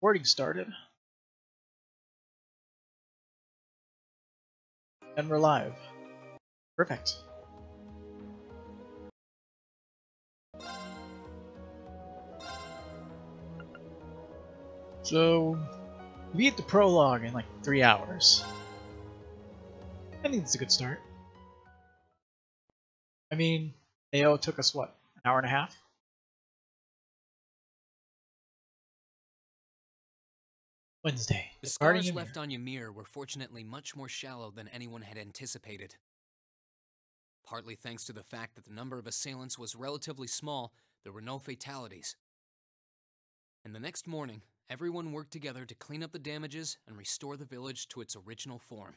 Recording started. And we're live. Perfect. So, we beat the prologue in like 3 hours. I think it's a good start. I mean, AO took us what, an hour and a half? Wednesday. The scars left on Ymir were fortunately much more shallow than anyone had anticipated. Partly thanks to the fact that the number of assailants was relatively small, there were no fatalities. And the next morning, everyone worked together to clean up the damages and restore the village to its original form.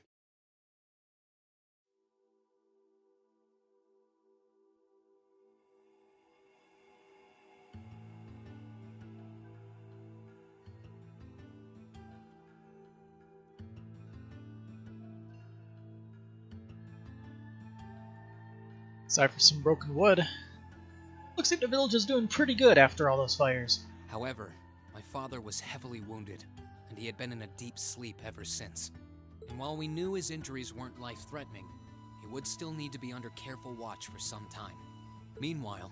Aside from some broken wood, looks like the village is doing pretty good after all those fires. However, my father was heavily wounded, and he had been in a deep sleep ever since. And while we knew his injuries weren't life-threatening, he would still need to be under careful watch for some time. Meanwhile,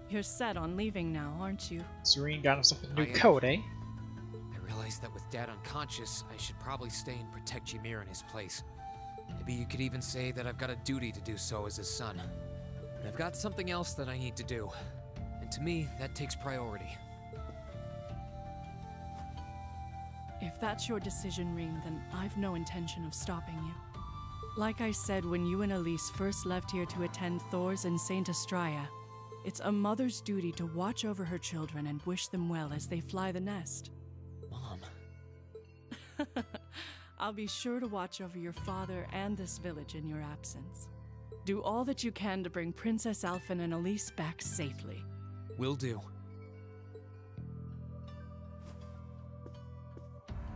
you're set on leaving now, aren't you? Serene got himself a new coat, eh? I realized that with Dad unconscious, I should probably stay and protect Ymir in his place. Maybe you could even say that I've got a duty to do so as his son. But I've got something else that I need to do. And to me, that takes priority. If that's your decision, Rean, then I've no intention of stopping you. Like I said when you and Elise first left here to attend Thor's and Saint Astraea, it's a mother's duty to watch over her children and wish them well as they fly the nest. Mom. I'll be sure to watch over your father and this village in your absence. Do all that you can to bring Princess Alphen and Elise back safely. Will do.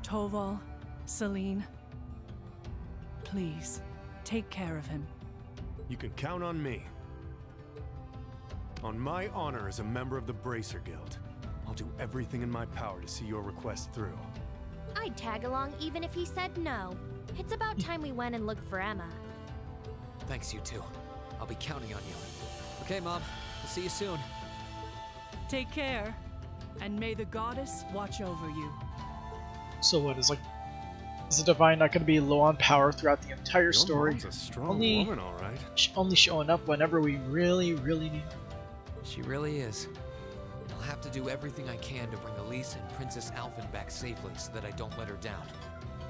Toval, Celine, please, take care of him. You can count on me. On my honor as a member of the Bracer Guild, I'll do everything in my power to see your request through. I'd tag along even if he said no. It's about time we went and looked for Emma. Thanks, you two. I'll be counting on you. Okay, Mom. I'll see you soon. Take care, and may the goddess watch over you. So what, is the Divine not going to be low on power throughout the entire story? Mom's a strong woman, all right. Only showing up whenever we really, really need her. She really is. And I'll have to do everything I can to bring Elise and Princess Alphen back safely so that I don't let her down.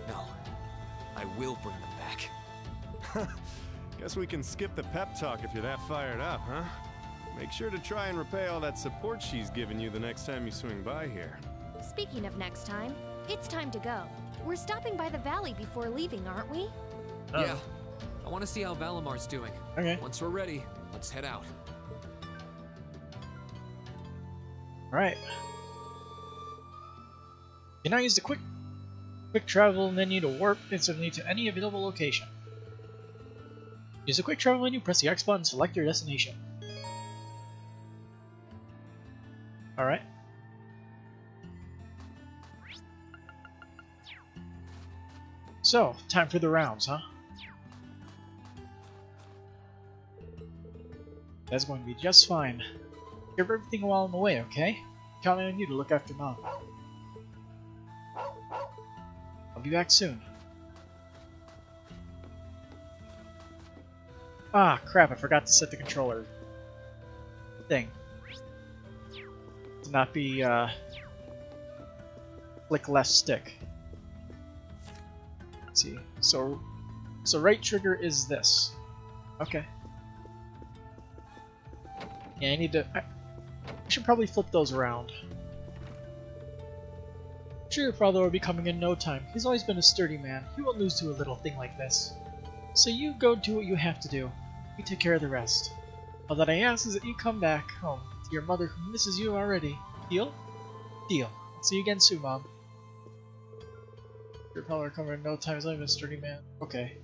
No, I will bring them back. Guess we can skip the pep talk if you're that fired up, huh? Make sure to try and repay all that support she's given you the next time you swing by here. Speaking of next time, it's time to go. We're stopping by the valley before leaving, aren't we? Oh. Yeah. I want to see how Valamar's doing. Okay. Once we're ready, let's head out. Alright. You can now use the quick travel menu to warp instantly to any available location. Use the quick travel menu, press the X button, select your destination. Alright. So, time for the rounds, huh? That's going to be just fine. Give everything while I'm away, okay? Counting on you to look after Mom. I'll be back soon. Ah, crap, I forgot to set the controller thing. To not be, flick left stick. Let's see. So right trigger is this. Okay. Yeah, I need to... I should probably flip those around. I'm sure your father will be coming in no time. He's always been a sturdy man. He won't lose to a little thing like this. So you go do what you have to do. We take care of the rest. All that I ask is that you come back home to your mother who misses you already. Deal? Deal. I'll see you again soon, Mom. Your power recover in no time. He's only been a sturdy man. Okay.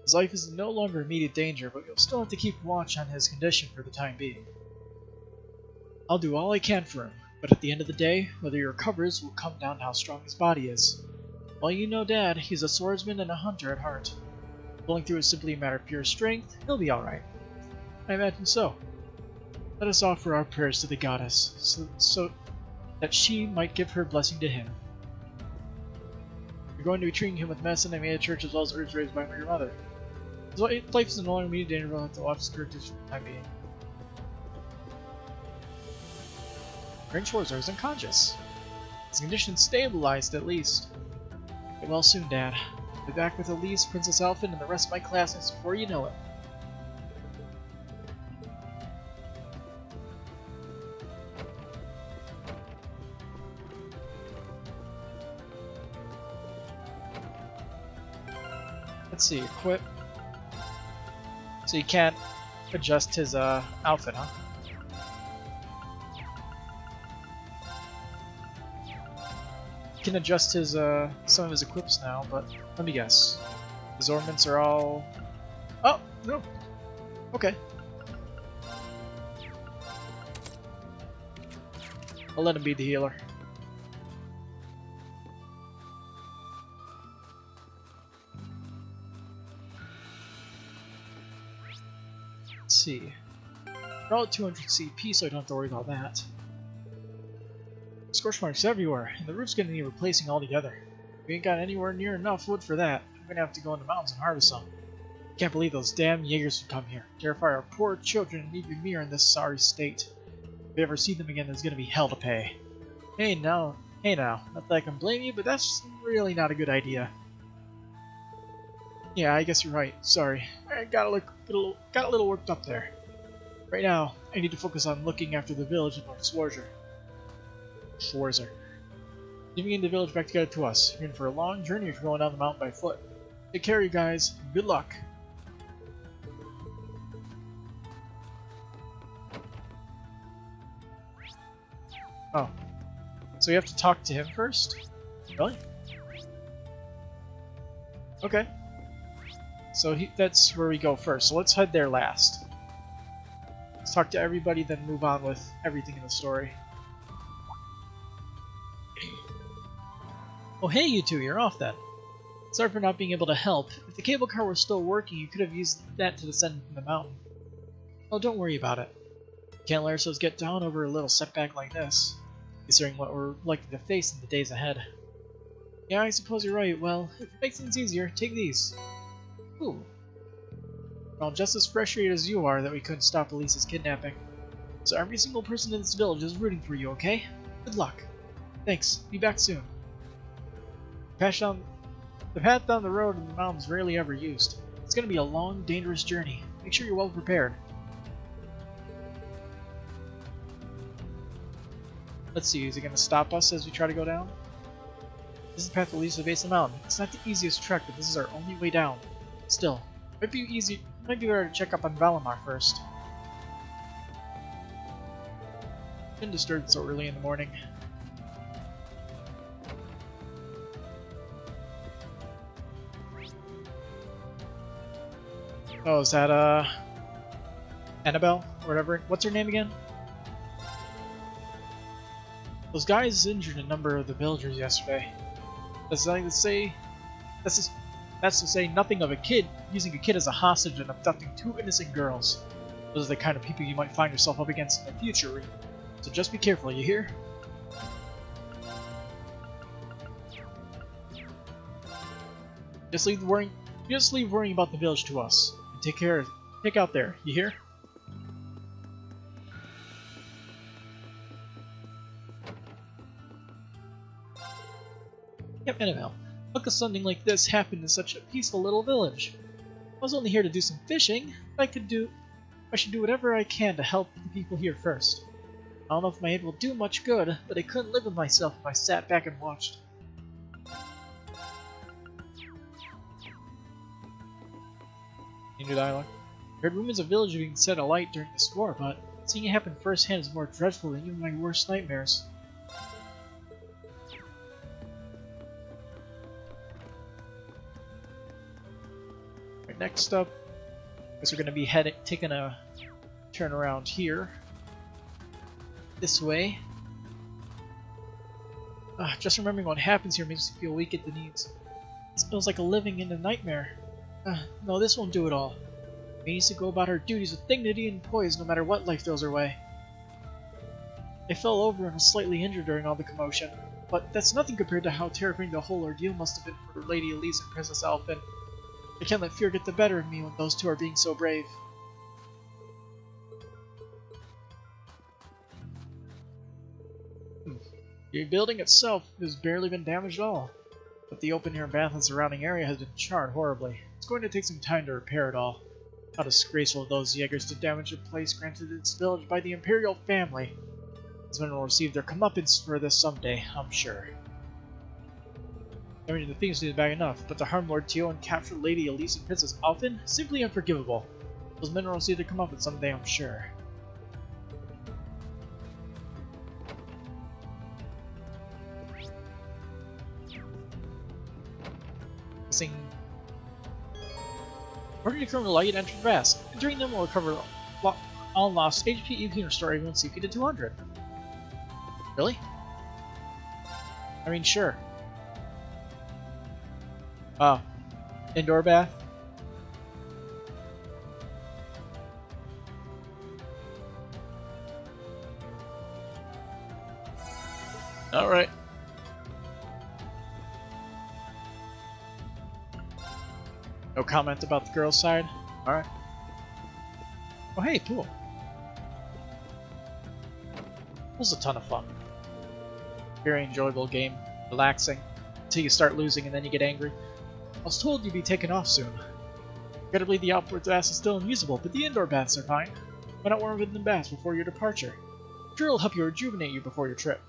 His life is no longer immediate danger, but you'll still have to keep watch on his condition for the time being. I'll do all I can for him, but at the end of the day, whether he recovers will come down to how strong his body is. Well, you know Dad, he's a swordsman and a hunter at heart. Pulling through is simply a matter of pure strength. He'll be alright. I imagine so. Let us offer our prayers to the goddess, so that she might give her blessing to him. You're going to be treating him with medicine I made at church as well as herbs raised by your mother. His life is no longer immediate danger, we'll have to watch his characters for the time being. Grinch Schwarzer is unconscious. His condition stabilized at least. Get well soon, Dad. I'll be back with Elise, Princess Alphen, and the rest of my classmates before you know it. Let's see, equip. So you can't adjust his outfit, huh? You can adjust his some of his equips now, but let me guess. His ornaments are all... Oh, no. Okay. I'll let him be the healer. Let's see. We're all at 200 CP, so I don't have to worry about that. Scorch marks everywhere, and the roof's gonna need replacing altogether. We ain't got anywhere near enough wood for that. I'm gonna have to go in the mountains and harvest some. Can't believe those damn Jaegers would come here. Terrify our poor children and leave Ymir in this sorry state. If we ever see them again, there's gonna be hell to pay. Hey now, not that I can blame you, but that's really not a good idea. Yeah, I guess you're right. Sorry. I got a little worked up there. Right now, I need to focus on looking after the village of Lord Schwarzer. Leaving the village back together to us. You're in for a long journey if you're going down the mountain by foot. Take care, you guys. Good luck. Oh. So you have to talk to him first? Really? Okay. So that's where we go first. So let's head there last. Let's talk to everybody, then move on with everything in the story. Oh hey you two, you're off then. Sorry for not being able to help. If the cable car were still working, you could have used that to descend from the mountain. Oh, don't worry about it. Can't let ourselves get down over a little setback like this, considering what we're likely to face in the days ahead. Yeah, I suppose you're right. Well, if it makes things easier, take these. Ooh. Well, just as frustrated as you are that we couldn't stop Elise's kidnapping. So every single person in this village is rooting for you, okay? Good luck. Thanks. Be back soon. The path down the road in the mountains is rarely ever used. It's going to be a long, dangerous journey. Make sure you're well prepared. Let's see, is he going to stop us as we try to go down? This is the path that leads to the base of the mountain. It's not the easiest trek, but this is our only way down. Still, might be better to check up on Valimar first. Been disturbed so early in the morning. Oh, is that, Annabelle? Or whatever. What's her name again? Those guys injured a number of the villagers yesterday. That's to say nothing of a kid using a kid as a hostage and abducting 2 innocent girls. Those are the kind of people you might find yourself up against in the future. So just be careful, you hear? Just leave worrying about the village to us. Take out there, you hear? Yep, Annabelle. How could something like this happen in such a peaceful little village? I was only here to do some fishing. I should do whatever I can to help the people here first. I don't know if my aid will do much good, but I couldn't live with myself if I sat back and watched. New dialogue. I heard rumors of village being set alight during this war, but seeing it happen firsthand is more dreadful than even my worst nightmares. Next up, I guess we're going to be taking a turn around here. This way. Just remembering what happens here makes me feel weak at the knees. It feels like living in a nightmare. No, this won't do it all. We need to go about our duties with dignity and poise no matter what life throws our way. I fell over and was slightly injured during all the commotion, but that's nothing compared to how terrifying the whole ordeal must have been for Lady Elise and Princess Alphen. I can't let fear get the better of me when those two are being so brave. The building itself has barely been damaged at all, but the open-air bath and surrounding area has been charred horribly. It's going to take some time to repair it all. How disgraceful of those Jaegers to damage a place granted its village by the Imperial family. These men will receive their comeuppance for this someday, I'm sure. Damaging the things is bad enough, but to harm Lord Tio and capture Lady Elise and Princess Alphen? Simply unforgivable. Those men will receive their comeuppance someday, I'm sure. According to current light, enter fast. Entering them will recover all lost HP, you can restore everyone CP to 200. Really? I mean, sure. Oh. Indoor bath? Alright. No comment about the girls' side? Alright. Oh hey, pool. Pool's a ton of fun. Very enjoyable game. Relaxing. Until you start losing and then you get angry. I was told you'd be taken off soon. Regrettably, the outdoor baths is still unusable, but the indoor baths are fine. Why not warm up the baths before your departure? I'm sure it'll help you rejuvenate you before your trip.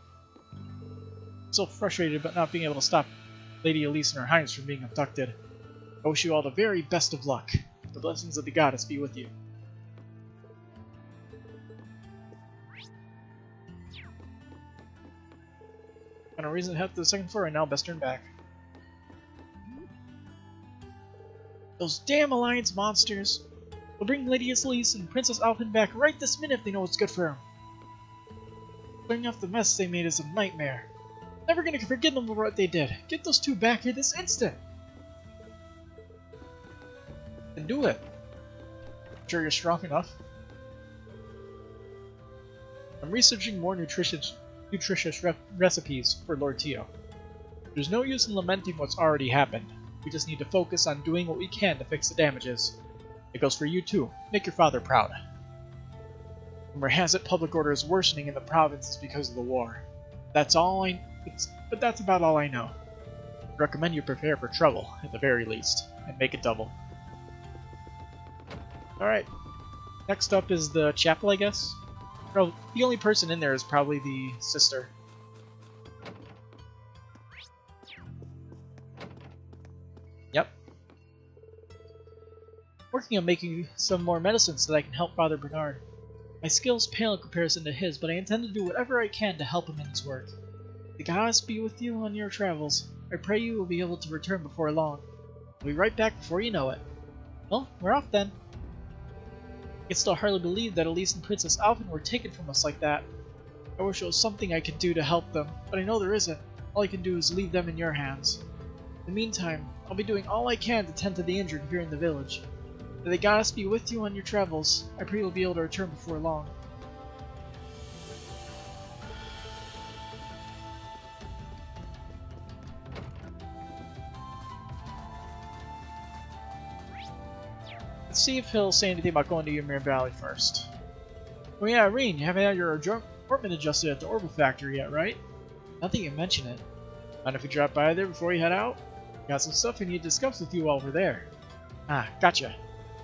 I'm so frustrated about not being able to stop Lady Elise and her highness from being abducted. I wish you all the very best of luck. The blessings of the goddess be with you. Got no reason to head to the second floor right now, best turn back. Those damn Alliance monsters! They'll bring Lady Elise and Princess Alphen back right this minute if they know what's good for them. Clearing off the mess they made is a nightmare. Never gonna forgive them for what they did. Get those two back here this instant! Then do it. Sure you're strong enough. I'm researching more nutritious recipes for Lord Tio. There's no use in lamenting what's already happened. We just need to focus on doing what we can to fix the damages. It goes for you too. Make your father proud. Rumor has it public order is worsening in the provinces because of the war. But that's about all I know. I recommend you prepare for trouble, at the very least, and make it double. Alright, next up is the chapel, I guess. Well, the only person in there is probably the sister. Yep. Working on making some more medicine so that I can help Father Bernard. My skills pale in comparison to his, but I intend to do whatever I can to help him in his work. The goddess be with you on your travels. I pray you will be able to return before long. I'll be right back before you know it. Well, we're off then. I can still hardly believe that Elise and Princess Alphen were taken from us like that. I wish there was something I could do to help them, but I know there isn't. All I can do is leave them in your hands. In the meantime, I'll be doing all I can to tend to the injured here in the village. May the goddess be with you on your travels. I pray you'll be able to return before long. Let's see if he'll say anything about going to Ymir Valley first. Oh yeah, Irene, you haven't had your apartment adjusted at the Orbal factory yet, right? Now that you mention it. Mind if we drop by there before you head out? Got some stuff we need to discuss with you while we're there. Ah, gotcha.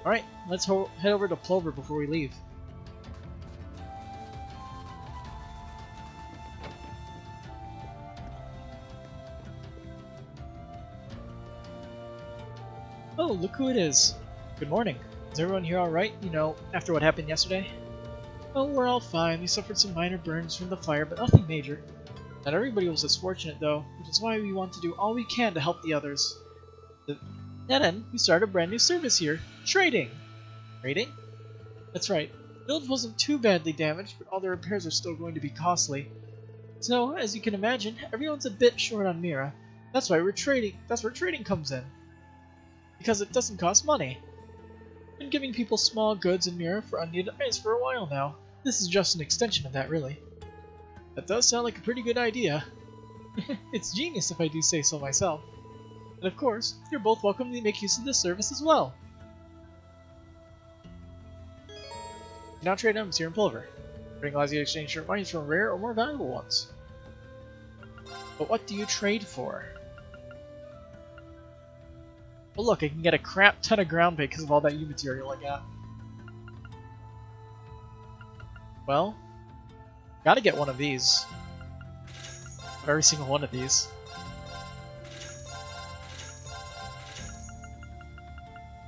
Alright, let's head over to Plover before we leave. Oh, look who it is. Good morning. Is everyone here alright, you know, after what happened yesterday? Oh, we're all fine. We suffered some minor burns from the fire, but nothing major. Not everybody was as fortunate, though, which is why we want to do all we can to help the others. And then we started a brand new service here, trading. Trading? That's right. The village wasn't too badly damaged, but all the repairs are still going to be costly. So, as you can imagine, everyone's a bit short on Mira. That's why we're trading. That's where trading comes in. Because it doesn't cost money. Been giving people small goods in Mira for unneeded items for a while now. This is just an extension of that, really. That does sound like a pretty good idea. It's genius if I do say so myself. And of course, you're both welcome to make use of this service as well. You now trade items here in Pulver. Trading allows you to exchange your monies for rare or more valuable ones. But what do you trade for? Well look, I can get a crap ton of ground bait because of all that U material I got. Well, gotta get one of these. Every single one of these.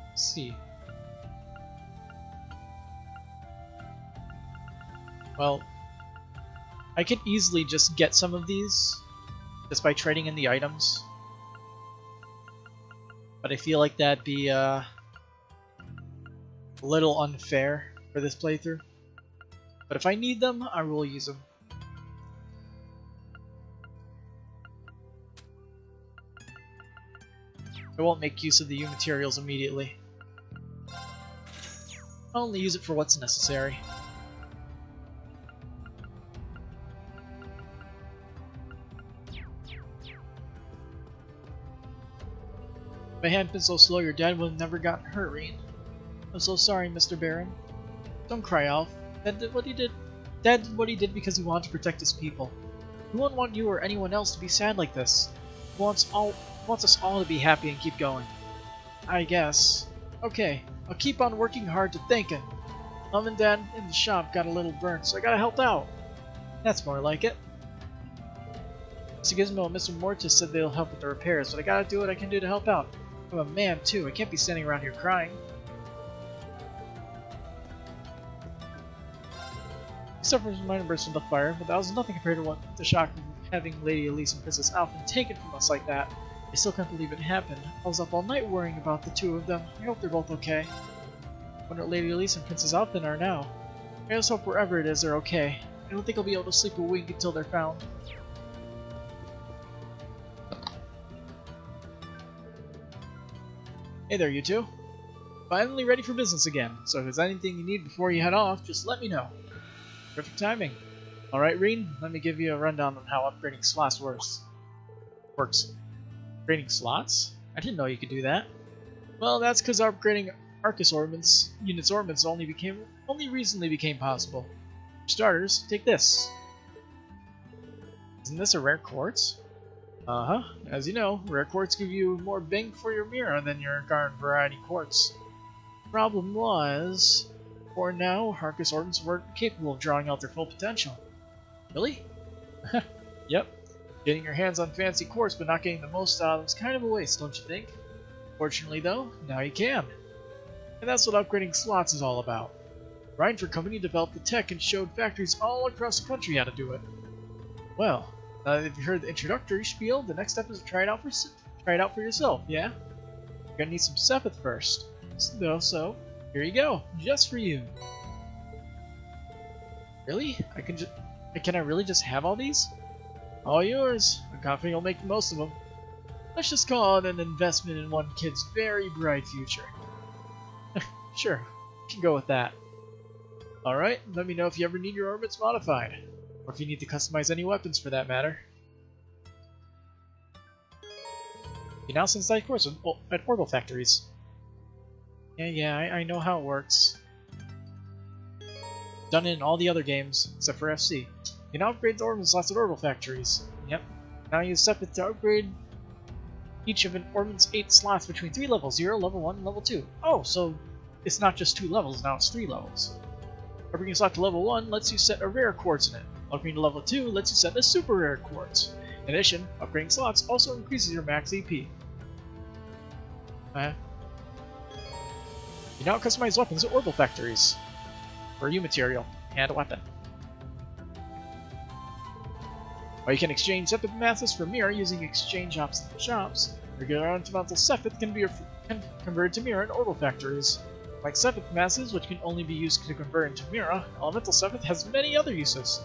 Let's see. Well, I could easily just get some of these just by trading in the items. But I feel like that'd be a little unfair for this playthrough. But if I need them, I will use them. I won't make use of the U materials immediately. I'll only use it for what's necessary. If I hadn't been so slow, your dad would have never gotten hurt, Reen. I'm so sorry, Mr. Baron. Don't cry, Alf. Dad did what he did. Dad did what he did because he wanted to protect his people. He wouldn't want you or anyone else to be sad like this. He wants us all to be happy and keep going. I guess. Okay, I'll keep on working hard to thank him. Mom and Dad in the shop got a little burnt, so I gotta help out. That's more like it. Mr. Gizmo and Mr. Mortis said they'll help with the repairs, but I gotta do what I can do to help out. I'm a man, too. I can't be standing around here crying. We suffered from minor bursts from the fire, but that was nothing compared to what the shock of having Lady Elise and Princess Alphen taken from us like that. I still can't believe it happened. I was up all night worrying about the two of them. I hope they're both okay. I wonder what Lady Elise and Princess Alphen are now. I just hope wherever it is they're okay. I don't think I'll be able to sleep a wink until they're found. Hey there, you two. Finally ready for business again, so if there's anything you need before you head off, just let me know. Perfect timing. Alright, Reen, let me give you a rundown on how upgrading slots works. Upgrading slots? I didn't know you could do that. Well, that's because upgrading Arcus units orbits only recently became possible. For starters, take this. Isn't this a rare quartz? Uh-huh. As you know, rare quartz give you more bang for your Mira than your garden variety quartz. Problem was, for now, Arcus orbits weren't capable of drawing out their full potential. Really? Yep. Getting your hands on fancy quartz but not getting the most out of them is kind of a waste, don't you think? Fortunately though, now you can. And that's what upgrading slots is all about. Rhineford Company developed the tech and showed factories all across the country how to do it. Well, now that you've heard the introductory spiel, the next step is to try it out for yourself, yeah? You're gonna need some Sepith first. So, here you go, just for you. Really? Can I really just have all these? All yours. I'm confident you'll make the most of them. Let's just call it an investment in one kid's very bright future. Sure, we can go with that. Alright, let me know if you ever need your orbits modified. Or if you need to customize any weapons for that matter. You now send side course at Orbal factories. Yeah, I know how it works. Done it in all the other games, except for FC. You can upgrade the orbit slots at Orbal factories. Yep. Now use Sepith to upgrade each of an orbit's 8 slots between 3 levels, 0, level 1, and level 2. Oh, so it's not just 2 levels, now it's 3 levels. Upgrading a slot to level 1 lets you set a rare quartz in it. Upgrading to level 2 lets you set a super rare quartz. In addition, upgrading slots also increases your max EP. You now customize weapons at Orbal factories. For U material and a weapon. Or you can exchange Sepith Mathis for Mira using exchange shops. Regular Elemental Sepith can and converted to Mira in Orbal factories. Like 7th masses, which can only be used to convert into Mira, Elemental 7th has many other uses.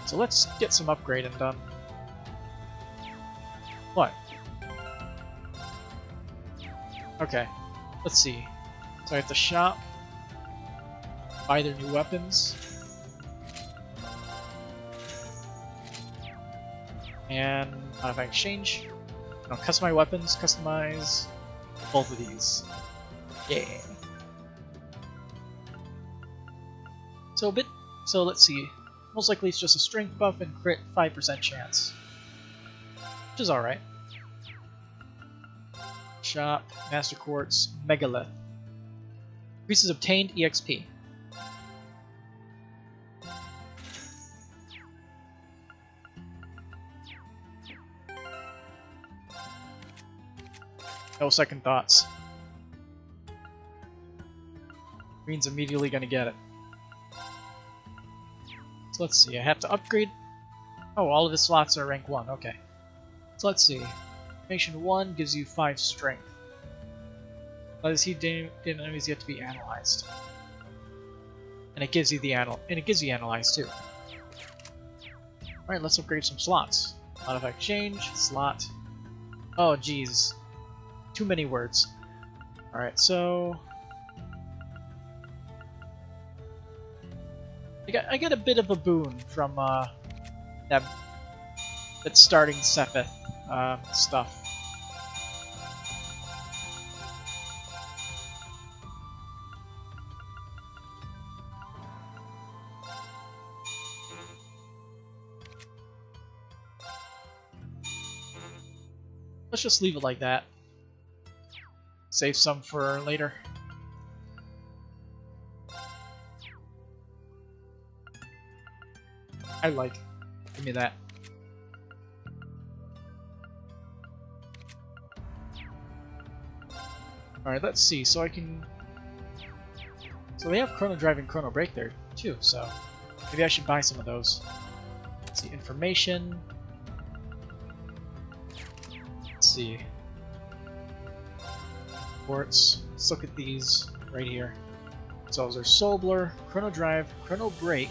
So let's get some upgrading done. What? Okay, let's see. So I have to shop, buy their new weapons, and modify exchange. No, customize weapons, customize both of these. Yeah. So let's see. Most likely it's just a strength buff and crit 5% chance. Which is alright. Shop, Master Quartz, Megalith. Increases obtained EXP. No second thoughts. Green's immediately gonna get it. So let's see, I have to upgrade. Oh, all of his slots are rank 1, okay. So let's see. Information 1 gives you 5 strength. Does he didn't enemies yet to be analyzed. And it gives you analyzed too. Alright, let's upgrade some slots. Modify exchange, slot. Oh geez. Too many words. Alright, so I get a bit of a boon from that starting Sepith stuff. Let's just leave it like that. Save some for later. I like. Give me that. Alright, let's see. So I can... So they have Chrono Drive and Chrono Break there too, so maybe I should buy some of those. Let's see, information. Let's see. Ports. Let's look at these right here. So those are Soul Blur, Chrono Drive, Chrono Break,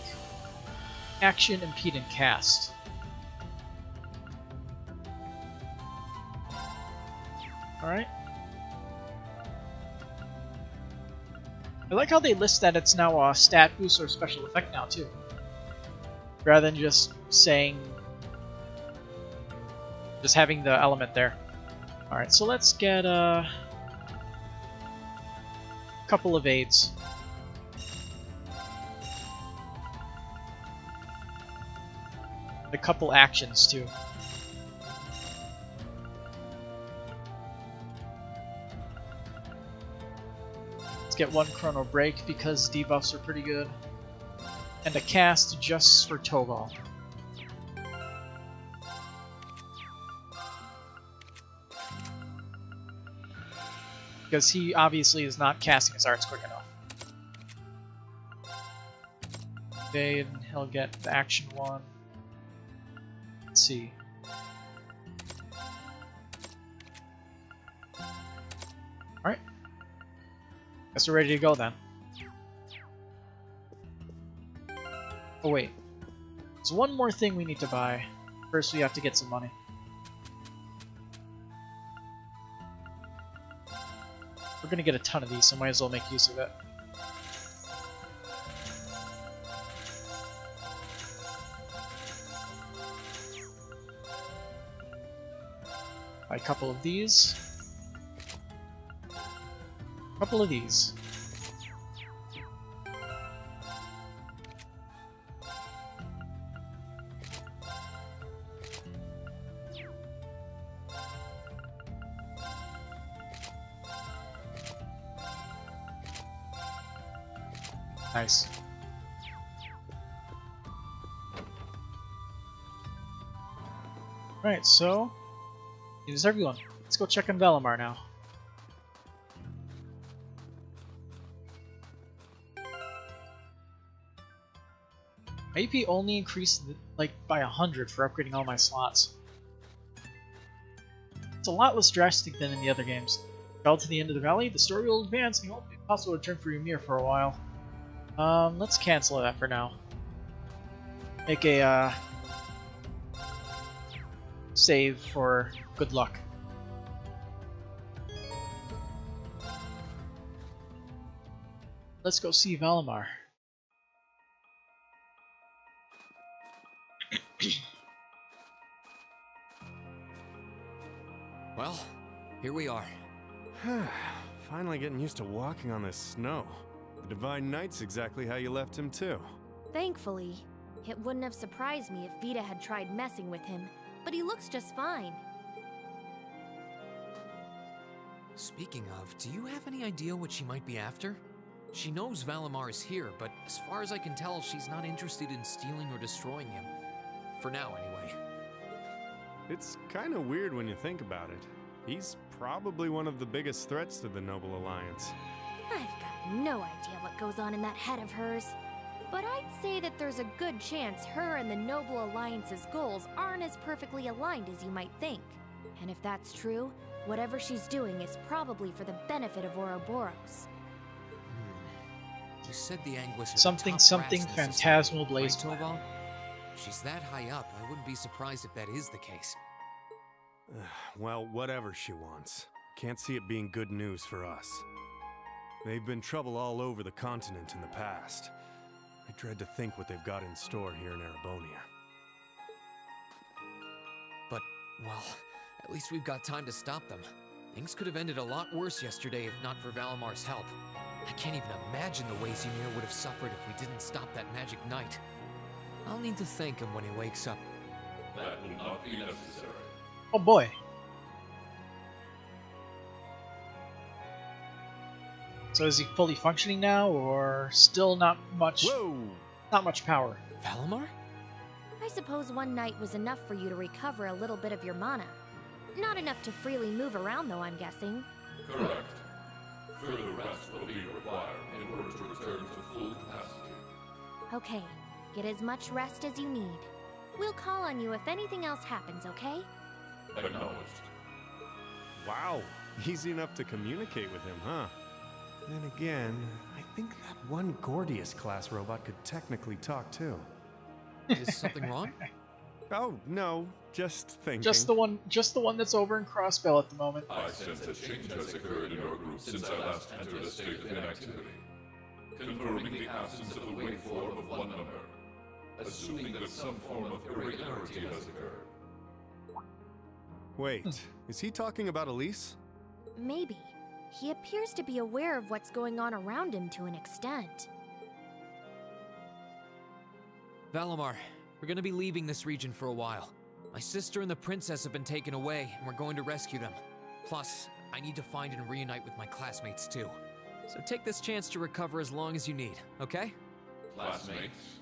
Action, Impede, and Cast. Alright. I like how they list that it's now a stat boost or special effect now too. Rather than just saying... just having the element there. Alright, so let's get a couple of aids. A couple actions too. Let's get one Chrono Break because debuffs are pretty good. And a cast just for Togol. Because he obviously is not casting his arts quick enough. Evade, he'll get the action one. Let's see. Alright. Guess we're ready to go then. Oh wait. There's one more thing we need to buy. First we have to get some money. We're gonna get a ton of these, so might as well make use of it. Buy a couple of these. A couple of these. Nice. Alright, so here's everyone. Let's go check on Valimar now. My AP only increased like by 100 for upgrading all my slots. It's a lot less drastic than in the other games. Travel to the end of the valley, the story will advance, and it won't be possible to return for Ymir for a while. Let's cancel that for now. Make a, save for good luck. Let's go see Valimar. Well, here we are. Finally getting used to walking on this snow. The Divine Knight's exactly how you left him too. Thankfully. It wouldn't have surprised me if Vita had tried messing with him, but he looks just fine. Speaking of, do you have any idea what she might be after? She knows Valimar is here, but as far as I can tell, she's not interested in stealing or destroying him. For now, anyway. It's kind of weird when you think about it. He's probably one of the biggest threats to the Noble Alliance. I've got no idea what goes on in that head of hers. But I'd say that there's a good chance her and the Noble Alliance's goals aren't as perfectly aligned as you might think. And if that's true, whatever she's doing is probably for the benefit of Ouroboros. You said the Anguish are Something, the top something, brass in the phantasmal society, blaze. right, Tobal? If she's that high up, I wouldn't be surprised if that is the case. Well, whatever she wants. Can't see it being good news for us. They've been trouble all over the continent in the past. I dread to think what they've got in store here in Erebonia. But, well, at least we've got time to stop them. Things could have ended a lot worse yesterday if not for Valimar's help. I can't even imagine the ways Ymir would have suffered if we didn't stop that magic knight. I'll need to thank him when he wakes up. That will not be necessary. Oh boy. So is he fully functioning now, or still not much? Whoa! Not much power. Valimar? I suppose one night was enough for you to recover a little bit of your mana. Not enough to freely move around, though, I'm guessing. Correct. Further rest will be required in order to return to full capacity. Okay, get as much rest as you need. We'll call on you if anything else happens, okay? Acknowledged. Wow, easy enough to communicate with him, huh? Then again, I think that one Gordius-class robot could technically talk too. Is something wrong? Oh, no, just thinking. Just the one that's over in Crossbell at the moment. I sense a change has occurred in your group since I last entered a state of inactivity, confirming the absence of the waveform of one number, assuming that some form of irregularity has occurred. Wait, is he talking about Elise? Maybe. He appears to be aware of what's going on around him to an extent. Valimar, we're gonna be leaving this region for a while. My sister and the princess have been taken away, and we're going to rescue them. Plus, I need to find and reunite with my classmates too. So take this chance to recover as long as you need, okay? Classmates,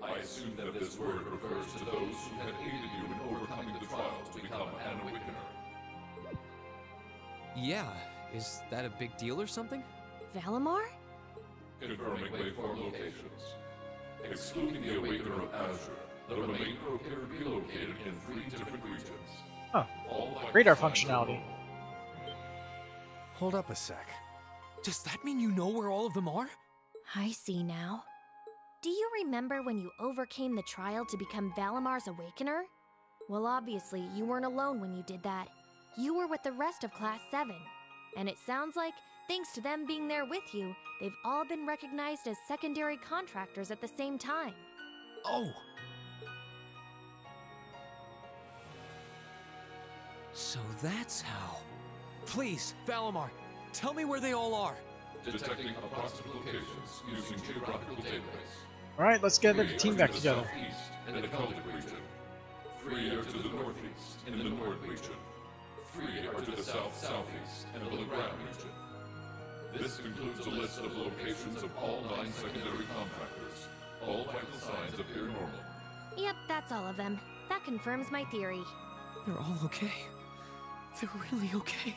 I assume that this word refers to those who had aided you in overcoming the trial to become an Awakener. Yeah, is that a big deal or something? Valimar? Confirming waveform locations. Excluding the Awakener of Azure, the remainder appear to be located in 3 different regions. Huh. All vital Radar signs are functionality. normal. Hold up a sec. Does that mean you know where all of them are? I see now. Do you remember when you overcame the trial to become Valimar's Awakener? Well, obviously, you weren't alone when you did that. You were with the rest of Class 7. And it sounds like, thanks to them being there with you, they've all been recognized as secondary contractors at the same time. Oh! So that's how... Please, Valimar, tell me where they all are! Detecting approximate locations using geographical database. Alright, let's get the 3 team are back to the together. southeast in the Celtic region. 3 are to the northeast in the Nord region. 3 are to the south-southeast in the Legrand region. This includes a list of locations of all 9 secondary contractors. All vital signs appear normal. Yep, that's all of them. That confirms my theory. They're all okay. They're really okay.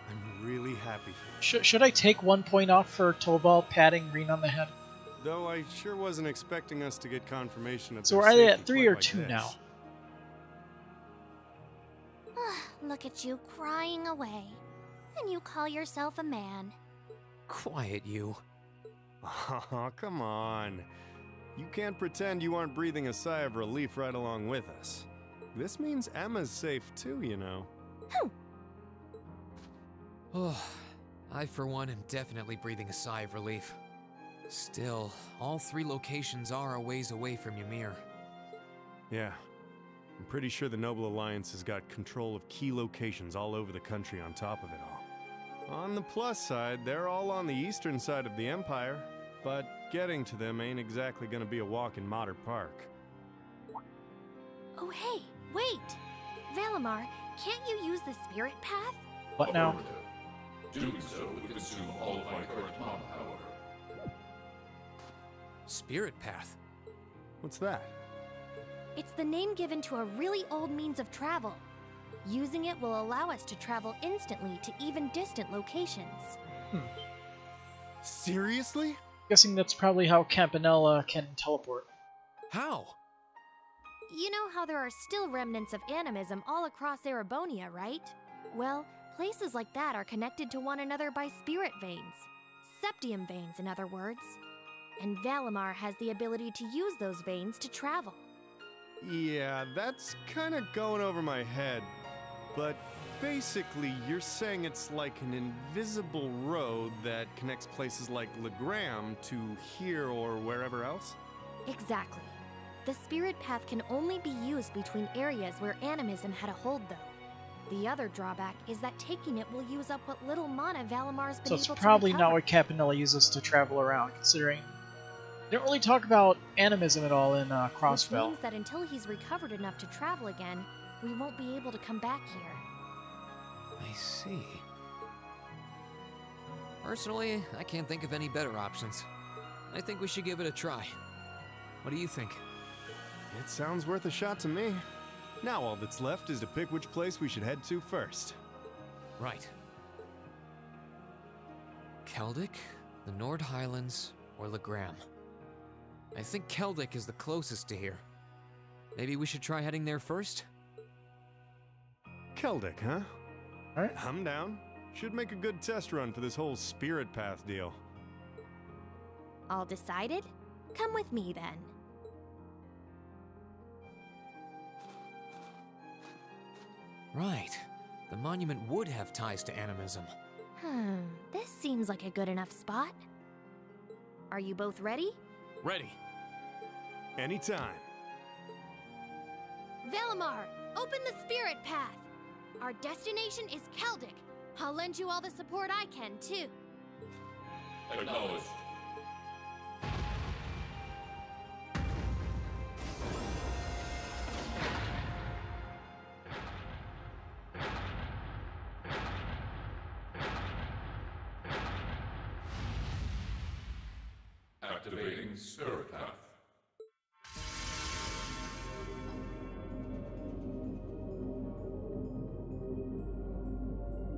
I'm really happy for you. Should I take 1 point off for Tobal patting Reen on the head? though I sure wasn't expecting us to get confirmation of So their are they safety at 3 quite or like 2 this. now? Look at you crying away. And you call yourself a man. Quiet, you. Oh, come on. You can't pretend you aren't breathing a sigh of relief right along with us. This means Emma's safe too, you know. Oh, I for one am definitely breathing a sigh of relief. Still, all 3 locations are a ways away from Ymir. Yeah. I'm pretty sure the Noble Alliance has got control of key locations all over the country on top of it all. On the plus side, they're all on the eastern side of the Empire, but getting to them ain't exactly gonna be a walk in Motter Park. Oh hey, wait! Valimar, can't you use the spirit path? What now? Affirmative. Doing so would consume all of my current mana, however. Spirit Path? What's that? It's the name given to a really old means of travel. Using it will allow us to travel instantly to even distant locations. Seriously? Guessing that's probably how Campanella can teleport. How? You know how there are still remnants of animism all across Erebonia, right? Well, places like that are connected to one another by spirit veins. Septium veins, in other words. And Valimar has the ability to use those veins to travel. Yeah, that's kind of going over my head. But basically, you're saying it's like an invisible road that connects places like Legram to here or wherever else? Exactly. The spirit path can only be used between areas where animism had a hold, though. The other drawback is that taking it will use up what little mana Valimar's been So it's able to probably not recover. what Campanella uses to travel around, considering they don't really talk about animism at all in Which Crossbell. means that until he's recovered enough to travel again, we won't be able to come back here. I see. Personally, I can't think of any better options. I think we should give it a try. What do you think? It sounds worth a shot to me. Now all that's left is to pick which place we should head to first. Right. Keldic, the Nord Highlands, or Legram. I think Keldic is the closest to here. Maybe we should try heading there first? Keldic, huh? Alright. I'm down. Should make a good test run for this whole spirit path deal. All decided? Come with me then. Right. The monument would have ties to animism. This seems like a good enough spot. Are you both ready? Ready. Anytime. Valimar, open the spirit path! Our destination is Keldic. I'll lend you all the support I can, too. Acknowledged. Activating Spirit Path.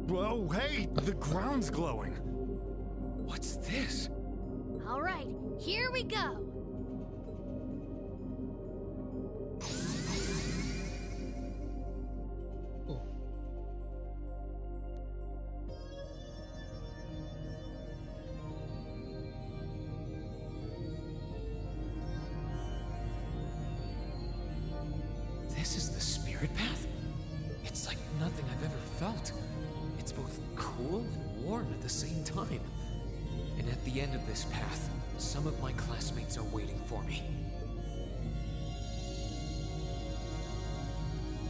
Whoa, hey! The ground's glowing! What's this? All right, here we go. This is the spirit path? It's like nothing I've ever felt. It's both cool and warm at the same time. And at the end of this path, some of my classmates are waiting for me.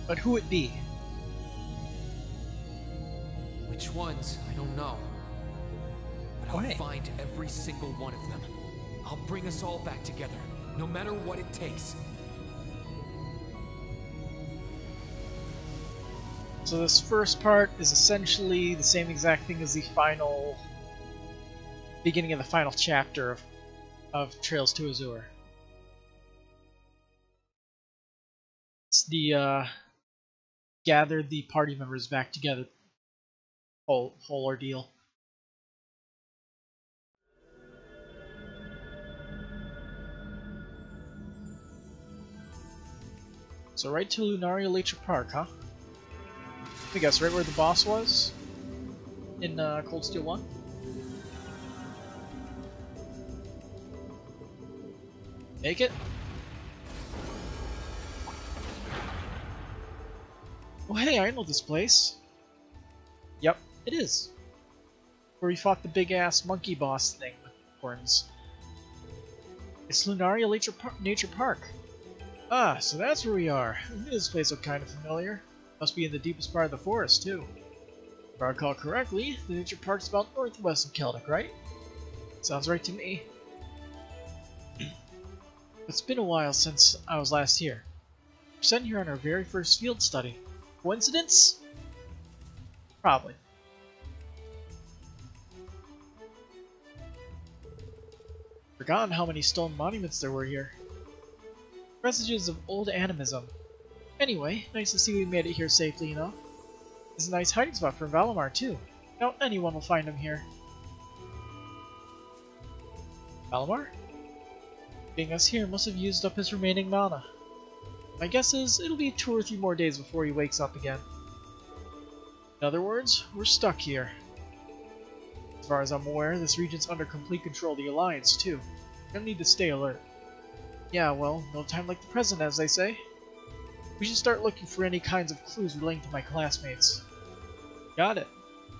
But who it be? Which ones, I don't know. But I'll Okay. find every single one of them. I'll bring us all back together, no matter what it takes. So this first part is essentially the same exact thing as the final beginning of the final chapter of Trails to Azure. It's the gather the party members back together whole ordeal. So right to Lunaria Leisure Park, huh? I guess right where the boss was in Cold Steel 1. Make it? Oh hey, I know this place. Yep, it is. Where we fought the big-ass monkey boss thing with horns. It's Lunaria Nature Park. Ah, so that's where we are. I knew this place looked kind of familiar. Must be in the deepest part of the forest, too. If I recall correctly, the nature park's about northwest of Celtic, right? Sounds right to me. It's been a while since I was last here. We're sent here on our very first field study. Coincidence? Probably. Forgotten how many stone monuments there were here. Vestiges of old animism. Anyway, nice to see we made it here safely, you know. It's a nice hiding spot for Valimar, too. Doubt anyone will find him here. Valimar? Being us here must have used up his remaining mana. My guess is it'll be 2 or 3 more days before he wakes up again. In other words, we're stuck here. As far as I'm aware, this region's under complete control of the Alliance, too. We're gonna need to stay alert. Yeah, well, no time like the present, as they say. We should start looking for any kinds of clues relating to my classmates. Got it.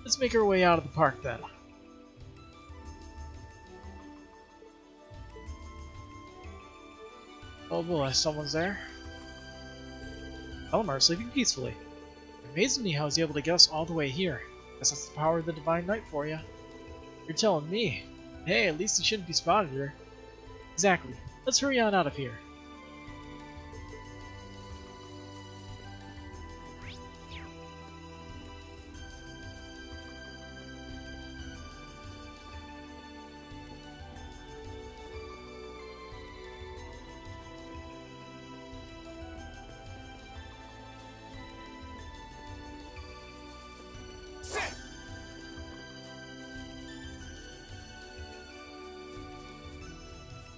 Let's make our way out of the park, then. Oh boy, someone's there. Valimar's sleeping peacefully. It amazes me how he's able to get us all the way here. Guess that's the power of the Divine Knight for you. You're telling me. Hey, at least he shouldn't be spotted here. Exactly. Let's hurry on out of here.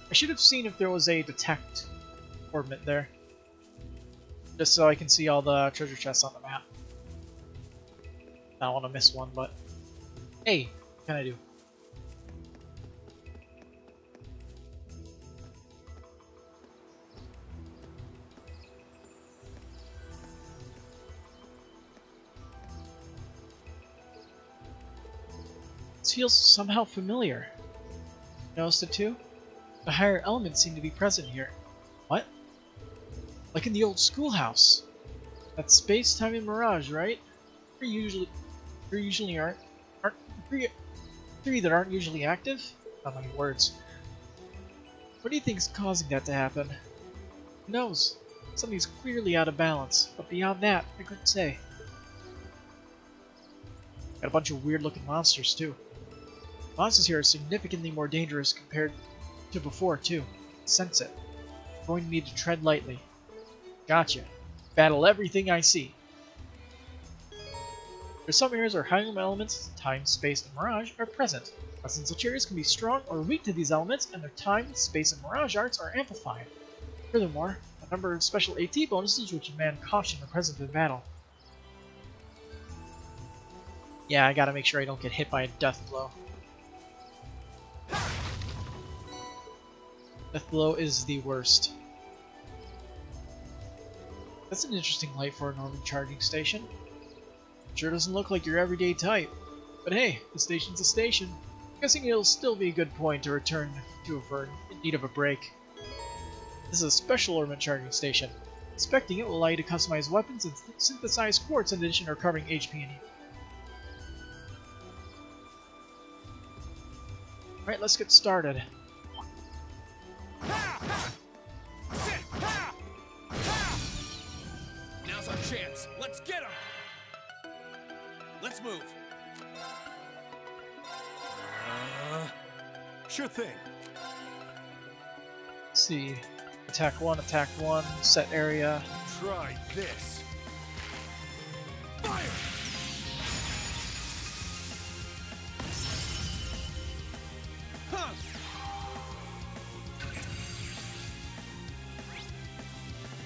I should have seen if there was a detect ornament there. Just so I can see all the treasure chests on the map. I don't want to miss one, but... Hey, what can I do? This feels somehow familiar. Noticed it too? The higher elements seem to be present here. What? Like in the old schoolhouse. That's space, time, and mirage, right? Three that aren't usually active? Not many words. What do you think's causing that to happen? Who knows? Something's clearly out of balance, but beyond that, I couldn't say. Got a bunch of weird-looking monsters too. Monsters here are significantly more dangerous compared to before, too. Sense it. I'm going to need to tread lightly. Gotcha. Battle everything I see. There's some areas where higher elements, time, space, and mirage, are present. Less in such areas can be strong or weak to these elements, and their time, space, and mirage arts are amplified. Furthermore, a number of special AT bonuses which demand caution are present in battle. Yeah, I gotta make sure I don't get hit by a death blow. Death blow is the worst. That's an interesting light for a normal charging station. Sure doesn't look like your everyday type. But hey, the station's a station. I'm guessing it'll still be a good point to return to if we're in need of a break. This is a special ornament charging station. Inspecting it will allow you to customize weapons and synthesize quartz in addition to recovering HP and heat. Alright, let's get started. Now's our chance. Let's get him. Let's move. Sure thing. Let's see. Attack 1, set area. Try this. Fire!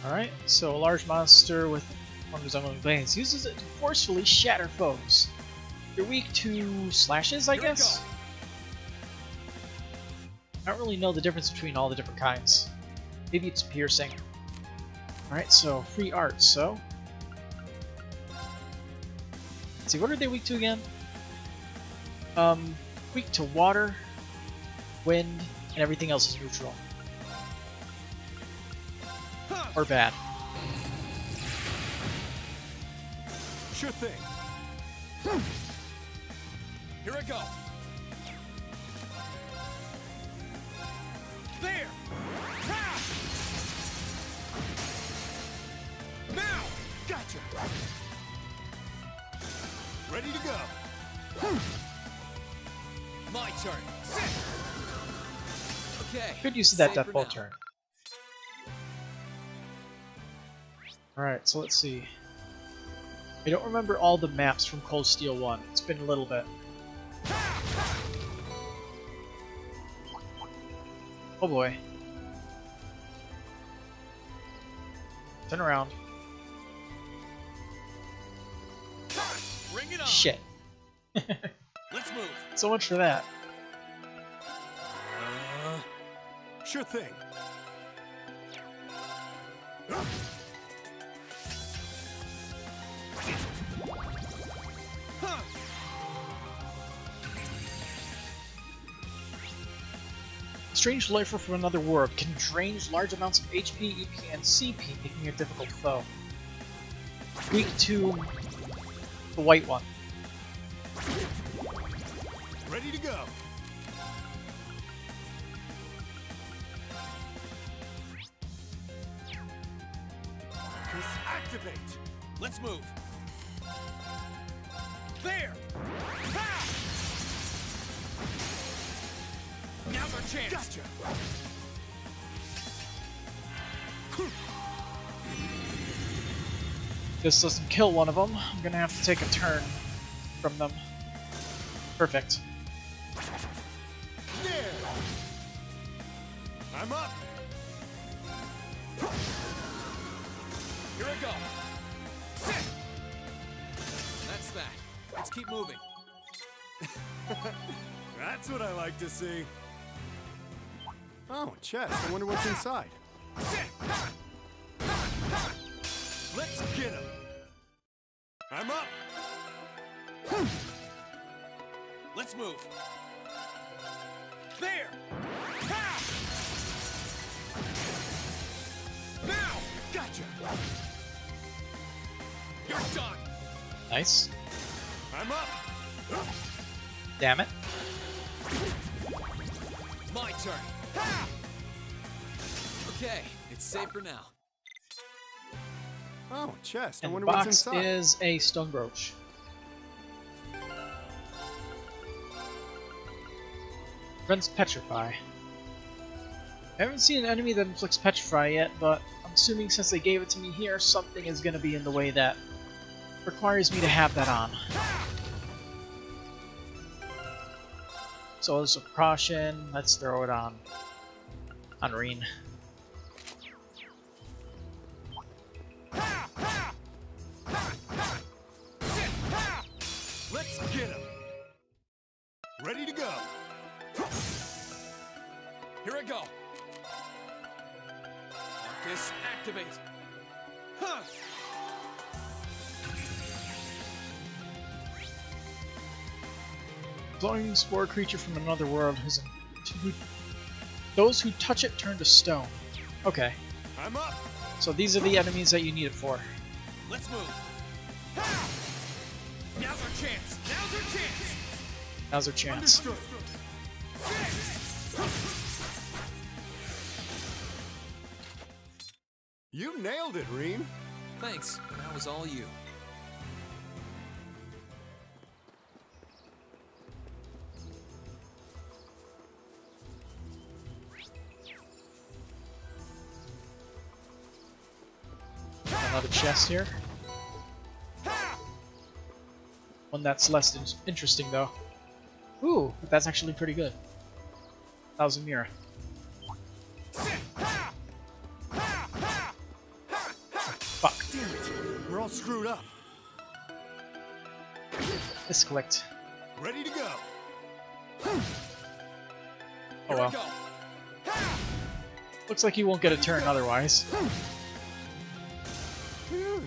Alright, so a large monster with one resembling blades uses it to forcefully shatter foes. You're weak to slashes, I guess? I don't really know the difference between all the different kinds. Maybe it's piercing. Alright, so free art, so... Let's see, what are they weak to again? Weak to water, wind, and everything else is neutral. Or bad. Sure thing. Here I go. There. Ha! Now. Gotcha. Ready to go. My turn. Sit. Okay. Good use of that Save death for bow now. turn. Alright, so let's see. I don't remember all the maps from Cold Steel 1. It's been a little bit. Oh boy. Turn around. Bring it on. Shit. Let's move. So much for that. Sure thing. Huh. Strange lifer from another world can drain large amounts of HP, EP, and CP, making a difficult foe. Weak to the white one. Ready to go. Activate. Let's move. There. Ha! Now's our chance. Gotcha. This doesn't kill one of them. I'm gonna have to take a turn from them. Perfect. There. I'm up. Here I go. Sit. That's that. Let's keep moving. That's what I like to see. Oh, chest. I wonder what's inside. Sit. Let's get him. I'm up. Let's move. There. Ha! Now. Gotcha. You're done. Nice. I'm up. Damn it. My turn. Ha! Okay, it's safe for now. Oh, chest. I And the wonder what's box inside. is a stone brooch. Prevents Petrify. I haven't seen an enemy that inflicts Petrify yet, but I'm assuming since they gave it to me here, something is going to be in the way that requires me to have that on. So as a precaution, let's throw it on Reen. Let's get him. Ready to go. Here I go. Arcus, activate. Huh. Glowing spore creature from another world those who touch it turn to stone. Okay, I'm up. so these are the enemies that you need it for. Let's move. Ha! Now's our chance. Now's our chance. Now's our chance. Understood. You nailed it, Reem. Thanks, that was all you. Another chest here. One that's less interesting though. Ooh, but that's actually pretty good. That was a mirror. all screwed up. Misclicked. Ready to go. Oh Here well. we go. Looks like he won't get a turn otherwise. Phew.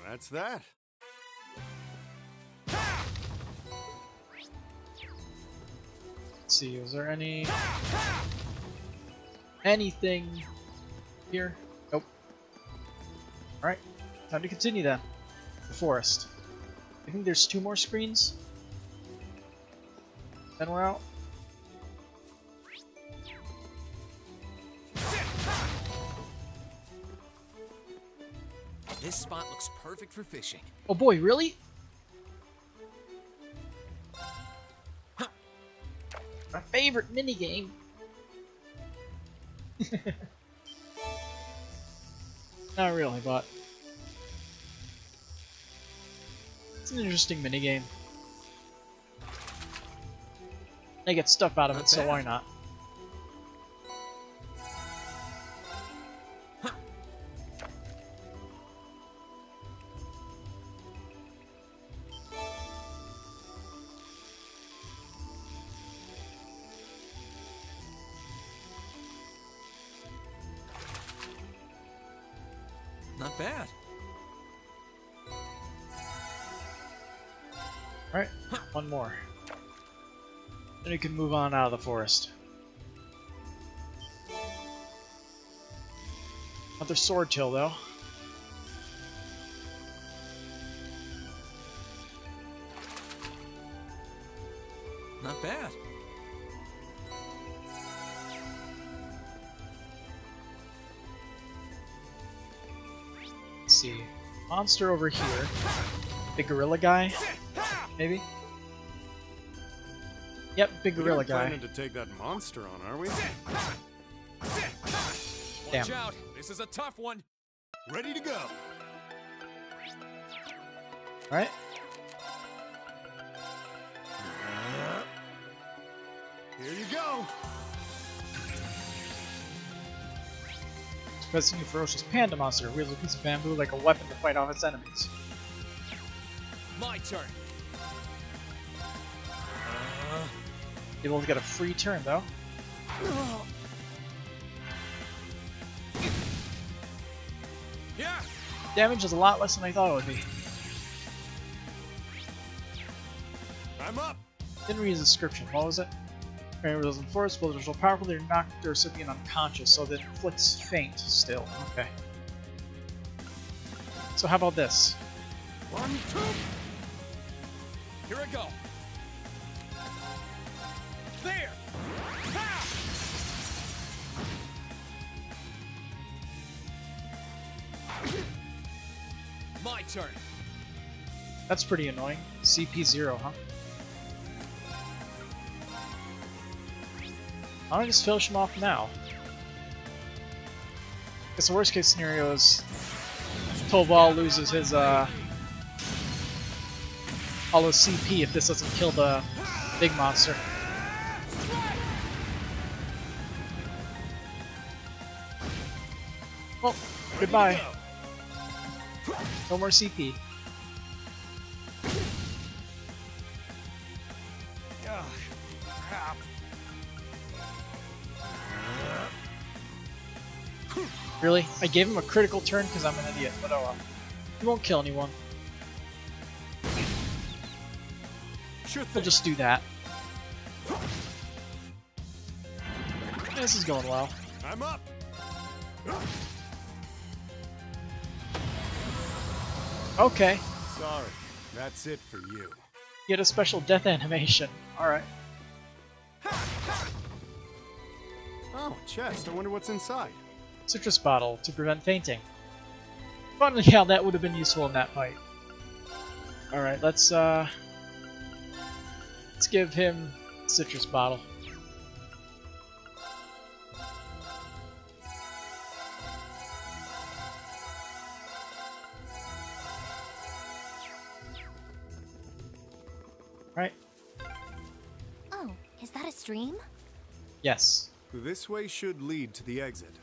That's that. Let's see, is there anything here? Nope. Alright, time to continue then. The forest. I think there's 2 more screens. Then we're out. This spot looks perfect for fishing. Oh boy, really? My favorite minigame. Not really, but it's an interesting minigame. I get stuff out of it, so why not? Not bad. Alright, one more. Then we can move on out of the forest. Another sword till, though. Not bad. Let's see. Monster over here. Big gorilla guy? Maybe? Yep, big gorilla We're guy. planning to take that monster on, are we? Damn. Watch out. This is a tough one. Ready to go. Alright. Here you go. This new ferocious panda monster wields a piece of bamboo like a weapon to fight off its enemies. My turn. Able to get a free turn, though. Yeah. Damage is a lot less than I thought it would be. I'm up. Didn't read his description. What was it? Remember those in force builders are so powerful they knock their recipient unconscious, so that inflicts faint still. Okay. So how about this? 1, 2. Here I go. There. Ha! My turn. That's pretty annoying. CP 0, huh? Why don't I just finish him off now? Guess the worst case scenario is Toval loses his all his CP if this doesn't kill the big monster. Well, goodbye. No more CP. Ugh, crap. Really? I gave him a critical turn because I'm an idiot, but oh well. He won't kill anyone. Sure We'll thing. just do that. This is going well. I'm up. Okay. Sorry, that's it for you. Get a special death animation. Alright. Oh, chest. I wonder what's inside. Citrus bottle to prevent fainting. Funny how that would have been useful in that fight. Alright, let's give him citrus bottle. Right? Oh, is that a stream? Yes. This way should lead to the exit.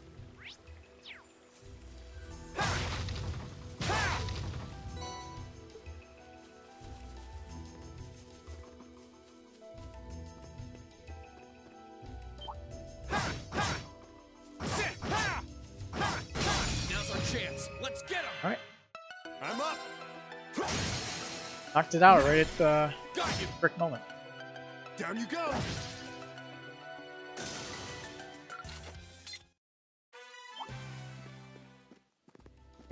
Knocked it out right at the brick moment. Down you go!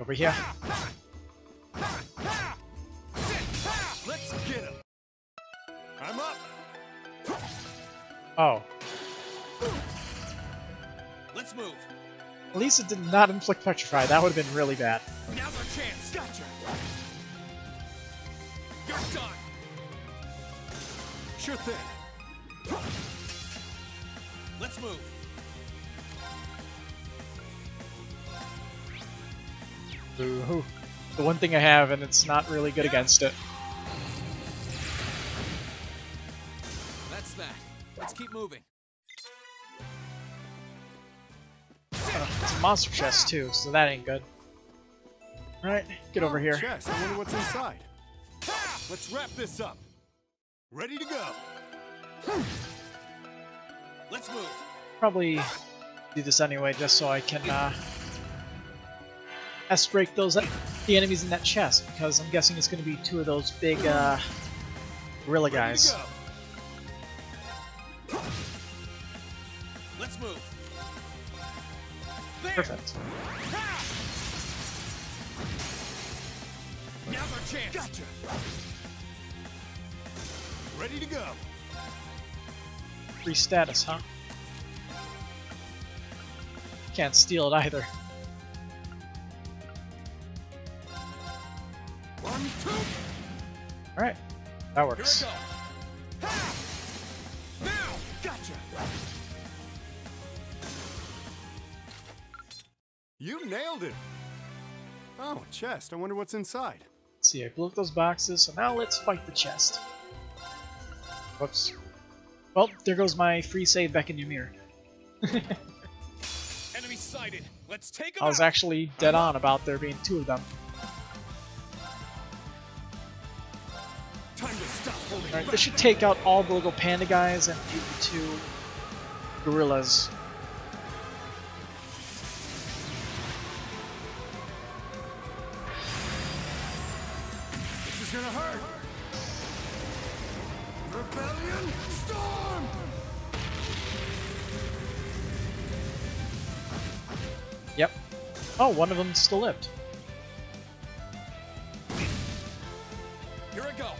Over here. Let's get him! I'm up! Oh. Let's move. At least it did not inflict Petrify. That would have been really bad. Now's our chance. Gotcha. You're done. Sure thing. Let's move. Ooh. The one thing I have, and it's not really good against it. That's that. Let's keep moving. It's a monster chest too, so that ain't good. Alright, get over here. Chest. I wonder what's inside. Let's wrap this up. Ready to go. Let's move. Probably do this anyway, just so I can S-break the enemies in that chest, because I'm guessing it's going to be two of those big gorilla guys. Let's move. There. Perfect. Now's our chance. Gotcha. Ready to go. Free status, huh? Can't steal it either. 1, 2. Alright, that works. Here we go. Now. Gotcha. You nailed it. Oh, a chest. I wonder what's inside. Let's see, I blew up those boxes, so now let's fight the chest. Whoops. Well, there goes my free save back in Ymir. Enemy sighted. Let's take him I was out. actually dead on about there being two of them. Time to stop holding Alright, back. this should take out all the little panda guys and maybe two gorillas. This is gonna hurt. Rebellion Storm! Yep. Oh, one of them still lived. Here I go.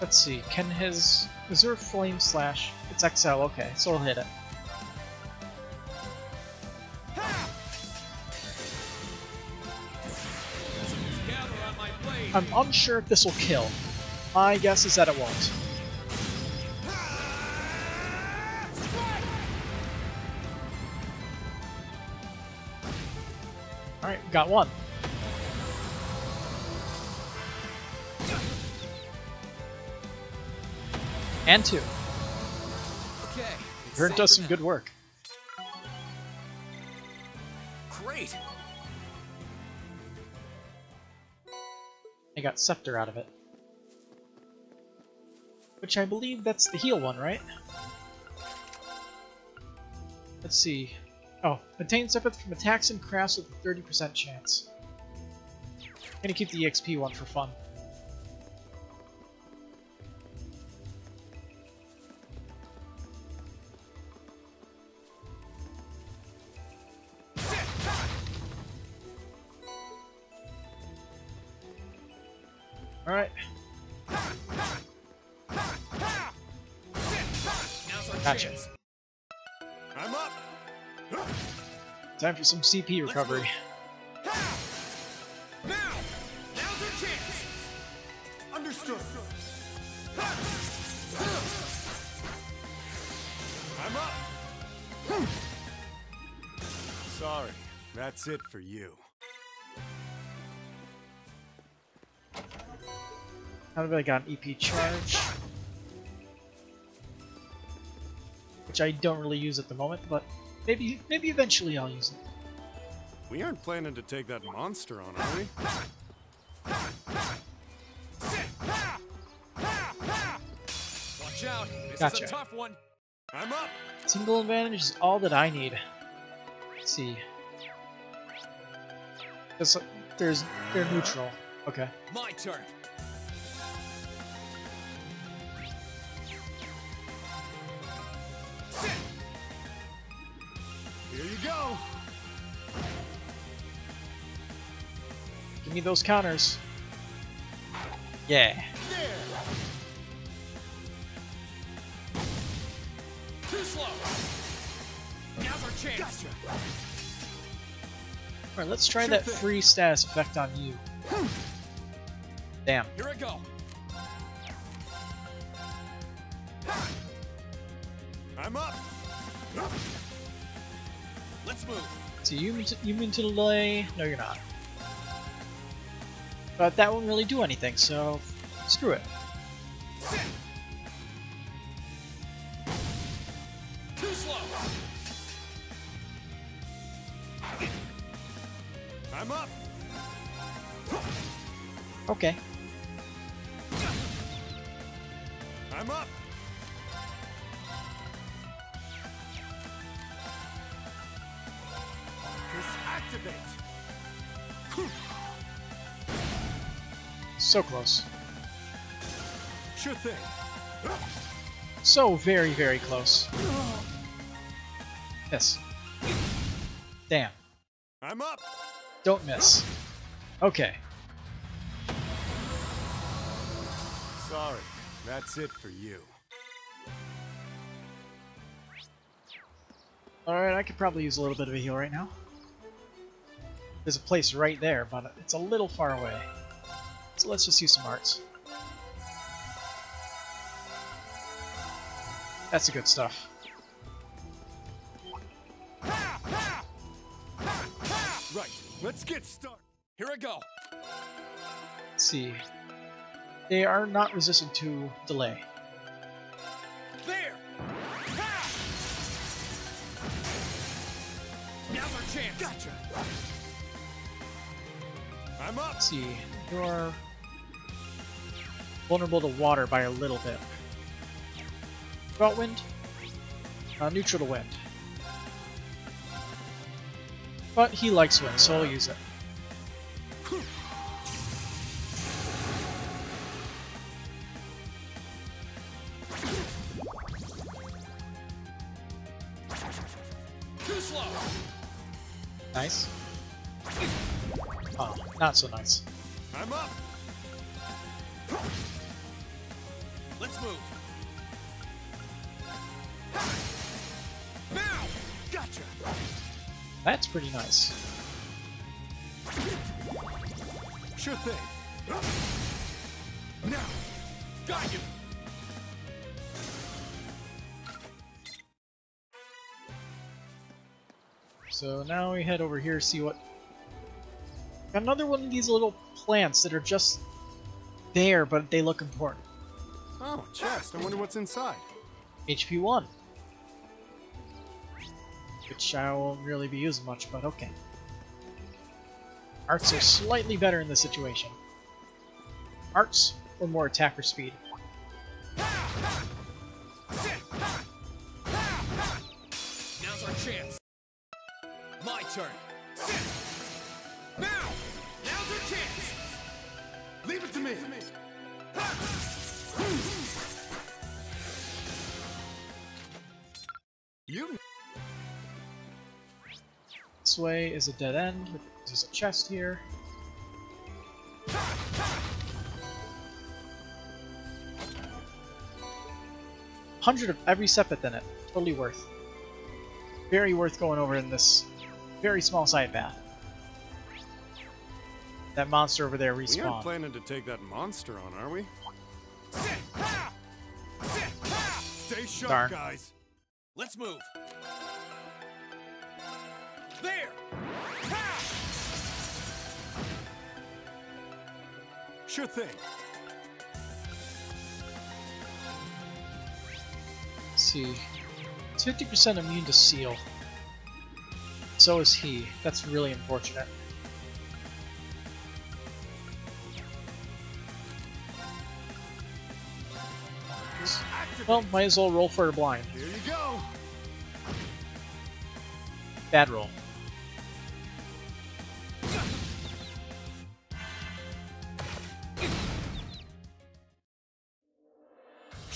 Let's see, can his... Is there a flame slash? It's XL, okay, so I'll hit it. Gather on my blade. I'm unsure if this will kill. My guess is that it won't. Alright, got one. And two. Okay. Vern does some good work. Great. I got Scepter out of it. Which I believe that's the heal one, right? Let's see. Oh, obtain Scepter from attacks and crafts with a 30% chance. I'm gonna keep the EXP one for fun. Alright. Now's our Gotcha. chance. I'm up. Time for some CP recovery. Now. Now's our chance. Understood. I'm up. Sorry, that's it for you. How did I got an EP charge? Which I don't really use at the moment, but maybe eventually I'll use it. We aren't planning to take that monster on, are we? Watch out. This Gotcha. is a tough one. I'm up. Single advantage is all that I need. Let's see. they're neutral. Okay. My turn. Sit. Here you go. Give me those counters. Yeah. There. Too slow. Now's our chance. Gotcha. Alright, let's try that free status effect on you. Damn. Here I go. I'm up. Let's move. So you mean to delay? No, you're not. But that won't really do anything, so screw it. Sit. Too slow. I'm up. Okay. I'm up. Disactivate. So close. Sure thing. So very, very close. Miss. Damn. I'm up. Don't miss. Okay. Sorry, that's it for you. Alright, I could probably use a little bit of a heal right now. There's a place right there, but it's a little far away. So let's just use some arts. That's the good stuff. Right, let's get started. Here I go. Let's see. They are not resistant to delay. There. Ha! Now's our chance. Gotcha. I'm up. Let's see. You're vulnerable to water by a little bit. About wind? Neutral to wind. But he likes wind, so I'll use it. Too slow. Nice. Oh, not so nice. I'm up. Let's move. Now. Gotcha. That's pretty nice. Sure thing. Now. Got you. So now we head over here, see what... Got another one of these little plants that are just there, but they look important. Oh, a chest. I wonder what's inside. HP 1. Which I won't really be using much, but okay. Arts are slightly better in this situation. Arts or more attacker speed. Now's our chance. My turn. Sit. Now. Now's our chance. Leave it to me. You. This way is a dead end. There's a chest here. $100 of every sepet in it. Totally worth. Very worth going over in this very small side path. That monster over there We aren't respawned. planning to take that monster on, are we? Sit. Ha! Sit. Ha! Stay sharp, Darn. guys. Let's move. There. Ha! Sure thing. Let's see. It's 50% immune to seal. So is he. That's really unfortunate. Well, might as well roll for a blind. Here you go. Bad roll.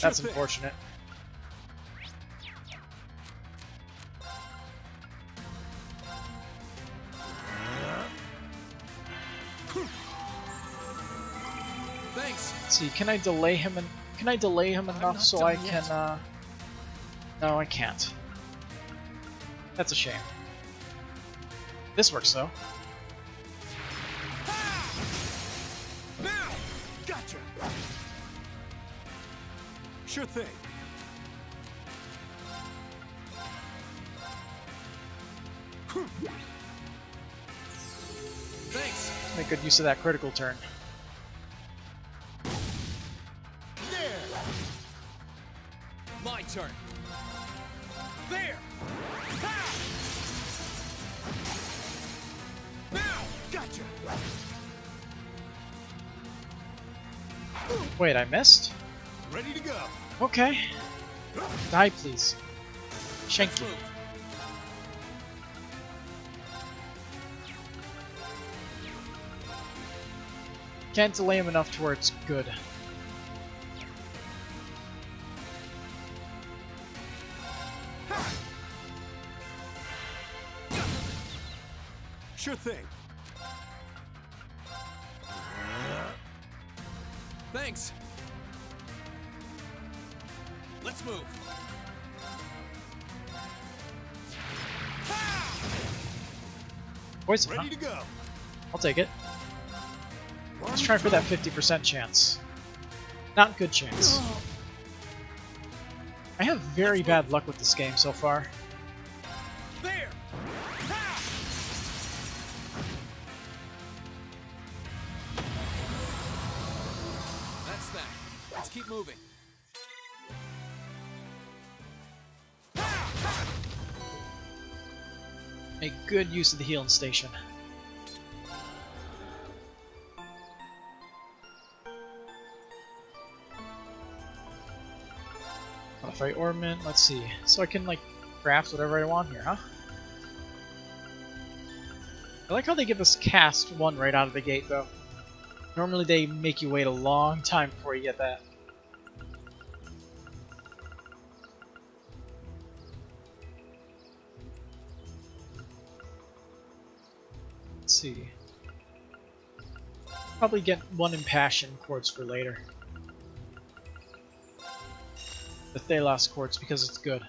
That's unfortunate. Thanks. Let's see, can I delay him enough so I can no, I can't. That's a shame. This works though. Now! Gotcha! Sure thing. Thanks. Make good use of that critical turn. There! My turn. There! Ha! Now! Gotcha! Wait, I missed? Ready to go! Okay. Die, please. Shank you. Can't delay him enough to where it's good. Sure thing. Thanks. Let's move. Poison, Ready huh? to go! I'll take it. Let's try for that 50% chance. Not good chance. I have very bad luck with this game so far. There! Ha! That's that. Let's keep moving. Make good use of the healing station. Modify ornament, let's see. So I can like craft whatever I want here, huh? I like how they give us cast 1 right out of the gate though. Normally they make you wait a long time before you get that. Let's see. Probably get 1 impassion quartz for later. The Thalos quartz because it's good.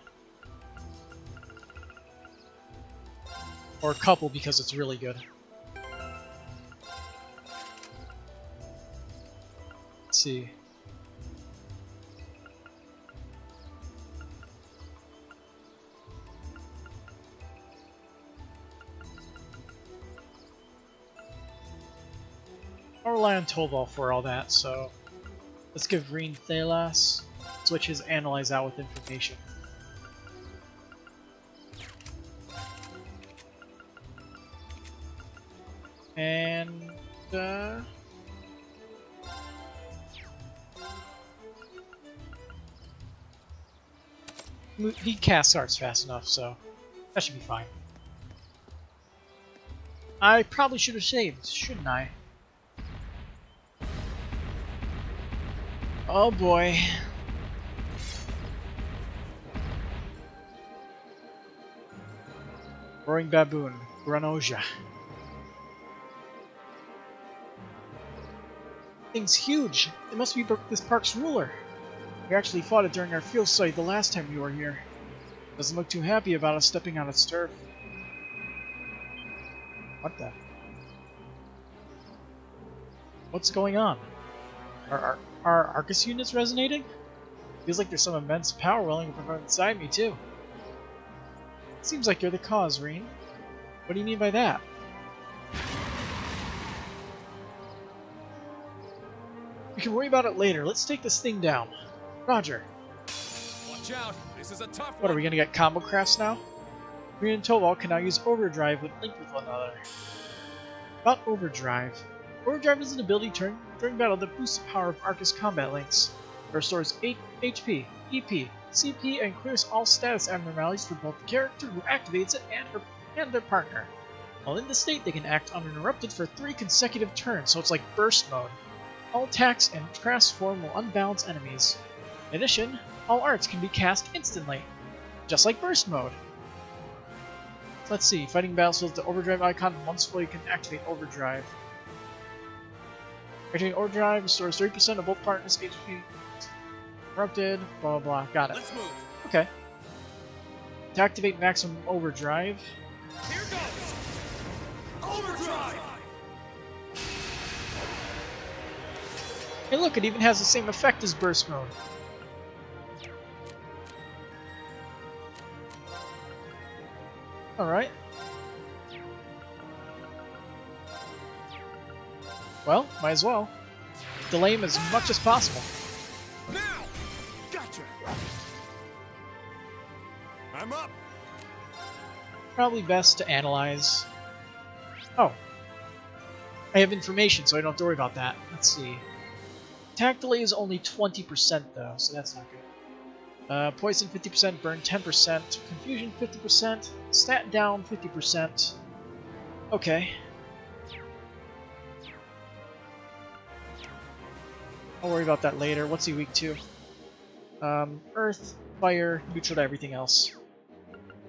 Or a couple because it's really good. Let's see. I'll rely on Tolval for all that, so let's give Reen Thalos. Switch his analyze out with information. And he casts arts fast enough, so that should be fine. I probably should have saved, shouldn't I? Oh boy. Roaring Baboon, Granoja. Thing's huge. It must be this park's ruler. We actually fought it during our field study the last time we were here. Doesn't look too happy about us stepping on its turf. What the? What's going on? Are Arcus units resonating? Feels like there's some immense power welling up inside me too. Seems like you're the cause, Reen. What do you mean by that? We can worry about it later. Let's take this thing down. Roger. Watch out! This is a tough What, are one! we gonna get combo crafts now? Reen and Tolval can now use Overdrive when linked with one another. About Overdrive. Overdrive is an ability turn during battle that boosts the power of Arcus combat links. It restores 8 HP, EP, CP, and clears all status abnormalities for both the character who activates it and their partner. While in this state, they can act uninterrupted for 3 consecutive turns, so it's like burst mode. All attacks and transform will unbalance enemies. In addition, all arts can be cast instantly, just like burst mode. Let's see, fighting battlefields, the overdrive icon once full you can activate overdrive. Activating overdrive restores 30% of both partners' HP. Corrupted, blah blah blah. Got it. Let's move. Okay. To activate maximum overdrive. Here goes. Overdrive. Hey look, it even has the same effect as burst mode. Alright. Well, might as well. Delay him as much as possible. Now. Gotcha. I'm up. Probably best to analyze. Oh. I have information, so I don't have to worry about that. Let's see. Attack delay is only 20% though, so that's not good. Poison 50%, burn 10%, confusion 50%, stat down 50%. Okay. I'll worry about that later. What's he weak to? Earth, fire, neutral to everything else.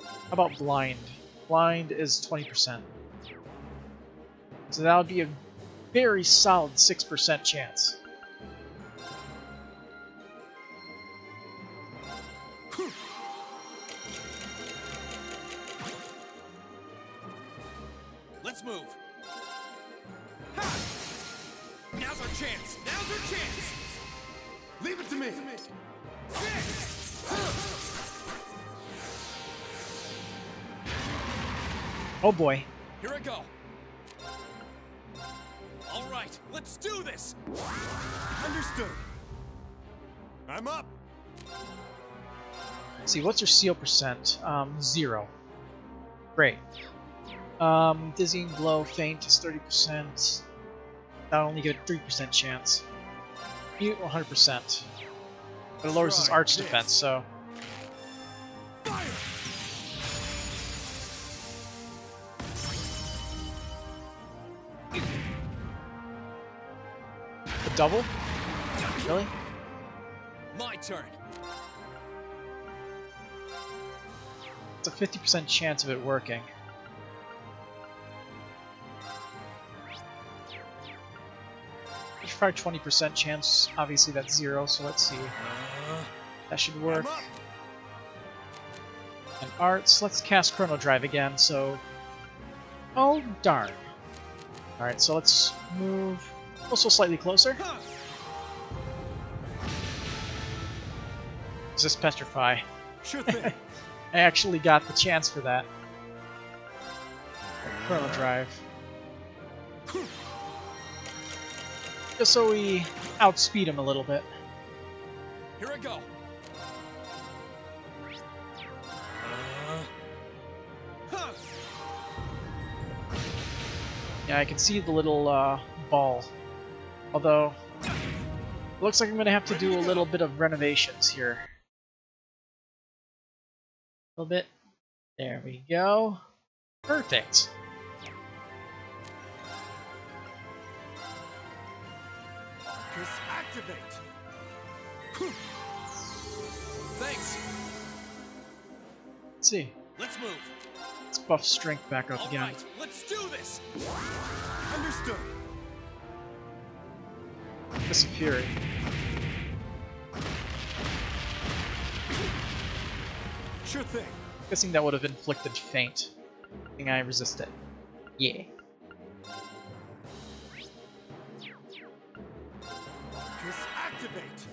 How about blind? Blind is 20%. So that would be a very solid 6% chance. Let's move. Ha! Now's our chance. Now's our chance. Leave it to me. Oh boy. Here I go. All right, let's do this. Understood. I'm up. Let's see, what's your seal percent? 0. Great. Dizzying blow, faint is 30%. That'll only give it a 3% chance. Mute 100%. But it lowers his arch defense, so. Fire! A double? Really? My turn. It's a 50% chance of it working. There's probably 20% chance. Obviously that's 0, so let's see. That should work. And arts, let's cast Chrono Drive again, so... Oh, darn. Alright, so let's move also slightly closer. Resist Petrify. Sure thing. I actually got the chance for that. Chrono Drive. Just so we outspeed him a little bit. Here I go. Yeah, I can see the little ball. Although, it looks like I'm going to have to do a little bit of renovations here. A little bit. There we go. Perfect. Activate. Thanks. Let's see. Let's move. Let's buff strength back up again. Alright, let's do this. Understood. Disappearing. Sure thing. Guessing that would have inflicted faint. I think I resist it. Yeah. Activate.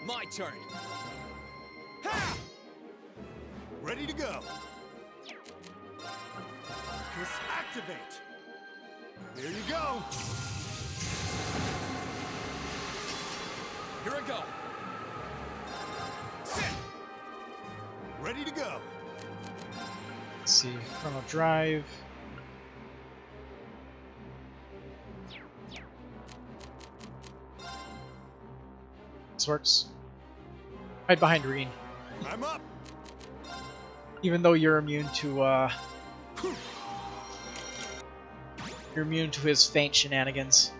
My turn. Ha! Ready to go. Activate. There you go. Here I go. Sit. Ready to go. Let's see. Chrono Drive. This works. Hide behind Reen. I'm up. Even though you're immune to You're immune to his faint shenanigans.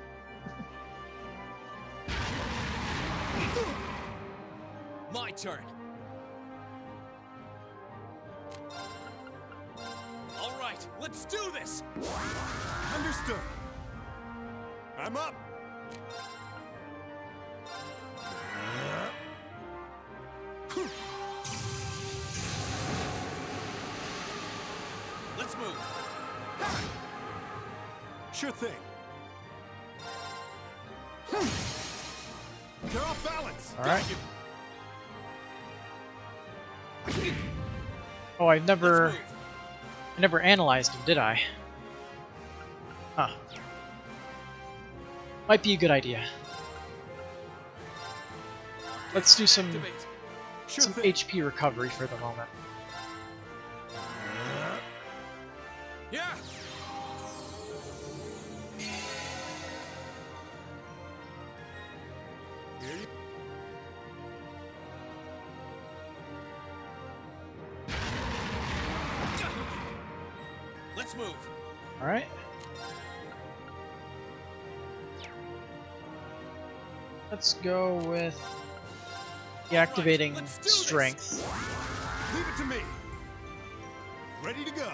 My turn. All right, let's do this. Understood. I'm up. Let's move. Sure thing. They're off balance. Alright. Oh, I never analyzed him, did I? Huh. Might be a good idea. Let's do some HP recovery for the moment. Yeah. Let's move. Alright. Let's go with deactivating strength. Leave it to me. Ready to go.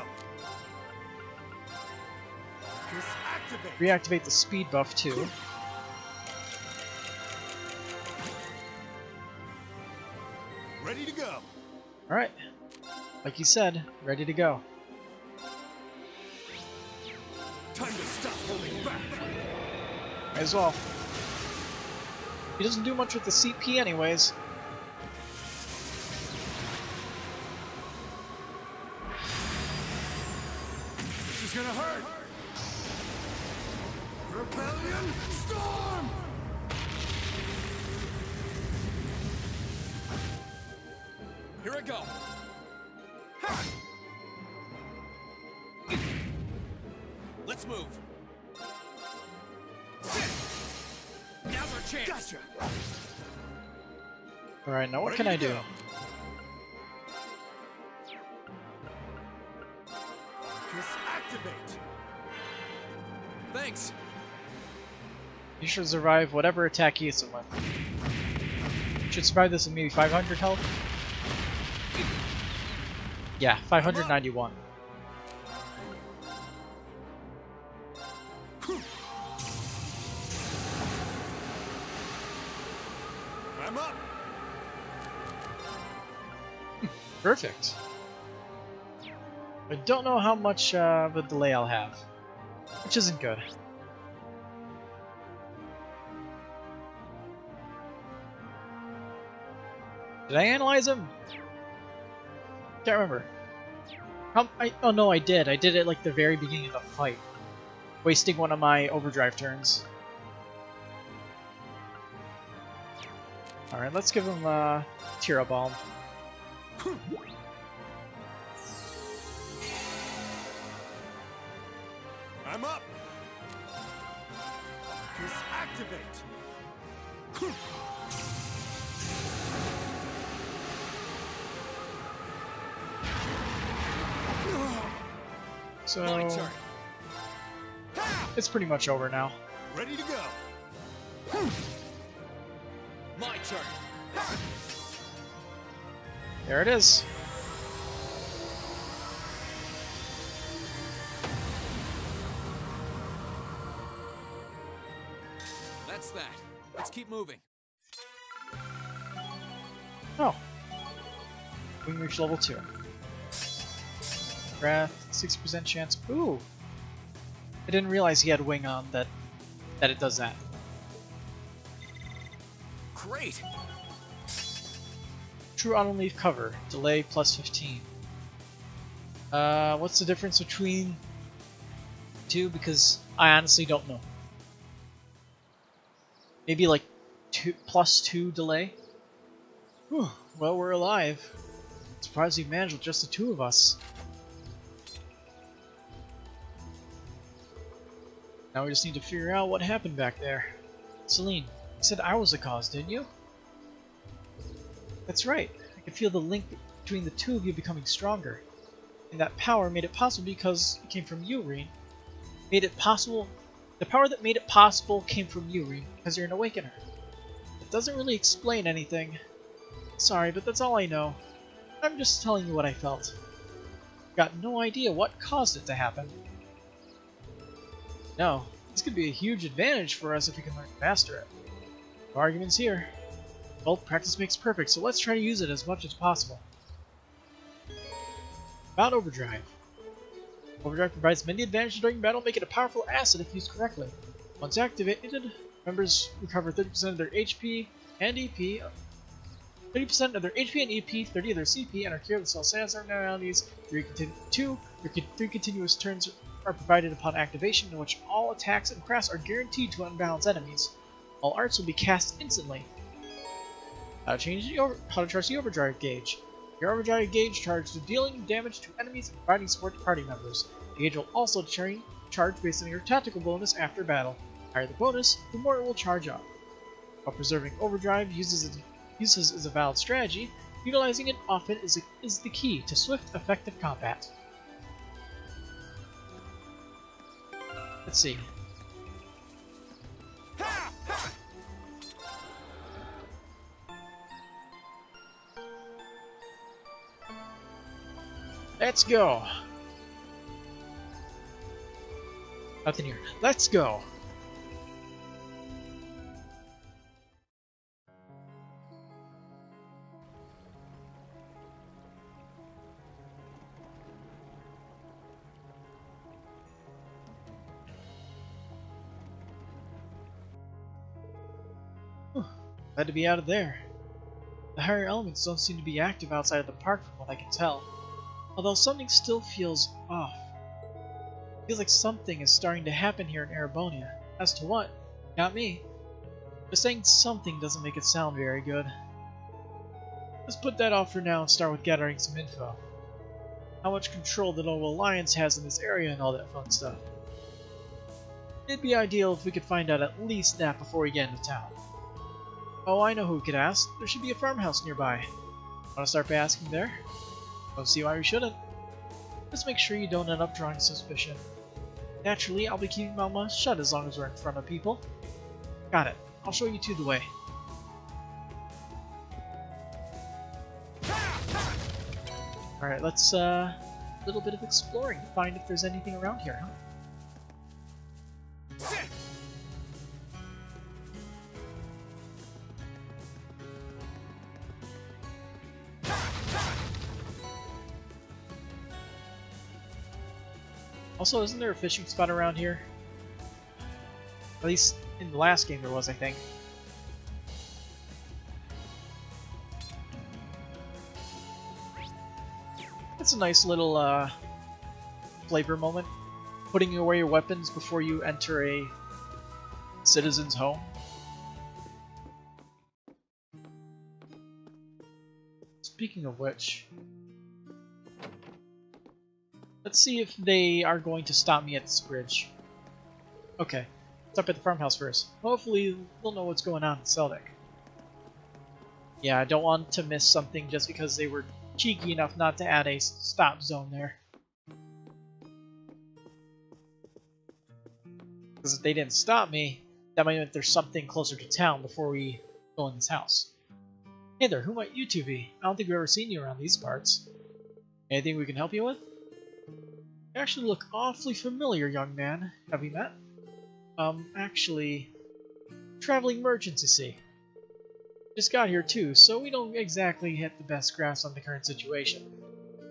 Disactivate. Reactivate the speed buff too. Ready to go. Alright. Like you said, ready to go. Time to stop holding back. Might as well. He doesn't do much with the CP anyways. This is gonna hurt. Rebellion Storm! Here I go. Let's move. Now's our chance. Gotcha. Alright, now what can I do? Disactivate. Thanks. You should survive whatever attack he hits him with. You should survive this with maybe 500 health? Yeah, 591. I'm up. Perfect. I don't know how much of a delay I'll have, which isn't good. Did I analyze him? Can't remember. Oh no, I did. I did it like the very beginning of the fight, wasting one of my overdrive turns. Alright, let's give him Tira Balm. I'm up. Disactivate. So My turn. it's pretty much over now. Ready to go. My turn. There it is. That's that. Let's keep moving. Oh. We can reach level 2. Wrath, 60% chance. Ooh! I didn't realize he had wing on that it does that. Great. True auto leaf cover. Delay plus 15. What's the difference between two? Because I honestly don't know. Maybe like +2 delay? Whew. Well, we're alive. Surprised we managed with just the two of us. Now we just need to figure out what happened back there. Celine, you said I was the cause, didn't you? That's right. I could feel the link between the two of you becoming stronger. And that power made it possible because it came from you, Reen. made it possible. The power that made it possible came from you, Reem, because you're an Awakener. It doesn't really explain anything. Sorry, but that's all I know. I'm just telling you what I felt. Got no idea what caused it to happen. No, this could be a huge advantage for us if we can learn to master it. No arguments here. Well, practice makes perfect, so let's try to use it as much as possible. About Overdrive. Overdrive provides many advantages during battle, making it a powerful asset if used correctly. Once activated, members recover 30% of their HP and EP, 30% of their HP and EP, 30 of their CP, and are cured of self-sans abnormalities. Three continuous turns are provided upon activation, in which all attacks and crafts are guaranteed to unbalanced enemies. All arts will be cast instantly. How to charge the overdrive gauge. Your overdrive gauge charges to dealing damage to enemies and providing support to party members. The gauge will also charge based on your tactical bonus after battle. The higher the bonus, the more it will charge up. While preserving overdrive uses as a valid strategy, utilizing it often is the key to swift, effective combat. Let's see. Let's go! Nothing here. Let's go! Glad to be out of there. The higher elements don't seem to be active outside of the park from what I can tell. Although something still feels off. It feels like something is starting to happen here in Erebonia. As to what? Not me. Just saying something doesn't make it sound very good. Let's put that off for now and start with gathering some info. How much control the Noble Alliance has in this area and all that fun stuff. It'd be ideal if we could find out at least that before we get into town. Oh, I know who we could ask. There should be a farmhouse nearby. Want to start by asking there? Don't see why we shouldn't. Just make sure you don't end up drawing suspicion. Naturally, I'll be keeping my mouth shut as long as we're in front of people. Got it. I'll show you two the way. Alright, let's, a little bit of exploring to find if there's anything around here, huh? Also, isn't there a fishing spot around here? At least in the last game there was, I think. It's a nice little flavor moment. Putting away your weapons before you enter a citizen's home. Speaking of which, let's see if they are going to stop me at this bridge. Okay, let's stop at the farmhouse first. Hopefully they'll know what's going on in Seldic. Yeah, I don't want to miss something just because they were cheeky enough not to add a stop zone there. Because if they didn't stop me, that might mean there's something closer to town before we go in this house. Hey there, who might you two be? I don't think we've ever seen you around these parts. Anything we can help you with? You actually look awfully familiar, young man. Have we met? Actually, traveling merchants, you see. Just got here too, so we don't exactly hit the best grasp on the current situation.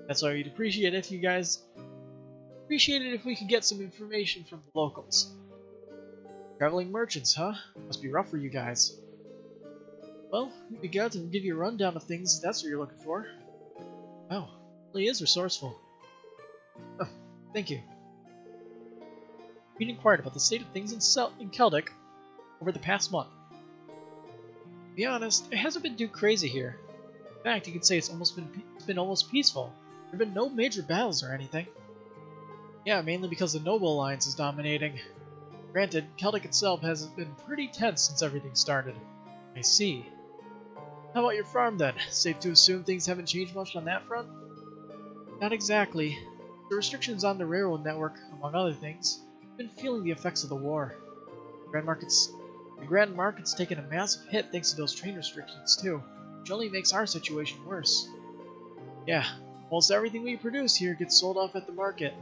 That's why we'd appreciate it if we could get some information from the locals. Traveling merchants, huh? Must be rough for you guys. Well, we'd be glad to give you a rundown of things if that's what you're looking for. Oh, really is resourceful. Oh, thank you. We inquired about the state of things in Celdic over the past month. To be honest, it hasn't been too crazy here. In fact, you could say it's been almost peaceful. There have been no major battles or anything. Yeah, mainly because the Noble Alliance is dominating. Granted, Celdic itself has been pretty tense since everything started. I see. How about your farm then? Safe to assume things haven't changed much on that front? Not exactly. The restrictions on the railroad network, among other things. I've been feeling the effects of the war. The Grand Market's taken a massive hit thanks to those train restrictions too, which only makes our situation worse. Yeah, almost everything we produce here gets sold off at the market.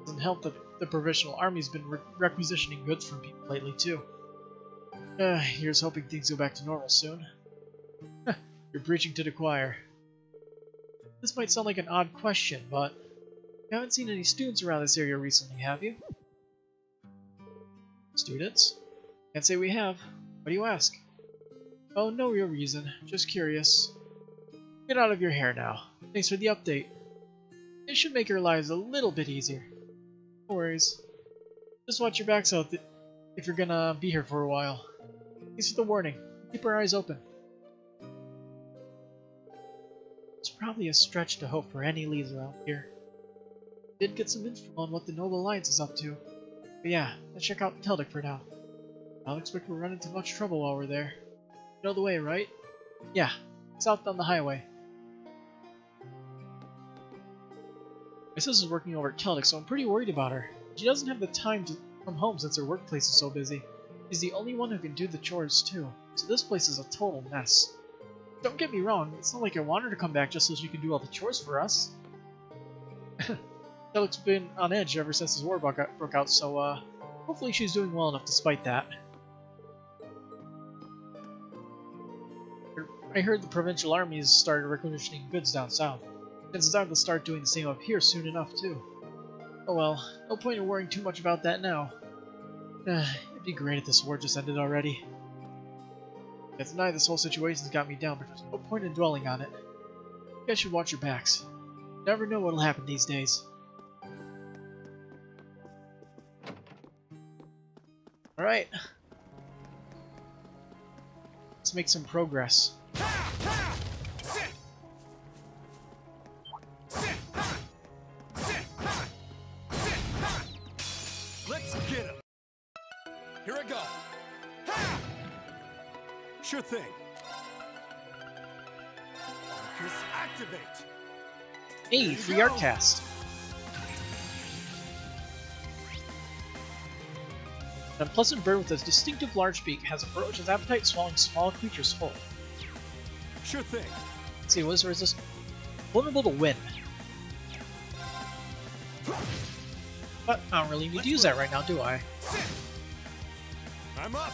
Doesn't help that the Provisional Army's been requisitioning goods from people lately too. Here's hoping things go back to normal soon. You're preaching to the choir. This might sound like an odd question, but you haven't seen any students around this area recently, have you? Students? Can't say we have. Why do you ask? Oh, no real reason. Just curious. Get out of your hair now. Thanks for the update. It should make your lives a little bit easier. No worries. Just watch your backs out if you're gonna be here for a while. Thanks for the warning. Keep our eyes open. It's probably a stretch to hope for any leads around here. Did get some info on what the Noble Alliance is up to. But yeah, let's check out Teldic for now. I don't expect we'll run into much trouble while we're there. You know the way, right? Yeah, south down the highway. My sister's working over at Teldic, so I'm pretty worried about her. She doesn't have the time to come home since her workplace is so busy. She's the only one who can do the chores too, so this place is a total mess. Don't get me wrong, it's not like I want her to come back just so she can do all the chores for us. Teldic's been on edge ever since his war broke out, so hopefully she's doing well enough despite that. I heard the provincial armies started requisitioning goods down south. It's time to start doing the same up here soon enough too. Oh well, no point in worrying too much about that now. It'd be great if this war just ended already. Yeah, tonight this whole situation's got me down, but there's no point in dwelling on it. You guys should watch your backs. You never know what'll happen these days. Alright. Let's make some progress. Let's get him. Here I go. Sure thing. Focus activate. Hey, free art cast. An unpleasant bird with a distinctive large beak has a ferocious appetite, swallowing small creatures whole. Sure thing. Let's see, what is resist? Vulnerable to wind. But I don't really need to use that right now, do I? I'm up.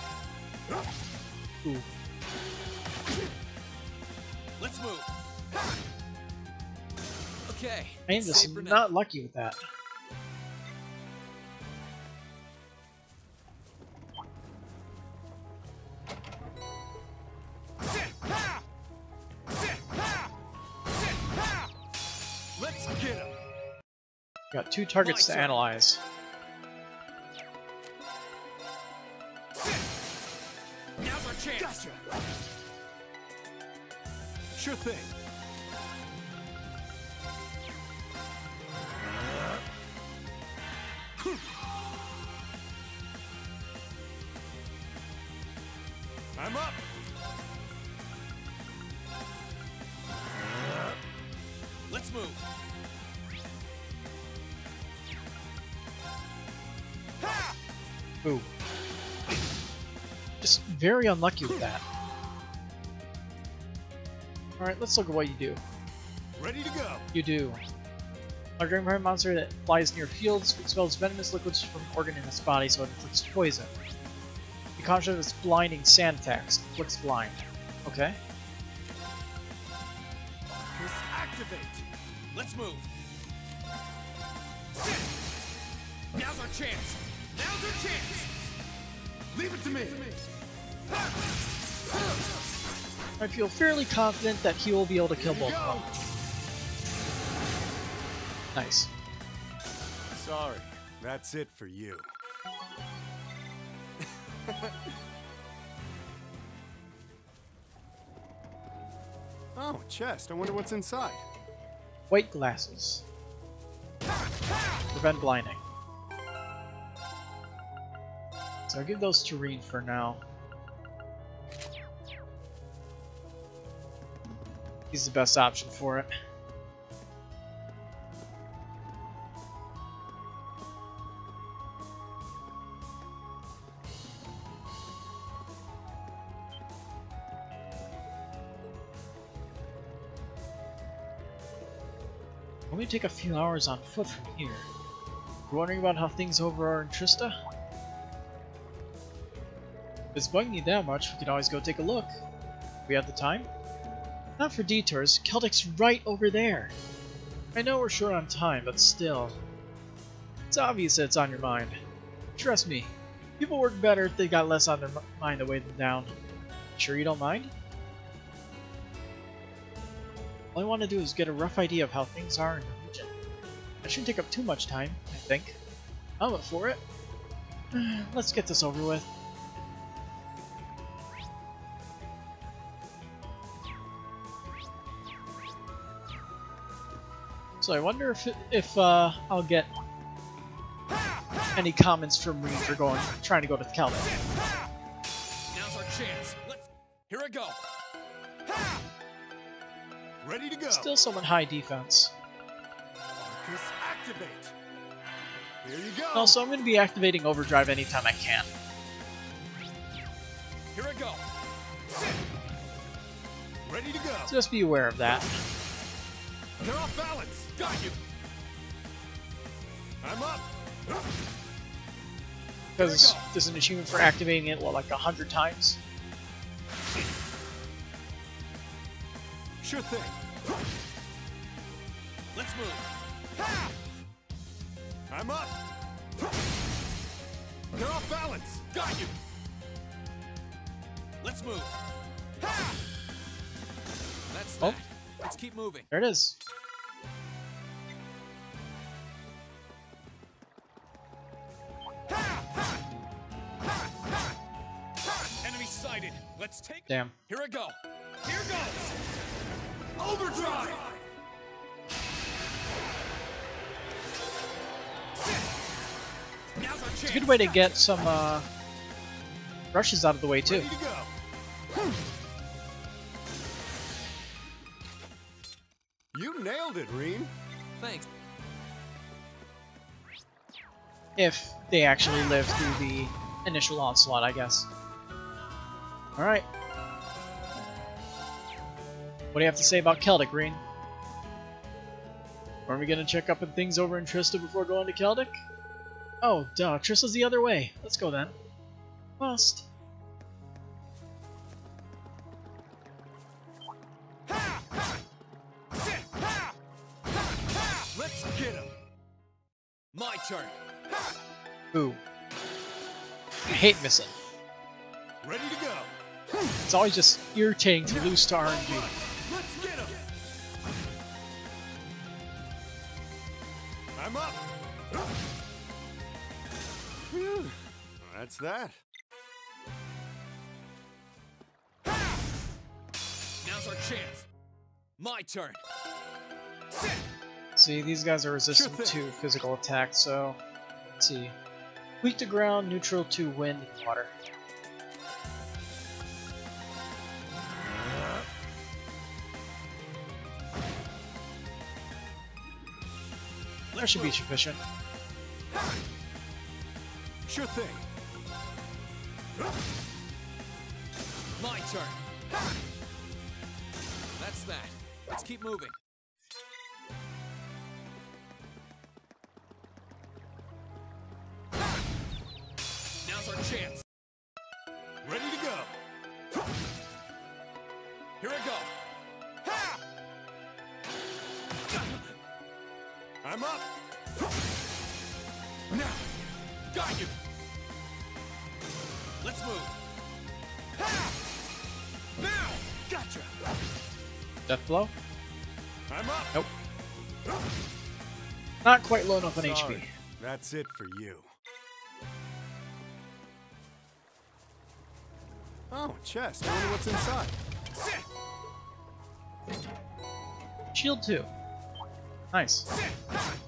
Ooh. Let's move. Okay. I am just not lucky with that. Let's get him. Got 2 targets to analyze. Now's our chance. Gotcha. Sure thing. I'm up. Let's move. Ooh. Just very unlucky with that. Alright, let's look at what you do. Ready to go. You do. A vampire monster that flies near fields expels venomous liquids from an organ in its body so it inflicts poison. The concept is blinding sand attacks. Inflicts blind. Okay. Focus activate. Let's move. Now's our chance. Now's our chance. Leave it to me. I feel fairly confident that he will be able to kill both of them. Nice. Sorry, that's it for you. Oh, a chest. I wonder what's inside. White glasses. Prevent blinding. So I'll give those to Reed for now. He's the best option for it. only take a few hours on foot from here. You're wondering about how things over are in Trista? If it's bugging you that much, we could always go take a look. We have the time? Not for detours. Celtic's right over there. I know we're short on time, but still. It's obvious that it's on your mind. Trust me, people work better if they got less on their mind to weigh them down. Sure you don't mind? All I want to do is get a rough idea of how things are in the region. That shouldn't take up too much time, I think. I'm up for it. Let's get this over with. So I wonder if I'll get any comments from Reed for trying to go to Celtic. Now's our chance. Here I go. Ready to go. Still somewhat high defense. Focus, activate. Here you go. Also, I'm going to be activating Overdrive anytime I can. Here I go. Ready to go. So just be aware of that. You're off balance. Got you. I'm up. Because there's an achievement for activating it, what, like 100 times? Sure thing. Let's move. I'm up. You're off balance. Got you. Let's move. That's that. Let's keep moving. There it is. Enemy sighted. Let's take. Damn. Here I go. Here goes. Overdrive. Now's our chance. It's a good way to get some rushes out of the way too. Ready to go. You nailed it, Reem. Thanks. If they actually live through the initial onslaught, I guess. Alright. What do you have to say about Celtic, Green? Are we gonna check up on things over in Trista before going to Celtic? Oh, duh, Trista's the other way. Let's go then. Must. Let's get him. My turn. Ooh. I hate missing. Ready to go. It's always just irritating to lose to RNG. Let's get him. I'm up. Phew. That's that. Now's our chance. My turn. See, these guys are resistant Sure thing. to physical attack, so let's see. Weak to ground, neutral to wind and water. That should be sufficient. Sure thing. My turn. That's that. Let's keep moving. Now's our chance. Ready to go. Here I go. I'm up. Now. Got you. Let's move. Now. Gotcha. Death blow? I'm up. Nope. Not quite low enough on Sorry. HP. That's it for you. Oh, chest. I wonder what's inside. Shield 2. Nice.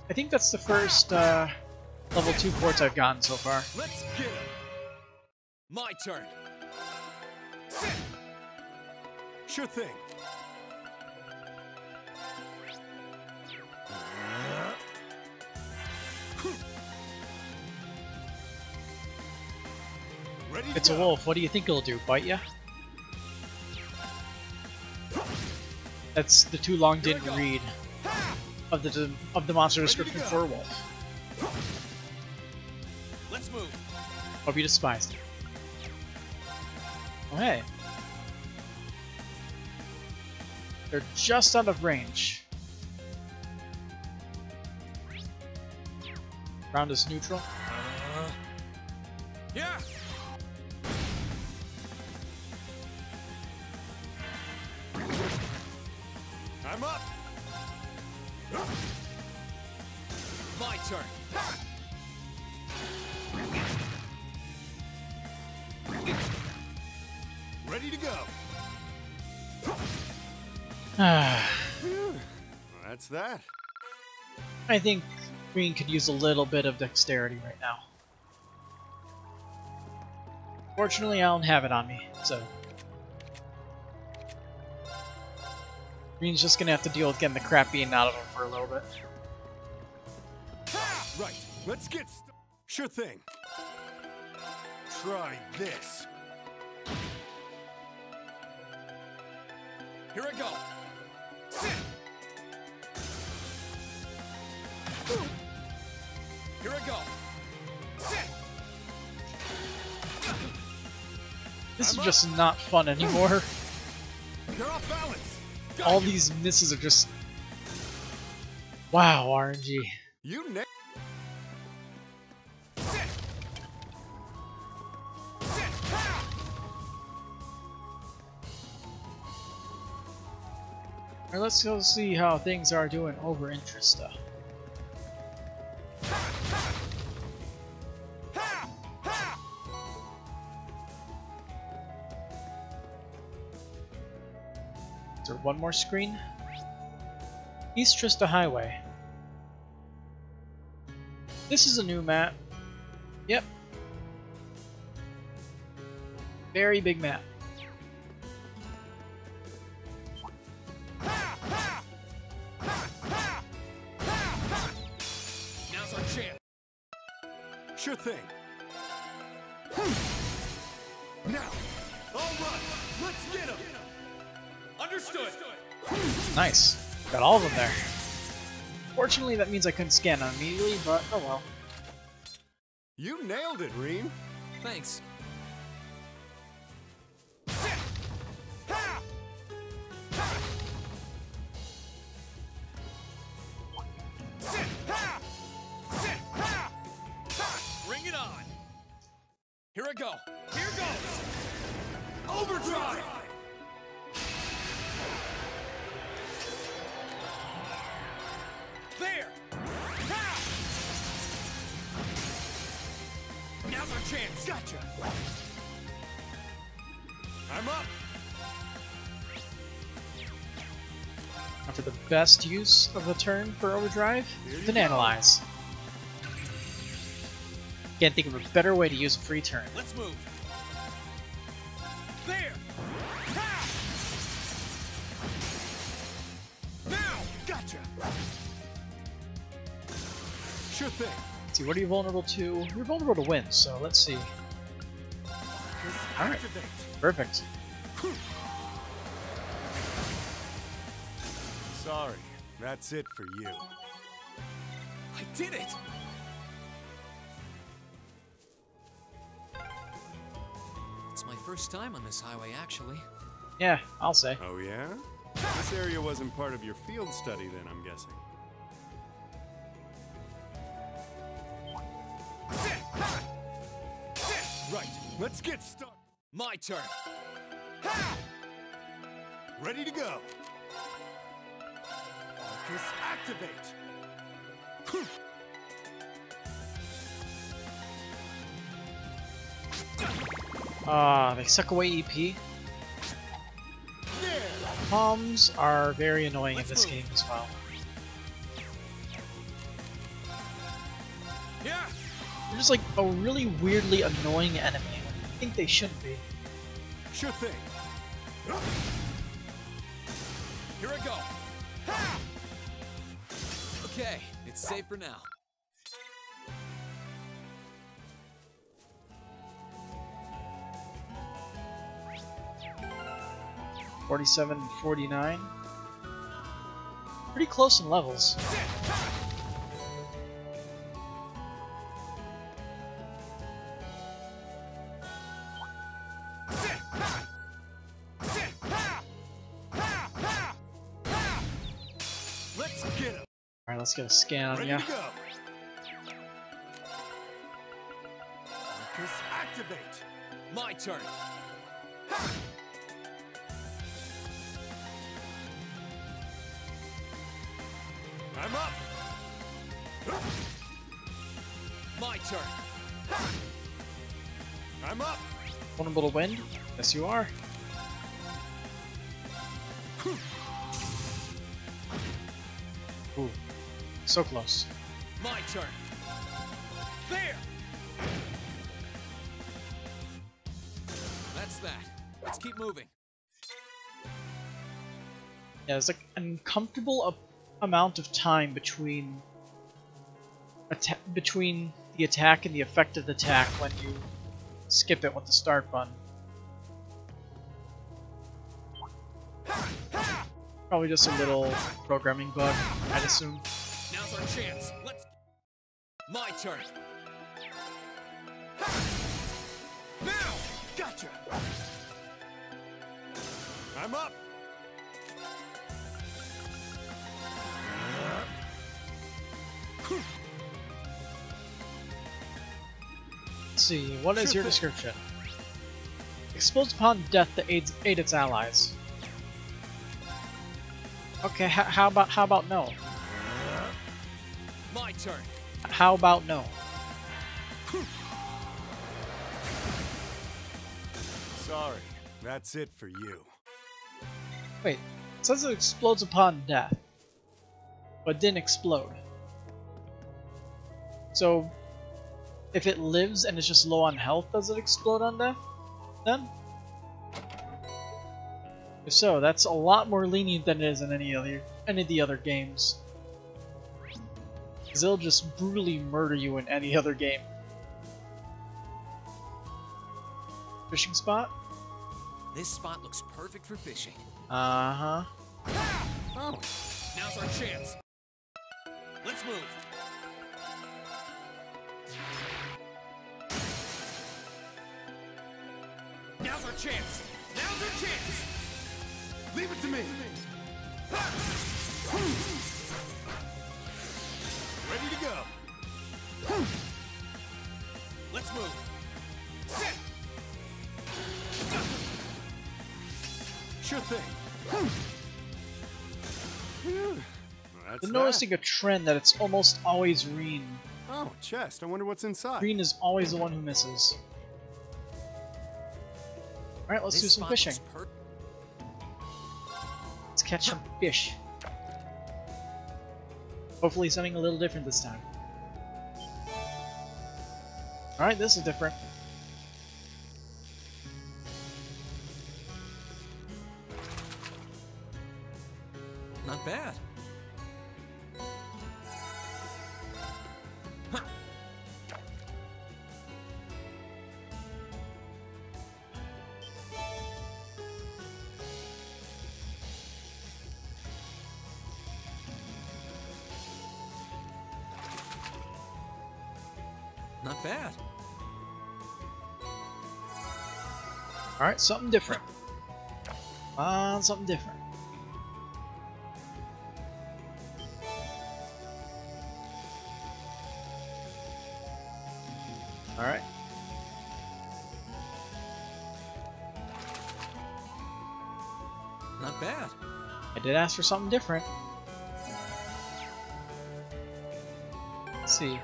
I think that's the first level 2 quartz I've gotten so far. Let's get him. My turn. Sure thing. Ready to It's a go. wolf. What do you think it'll do? Bite ya? That's the too long didn't read. of the monster description for a wolf. Let's move. Hope you despised it. Oh hey. They're just out of range. Ground is neutral. Yeah. I'm up. My turn. Ready to go. That's that. I think Green could use a little bit of dexterity right now. Fortunately, I don't have it on me, so... Green's just gonna have to deal with getting the crap beaten out of him for a little bit. Right, let's get started. Sure thing. Try this. Here I go. Sit. Here I go. Sit. This is just not fun anymore. You're off balance. All these misses are just... Wow, RNG. You nailed. Sit. Sit. Alright, let's go see how things are doing over in Trista. Is there one more screen? East Trista Highway. This is a new map. Yep. Very big map. Now's our chance. Sure thing. Now. All right. Let's get him. Understood. Nice. Got all of them there. Fortunately, that means I couldn't scan them immediately, but oh well. You nailed it, Reem. Thanks. Sit. Ha! Ha! Sit. Ha! Sit. Ha! Ha! Bring it on. Here I go. Here goes. Overdrive. There! Ha! Now's our chance! Gotcha! I'm up! Now for the best use of the turn for overdrive, then analyze. Can't think of a better way to use a free turn. Let's move! There! Ha! Now! Gotcha! Sure thing. Let's see, what are you vulnerable to? You're vulnerable to wind, so let's see. Alright, perfect. Sorry, that's it for you. I did it! It's my first time on this highway, actually. Yeah, I'll say. Oh yeah? This area wasn't part of your field study then, I'm guessing. Sit! Ha! Sit! Right, let's get started. My turn! Ha! Ready to go. Focus activate. They suck away EP. Palms are very annoying in this game as well. Yeah! They're just like a really weirdly annoying enemy. I think they shouldn't be. Sure thing. Here I go! Ha! Okay, it's safe for now. $47.49. pretty close in levels. Let's get him. Alright, let's get a scan on Ready ya. to go. Focus, activate. My turn. I'm up. My turn. I'm up. Vulnerable to wind? Yes, you are. Ooh, so close. My turn. There. That's that. Let's keep moving. Yeah, there's like an uncomfortable amount of time between the attack and the effective attack when you skip it with the start button. Probably just a little programming bug, I'd assume. Now's our chance. Let's. My turn. Now. Gotcha. I'm up. Let's see, what is Sure your thing. description? Explodes upon death to aid its allies. Okay, how about no? My turn. How about no? Sorry, that's it for you. Wait, it says it explodes upon death, but didn't explode. So, if it lives and is just low on health, does it explode on death? Then? If so, that's a lot more lenient than it is in any of the other games. Because they'll just brutally murder you in any other game. Fishing spot? This spot looks perfect for fishing. Uh-huh. Oh. Now's our chance. Let's move. Now's our chance. Now's our chance. Leave it to me. Ready to go. Let's move. Sit. Sure thing. Phew. That's Been that. noticing a trend that it's almost always Reen. Oh, chest. I wonder what's inside. Reen is always the one who misses. Alright, let's do This some spot fishing. looks Let's catch some fish. Hopefully something a little different this time. Alright, this is different. Not bad. Not bad. Alright, something different. Something different. Alright. Not bad. I did ask for something different. Let's see.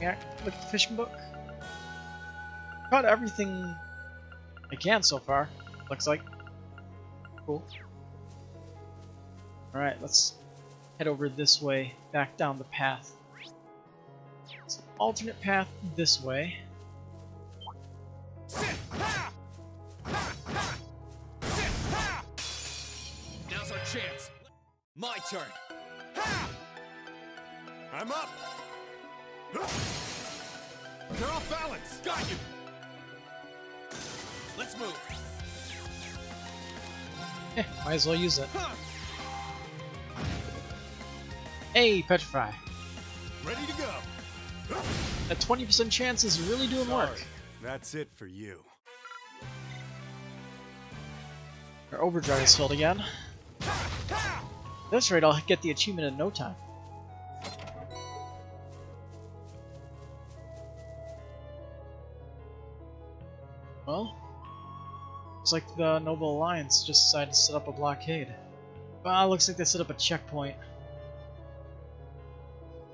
Yeah, look at the fishing book. Caught everything I can so far, looks like. Cool. Alright, let's head over this way, back down the path. It's an alternate path this way. Sit. Ha! Ha! Ha! Sit. Ha! Now's our chance. My turn. Ha! I'm up. They're off balance. Got you. Let's move. Might as well use it. Huh. Hey, Petrify. Ready to go. That 20% chance is really doing work. That's it for you. Our overdrive is filled again. That's right, I'll get the achievement in no time. Well, looks like the Noble Alliance just decided to set up a blockade. Well, looks like they set up a checkpoint.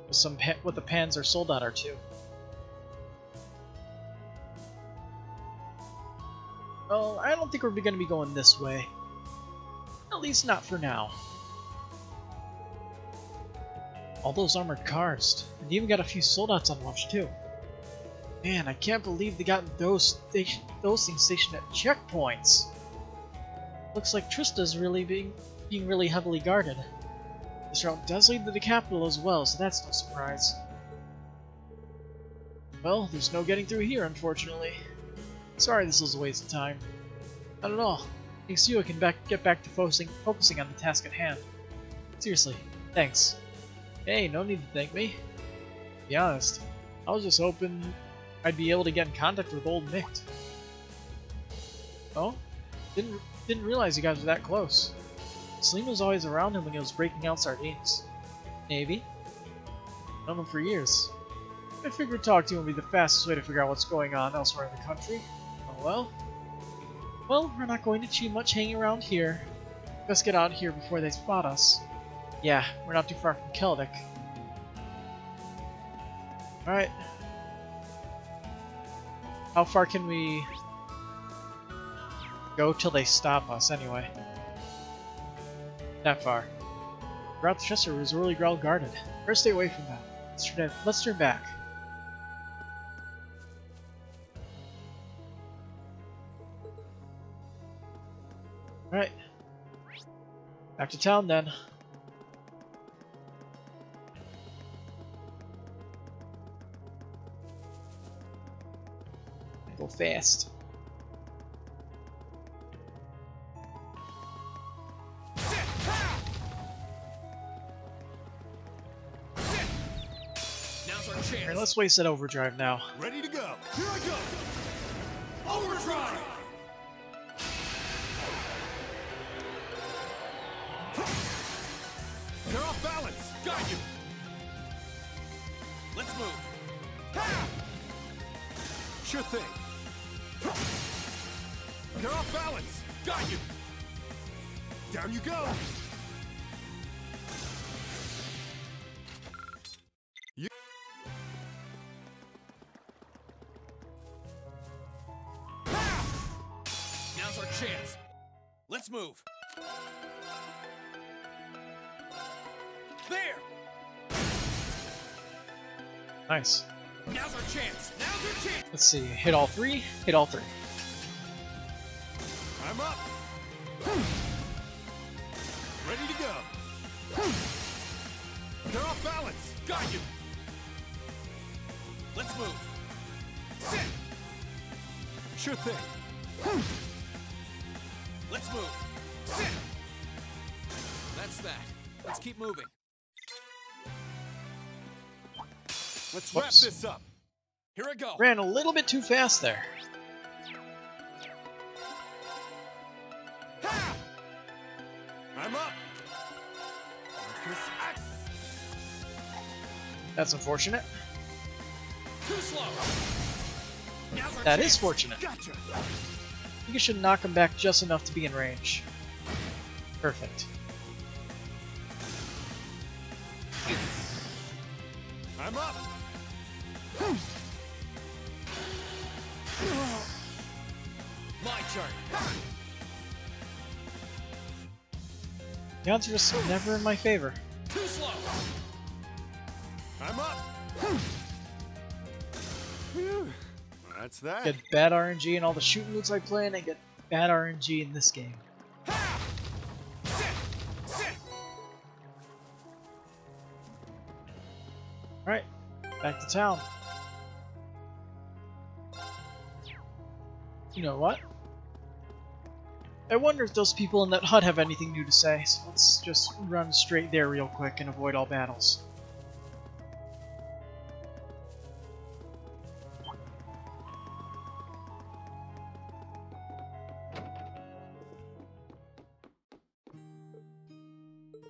With some with the Panzer Soldat or two. Well, I don't think we're going to be going this way. At least not for now. All those armored cars, and even got a few soldats on watch too. Man, I can't believe they got those things stationed at checkpoints. Looks like Trista's really being really heavily guarded. This route does lead to the capital as well, so that's no surprise. Well, there's no getting through here, unfortunately. Sorry this was a waste of time. Not at all. Thanks to you, I can get back to focusing on the task at hand. Seriously, thanks. Hey, no need to thank me. To be honest, I was just hoping I'd be able to get in contact with old Micht. Oh? Didn't realize you guys were that close. Celine was always around him when he was breaking out sardines. Maybe. I've known him for years. I figured talk to him would be the fastest way to figure out what's going on elsewhere in the country. Oh well. Well, we're not going to achieve much hanging around here. Best get out of here before they spot us. Yeah, we're not too far from Keldic. Alright. How far can we go till they stop us, anyway? That far. Throughout the Chester was really well guarded. First, stay away from that. Let's turn back. Alright. Back to town then. Go fast. Alright, let's waste that overdrive now. Ready to go. Here I go! Overdrive! They're off balance. Got you! Let's move! Sure thing. They're off balance. Got you! Down you go. Now's our chance. Let's move. There! Nice. Now's our chance. Now's our chance. Let's see. Hit all three. Hit all three. I'm up. Ready to go. They're off balance. Got you. Let's move. Sit. Sure thing. Let's move. Sit. That's that. Let's keep moving. Let's Whoops. wrap this up. Here I go. Ran a little bit too fast there. I'm up. That's unfortunate. Too slow. Now's our That chance. is fortunate. Gotcha. I think you should knock him back just enough to be in range. Perfect. I'm up. My turn. The odds are just never in my favor. Too slow. I'm up. Phew. That's that. Get bad RNG in all the shooting loots I play, and I get bad RNG in this game. Sit. Sit. Alright, back to town. You know what? I wonder if those people in that hut have anything new to say, so let's just run straight there real quick and avoid all battles.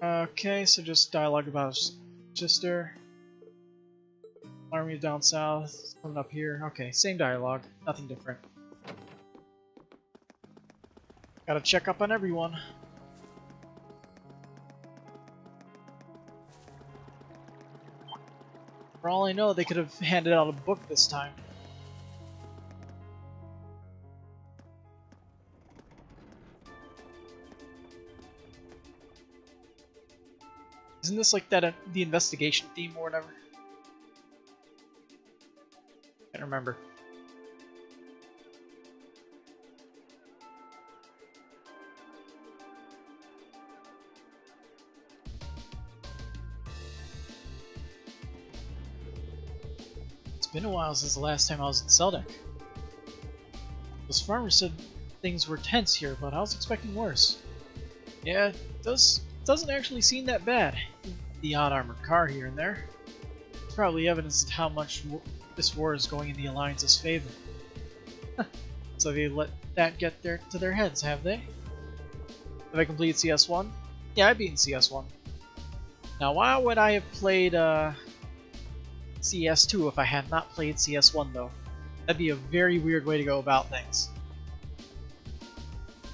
Okay, so just dialogue about his sister. Army down south, coming up here. Okay, same dialogue, nothing different. Gotta check up on everyone. For all I know, they could have handed out a book this time. Isn't this like that the investigation theme or whatever? Can't remember. It's been a while since the last time I was in Seldek. Those farmers said things were tense here, but I was expecting worse. Yeah, it doesn't actually seem that bad. The odd armored car here and there. It's probably evidence of how much this war is going in the Alliance's favor. So they let that get to their heads, have they? Have I completed CS1? Yeah, I've beaten CS1. Now, why would I have played CS2 if I had not played CS1, though? That'd be a very weird way to go about things.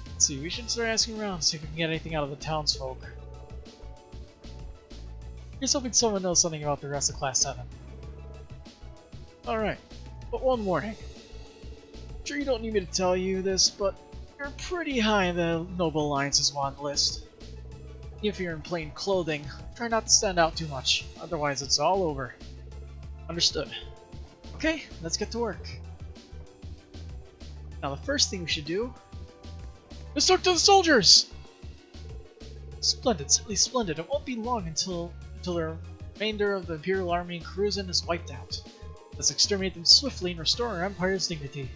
Let's see, we should start asking around, see if we can get anything out of the townsfolk. Here's hoping someone knows something about the rest of Class 7. Alright, but one warning. I'm sure you don't need me to tell you this, but you're pretty high in the Noble Alliance's want list. If you're in plain clothing, try not to stand out too much, otherwise it's all over. Understood. Okay, let's get to work. Now the first thing we should do is talk to the soldiers! Splendid, simply splendid. It won't be long until the remainder of the Imperial Army in Cruzan is wiped out. Let's exterminate them swiftly and restore our Empire's dignity.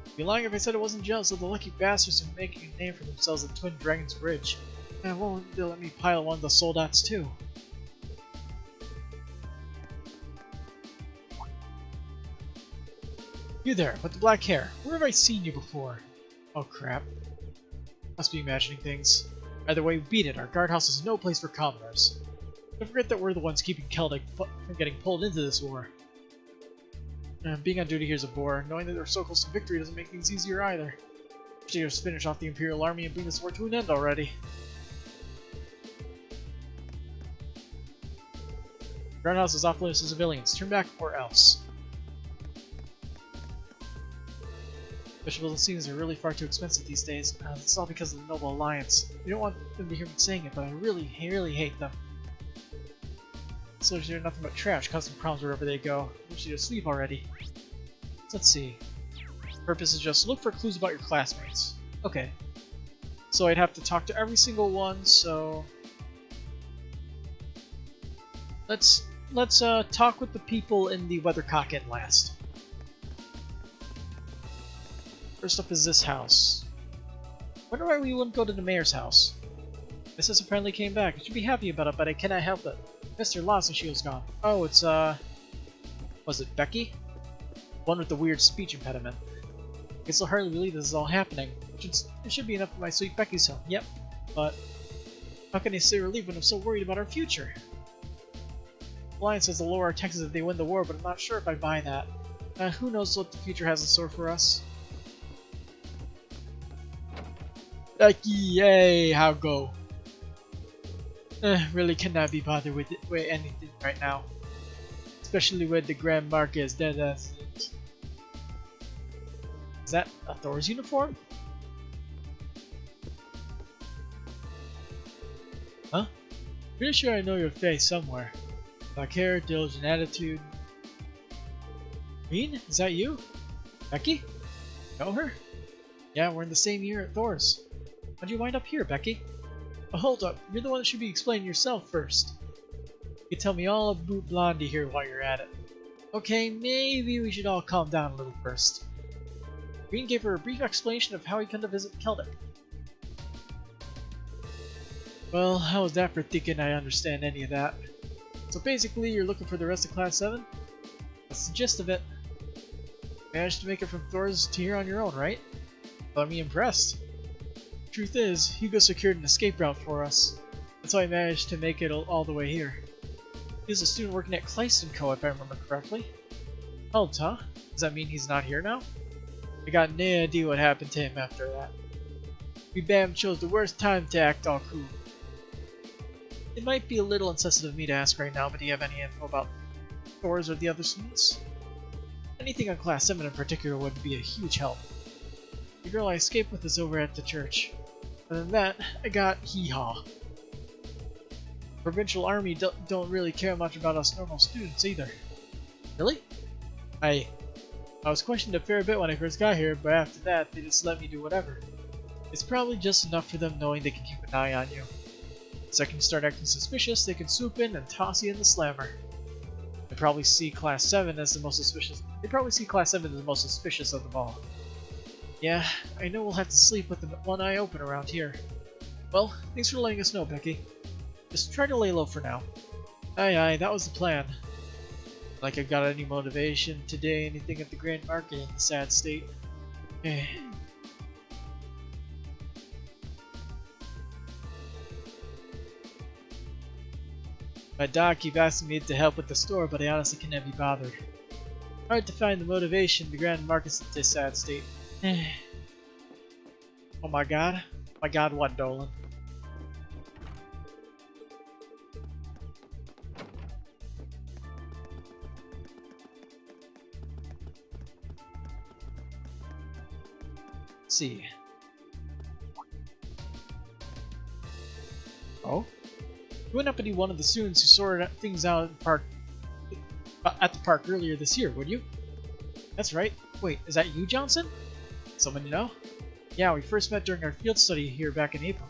I'd be lying if I said I wasn't jealous of the lucky bastards who are making a name for themselves at Twin Dragon's Bridge. And won't they let me pile one of the soldats too? You there, with the black hair. Where have I seen you before? Oh crap. Must be imagining things. Either way, beat it. Our guardhouse is no place for commoners. Don't forget that we're the ones keeping Celtic from getting pulled into this war. Being on duty here is a bore. Knowing that we're so close to victory doesn't make things easier either. We should just finish off the Imperial Army and bring this war to an end already. Guardhouse is off limits to civilians. Turn back or else. Vegetables and seeds are really far too expensive these days. It's all because of the Noble Alliance. You don't want them to hear me saying it, but I really hate them. Soldiers are nothing but trash, causing problems wherever they go. I wish you to sleep already. Let's see. Purpose is just look for clues about your classmates. Okay. So I'd have to talk to every single one, so let's talk with the people in the Weathercock Inn last. First up is this house. Wonder why we wouldn't go to the mayor's house. My sister apparently came back. I should be happy about it, but I cannot help it. Mr. lost and she was gone. Oh, it's was it Becky? One with the weird speech impediment. I guess I'll hardly believe this is all happening. It should be enough for my sweet Becky's home. Yep, but how can I say relief when I'm so worried about our future? Alliance says they'll lower our taxes if they win the war, but I'm not sure if I buy that. Who knows what the future has in store for us? Becky, yay, how go? Really cannot be bothered with anything right now. Especially with the Grand Marquis dead as it. Is that a Thor's uniform? Huh? Pretty sure I know your face somewhere. Black hair, diligent attitude. Green? Is that you? Becky? Know her? Yeah, we're in the same year at Thor's. How'd you wind up here, Becky? Oh, hold up. You're the one that should be explaining yourself first. You can tell me all about Blondie here while you're at it. Okay, maybe we should all calm down a little first. Green gave her a brief explanation of how he come to visit Keldic. Well, how was that for thinking I understand any of that? So basically, you're looking for the rest of Class 7? That's the gist of it. Managed to make it from Thor's to here on your own, right? Got me impressed. Truth is, Hugo secured an escape route for us. That's how I managed to make it all the way here. He was a student working at Cleiston Co., if I remember correctly. Helped, huh? Does that mean he's not here now? I got no idea what happened to him after that. We Bam chose the worst time to act all cool. It might be a little insensitive of me to ask right now, but do you have any info about Thor's or the other students? Anything on Class 7 in particular would be a huge help. The girl I escaped with is over at the church. Other than that, I got Hee-Haw. Provincial Army don't really care much about us normal students either. Really? I was questioned a fair bit when I first got here, but after that, they just let me do whatever. It's probably just enough for them knowing they can keep an eye on you. The second you start acting suspicious, they can swoop in and toss you in the slammer. They probably see Class 7 as the most suspicious. They probably see Class 7 as the most suspicious of them all. Yeah, I know we'll have to sleep with one eye open around here. Well, thanks for letting us know, Becky. Just try to lay low for now. Aye, that was the plan. Like I've got any motivation today, anything at the Grand Market in the sad state. Eh. My dog keeps asking me to help with the store, but I honestly cannot be bothered. Hard to find the motivation the Grand Market's in this sad state. Oh my god. My god, what, Dolan? Let's see. Oh? You wouldn't happen to be one of the students who sorted things out at the park earlier this year, would you? That's right. Wait, is that you, Johnson? Someone you know? Yeah, we first met during our field study here back in April.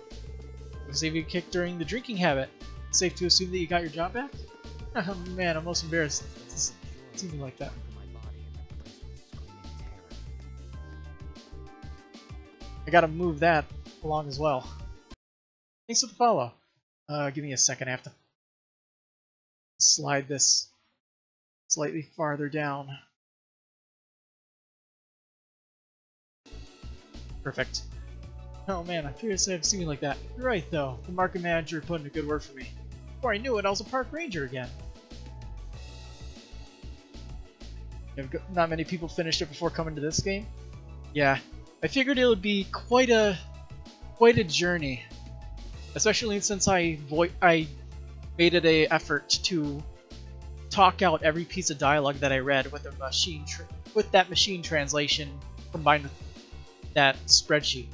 Looks like you kicked during the drinking habit. Safe to assume that you got your job back? Oh man, I'm most embarrassed. Something like that. I gotta move that along as well. Thanks for the follow. Give me a second, I have to slide this slightly farther down. Perfect. Oh man, I figured I'd have seen me like that. You're right though, the market manager put in a good word for me. Before I knew it, I was a park ranger again. Not many people finished it before coming to this game. Yeah, I figured it would be quite a journey. Especially since I made it an effort to talk out every piece of dialogue that I read with that machine translation combined with that spreadsheet.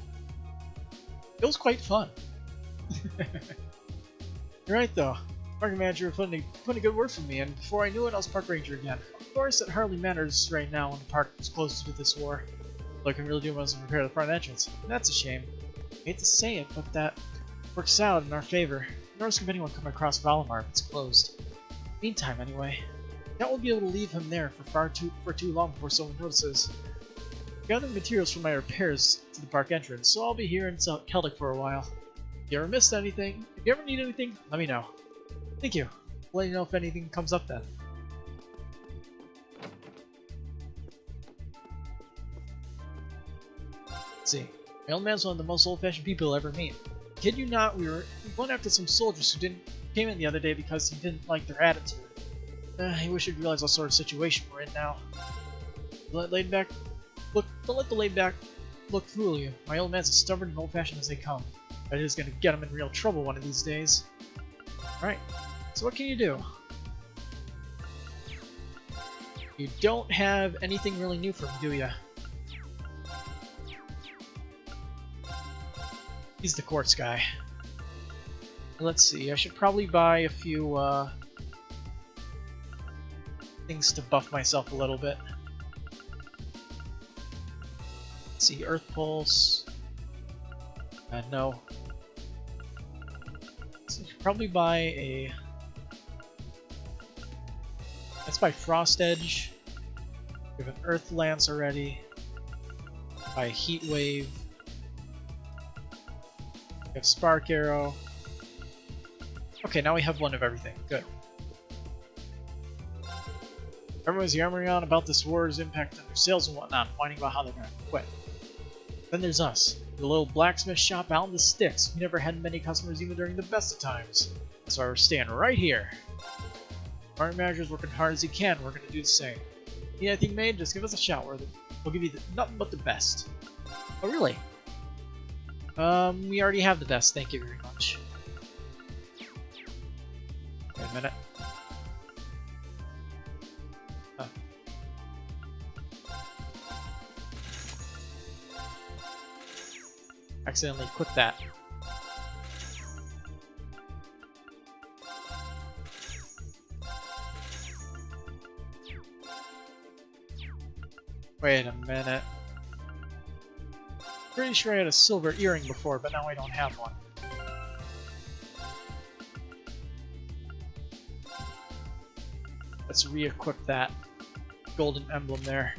It was quite fun. You're right though. Park manager put a good word for me, and before I knew it, I was park ranger again. Of course, it hardly matters right now when the park is closed with this war. All I can really do was repair the front entrance. That's a shame. I hate to say it, but that works out in our favor. Nor can anyone come across Valimar if it's closed. Meantime, anyway, I won't be able to leave him there for too long before someone notices. I gathered materials for my repairs to the park entrance, so I'll be here in Celtic for a while. If you ever missed anything, if you ever need anything, let me know. Thank you. I'll let you know if anything comes up then. Let's see. My old man's one of the most old-fashioned people you'll ever meet. Kid you not, we went after some soldiers who came in the other day because he didn't like their attitude. I wish you'd realize what sort of situation we're in now. Don't let the laid back look fool you. My old man's as stubborn and old-fashioned as they come. That is going to get him in real trouble one of these days. Alright, so what can you do? You don't have anything really new for me, do ya? He's the quartz guy. Let's see, I should probably buy a few things to buff myself a little bit. Let's see, Earth Pulse. No. So I should probably buy a... Let's buy Frost Edge. We have an Earth Lance already. By Heat Wave. We have Spark Arrow. Okay, now we have one of everything. Good. Everyone's yammering on about this war's impact on their sales and whatnot, whining about how they're gonna quit. Then there's us, the little blacksmith shop out in the sticks. We never had many customers even during the best of times. That's why we're staying right here. Our manager's working hard as he can. We're gonna do the same. Need anything made? Just give us a shout. We'll give you nothing but the best. Oh, really? We already have the best. Thank you very much. Wait a minute. Huh. Accidentally clicked that. Wait a minute. Pretty sure I had a silver earring before, but now I don't have one. Let's re-equip that golden emblem there.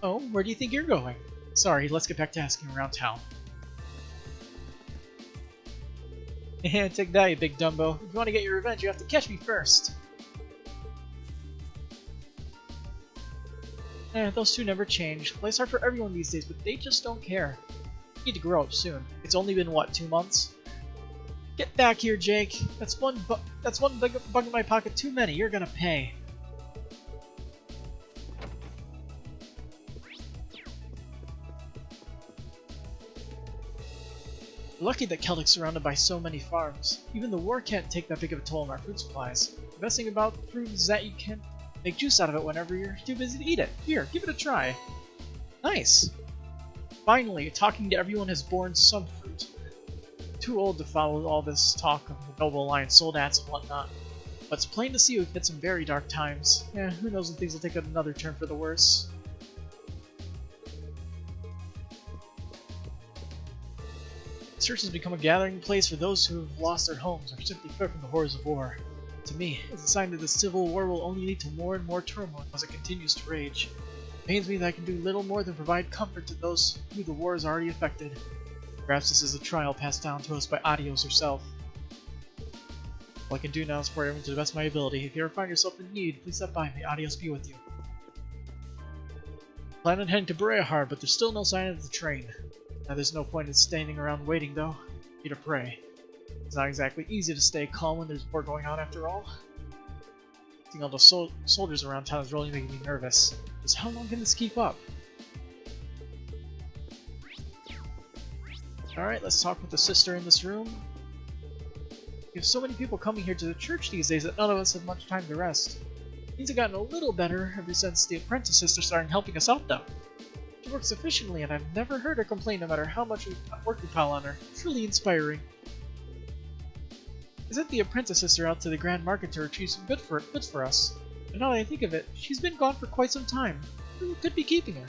Oh, where do you think you're going? Sorry, let's get back to asking around town. Take that, you big Dumbo. If you want to get your revenge, you have to catch me first. Those two never change. Life's hard for everyone these days, but they just don't care. You need to grow up soon. It's only been, what, 2 months? Get back here, Jake. That's one bug in my pocket too many. You're gonna pay. Lucky that Celtic's surrounded by so many farms. Even the war can't take that big of a toll on our food supplies. The best thing about fruit is that you can make juice out of it whenever you're too busy to eat it. Here, give it a try. Nice! Finally, talking to everyone has borne some fruit. Too old to follow all this talk of the Noble Alliance soldats and whatnot. But it's plain to see we've hit some very dark times. Yeah, who knows when things will take another turn for the worse. The church has become a gathering place for those who have lost their homes or simply fled from the horrors of war. To me, it's a sign that the civil war will only lead to more and more turmoil as it continues to rage. It pains me that I can do little more than provide comfort to those who the war has already affected. Perhaps this is a trial passed down to us by Adios herself. All I can do now is support everyone to the best of my ability. If you ever find yourself in need, please stop by. May Adios be with you. Plan on heading to Berehar, but there's still no sign of the train. Now there's no point in standing around waiting, though. Need to pray. It's not exactly easy to stay calm when there's war going on after all. Seeing all the soldiers around town is really making me nervous. Just how long can this keep up? Alright, let's talk with the sister in this room. We have so many people coming here to the church these days that none of us have much time to rest. Things have gotten a little better ever since the apprentice sister started helping us out, though. She works efficiently, and I've never heard her complain no matter how much work we pile on her. Truly inspiring. Isn't the apprentice sister out to the Grand Market to retrieve some goods for us? And now that I think of it, she's been gone for quite some time. Who could be keeping her?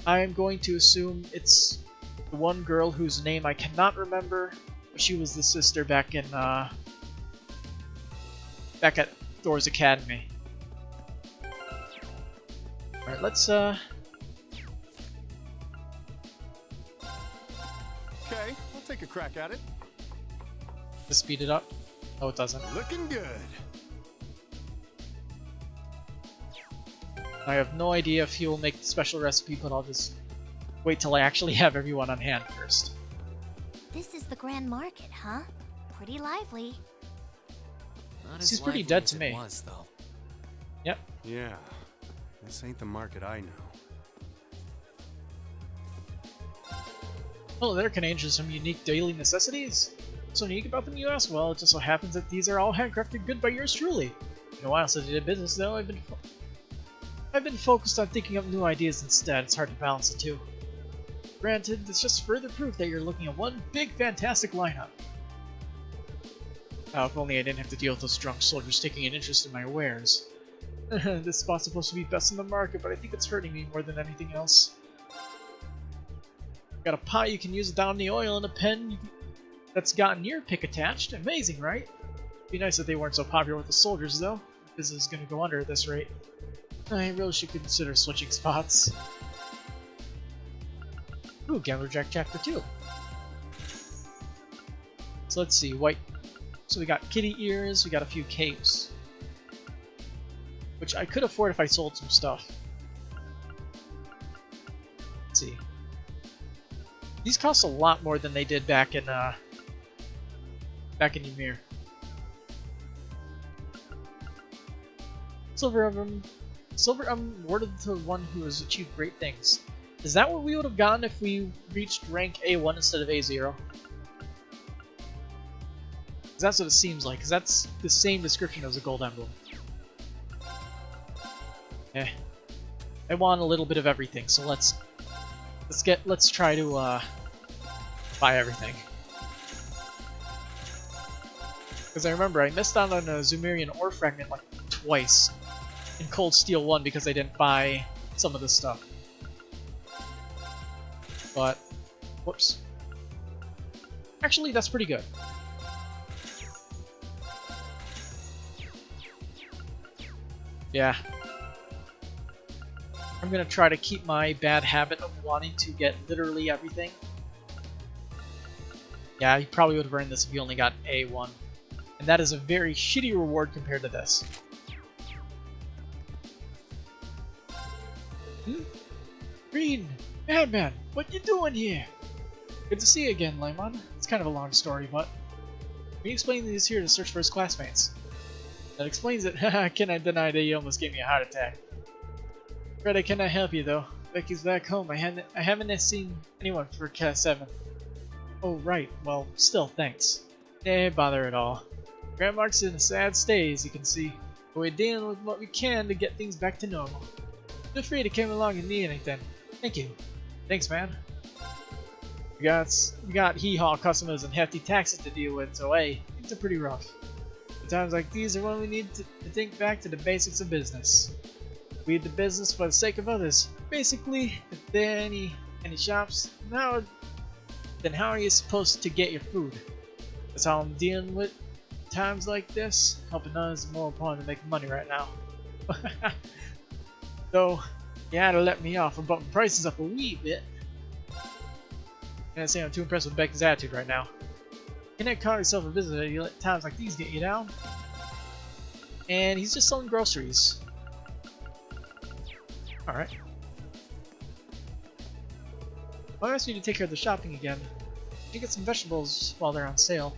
I am going to assume it's the one girl whose name I cannot remember, but she was the sister back in, back at Thor's Academy. Alright, let's, Okay, I'll take a crack at it. Let's speed it up. Oh, it doesn't. Looking good. I have no idea if he will make the special recipe, but I'll just wait till I actually have everyone on hand first. This is the Grand Market, huh? Pretty lively. Not as She's pretty lively dead as to it me. was, though. Yep. Yeah, this ain't the market I know. Oh, there can angel some unique daily necessities. What's so unique about them, you ask? Well, it just so happens that these are all handcrafted good by yours truly. In a while since I did business, though, I've been focused on thinking up new ideas instead. It's hard to balance the two. Granted, it's just further proof that you're looking at one big, fantastic lineup. Now, if only I didn't have to deal with those drunk soldiers taking an interest in my wares. This spot's supposed to be best in the market, but I think it's hurting me more than anything else. Got a pot you can use without any oil and a pen that's got an ear pick attached. Amazing, right? Be nice if they weren't so popular with the soldiers, though. Business is gonna go under at this rate. I really should consider switching spots. Ooh, Gambler Jack Chapter 2. So let's see, white. So we got kitty ears, we got a few capes. Which I could afford if I sold some stuff. Let's see. These cost a lot more than they did back in Ymir. Silver awarded to one who has achieved great things. Is that what we would have gotten if we reached rank A1 instead of A0? Because that's what it seems like, because that's the same description as a gold emblem. Eh. I want a little bit of everything, so let's try to buy everything. Because I remember I missed out on a Zumerian ore fragment like twice in Cold Steel 1 because I didn't buy some of this stuff. But, whoops. Actually, that's pretty good. Yeah. I'm gonna try to keep my bad habit of wanting to get literally everything. Yeah, you probably would have earned this if you only got A1. And that is a very shitty reward compared to this. Green! Madman! What you doing here? Good to see you again, Lemon. It's kind of a long story, but... He explained that he's here to search for his classmates. That explains it. I cannot deny that you almost gave me a heart attack. Fred, I cannot help you, though. Becky's back home. I haven't seen anyone for Class 7. Oh, right. Well, still, thanks. Eh, bother at all. Grandmark's in a sad state, as you can see. But we're dealing with what we can to get things back to normal. Feel free to come along and need anything. Thank you. Thanks, man. We got hee-haw customers and hefty taxes to deal with, so hey, things are pretty rough. At times like these are when we need to think back to the basics of business. We do business for the sake of others. Basically, if there are any shops, then how are you supposed to get your food? That's how I'm dealing with times like this. Helping others is more important than making money right now. Though, you had to let me off for bumping prices up a wee bit. Can't say I'm too impressed with Becky's attitude right now. You can't call yourself a visitor, you let times like these get you down. And he's just selling groceries. Alright. I'll ask you to take care of the shopping again. You get some vegetables while they're on sale.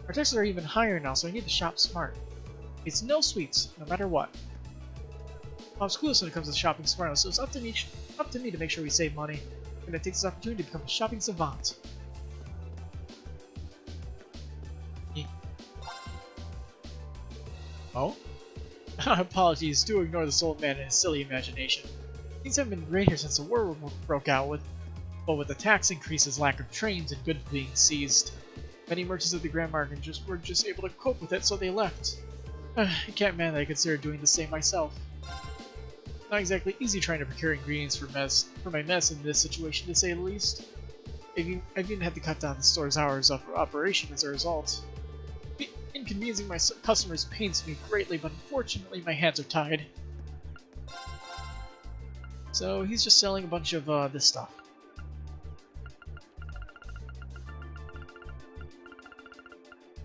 Our taxes are even higher now, so I need to shop smart. It's no sweets, no matter what. Mom's clueless when it comes to shopping smart, so it's up to me to make sure we save money. I'm gonna take this opportunity to become a shopping savant. Oh? Apologies, do ignore this old man and his silly imagination. Things haven't been great here since the war broke out, but with the tax increases, lack of trains, and goods being seized. Many merchants at the Grand Market were just able to cope with it, so they left. I can't imagine that I consider doing the same myself. Not exactly easy trying to procure ingredients for my mess in this situation, to say the least. I've even had to cut down the store's hours of operation as a result. Inconveniencing my customers pains me greatly, but unfortunately my hands are tied. So he's just selling a bunch of this stuff.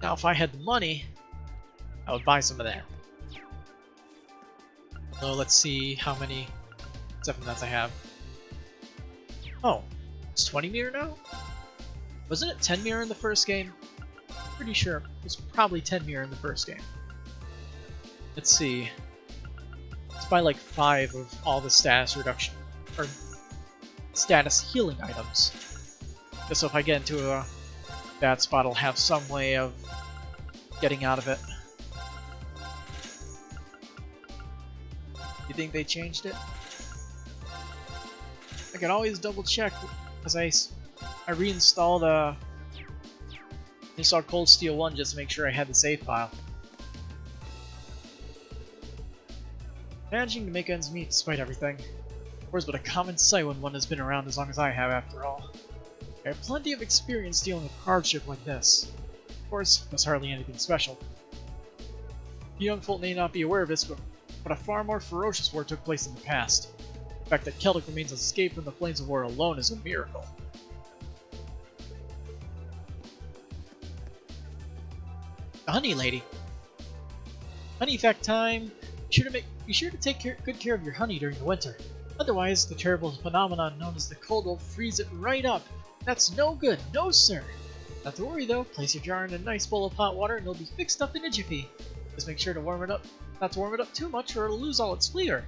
Now if I had the money, I would buy some of that. So let's see how many 7 nuts I have. Oh, it's 20 mirror now? Wasn't it 10 mirror in the first game? Pretty sure it was probably 10 mirror in the first game. Let's see. Let's buy like 5 of all the status reduction or status healing items. Just so if I get into a bad spot, I'll have some way of getting out of it. You think they changed it? I can always double check as I reinstalled installed Cold Steel 1 just to make sure I had the save file. Managing to make ends meet despite everything. War's but a common sight when one has been around as long as I have, after all. I have plenty of experience dealing with hardship like this. Of course, there's hardly anything special. You young folk may not be aware of this, but a far more ferocious war took place in the past. The fact that Celtic remains escaped from the flames of war alone is a miracle. The honey lady. Honey fact time. Be sure to take good care of your honey during the winter. Otherwise, the terrible phenomenon known as the cold will freeze it right up. That's no good, no sir. Not to worry though, place your jar in a nice bowl of hot water and it'll be fixed up in a jiffy. Just make sure to warm it up, not to warm it up too much or it'll lose all its flavor.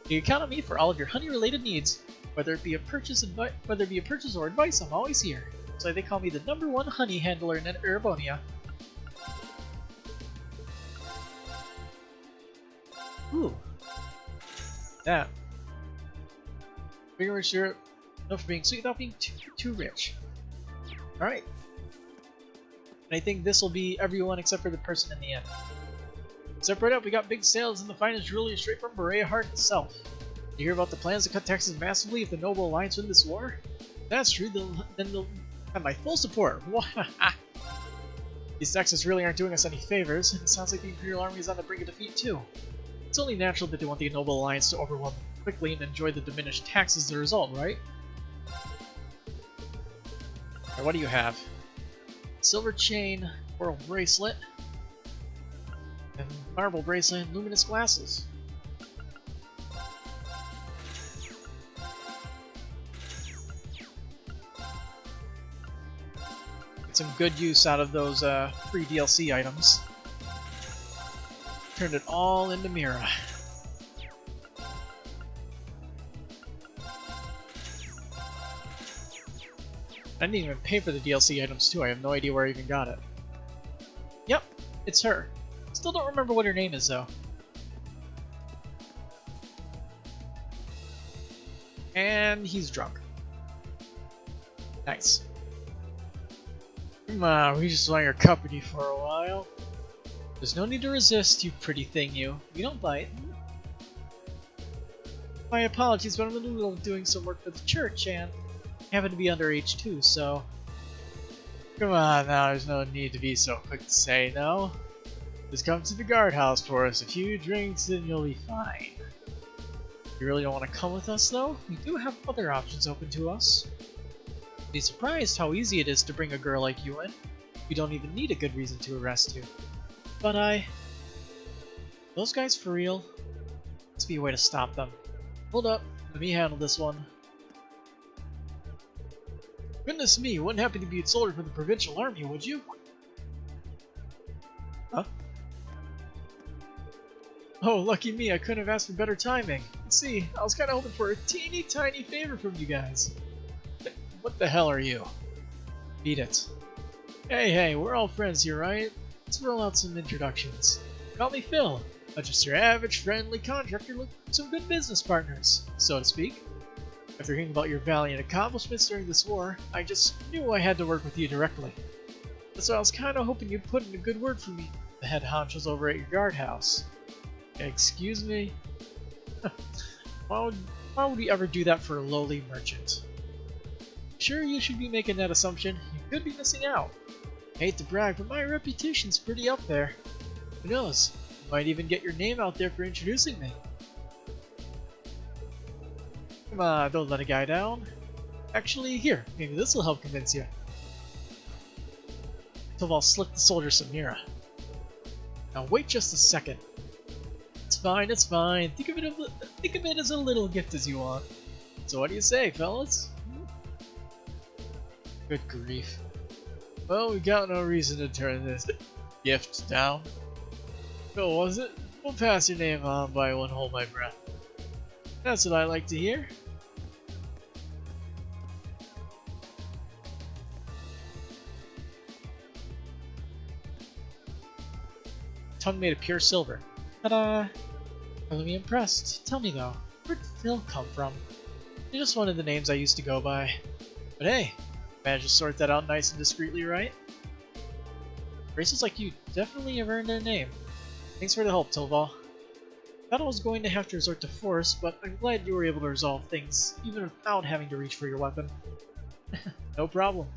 You can count on me for all of your honey-related needs. Whether it be a purchase or advice, I'm always here. So they call me the #1 honey handler in Erebonia. Ooh. That. Bigger rich syrup. No for being sweet without being too rich. Alright. And I think this will be everyone except for the person in the end. Separate up, we got big sales and the finest jewelry straight from Berea Heart itself. You hear about the plans to cut taxes massively if the Noble Alliance win this war? If that's true, then they'll have my full support. These taxes really aren't doing us any favors, and it sounds like the Imperial Army is on the brink of defeat too. It's only natural that they want the Noble Alliance to overwhelm them quickly and enjoy the diminished taxes as a result, right? Alright, what do you have? Silver chain, coral bracelet, and marble bracelet and luminous glasses. Get some good use out of those free DLC items. Turned it all into Mira. I didn't even pay for the DLC items too, I have no idea where I even got it. Yep, it's her. Still don't remember what her name is though. And he's drunk. Nice. Come on, we just want your company for a while. There's no need to resist, you pretty thing you. We don't bite. My apologies, but I'm in the middle of doing some work for the church and I happen to be underage too, so... Come on now, there's no need to be so quick to say no. Just come to the guardhouse for us, a few drinks and you'll be fine. You really don't want to come with us though? We do have other options open to us. You'd be surprised how easy it is to bring a girl like you in. We don't even need a good reason to arrest you. But those guys for real? Must be a way to stop them. Hold up, let me handle this one. Goodness me, you wouldn't happen to be a soldier for the provincial army, would you? Huh? Oh, lucky me, I couldn't have asked for better timing. Let's see, I was kinda hoping for a teeny tiny favor from you guys. What the hell are you? Beat it. Hey, we're all friends here, right? Let's roll out some introductions. Call me Phil. I'm just your average friendly contractor looking for some good business partners, so to speak. After hearing about your valiant accomplishments during this war, I just knew I had to work with you directly. So I was kinda hoping you'd put in a good word for me, the head honchos over at your guardhouse. Excuse me? Why would we ever do that for a lowly merchant? Sure, you should be making that assumption. You could be missing out. I hate to brag, but my reputation's pretty up there. Who knows? You might even get your name out there for introducing me. Come on, don't let a guy down. Actually, here, maybe this will help convince you. Toval slipped the soldier some Mira. Now wait just a second. It's fine. Think of it as a little gift as you want. So what do you say, fellas? Good grief. Well, we got no reason to turn this gift down. Phil, was it? We'll pass your name on, but I won't hold my breath. That's what I like to hear. Tongue made of pure silver. Ta-da! Really impressed. Tell me though, where'd Phil come from? You're just one of the names I used to go by. But hey, managed to sort that out nice and discreetly, right? Races like you definitely have earned their name. Thanks for the help, Toval. Thought I was going to have to resort to force, but I'm glad you were able to resolve things, even without having to reach for your weapon. No problem.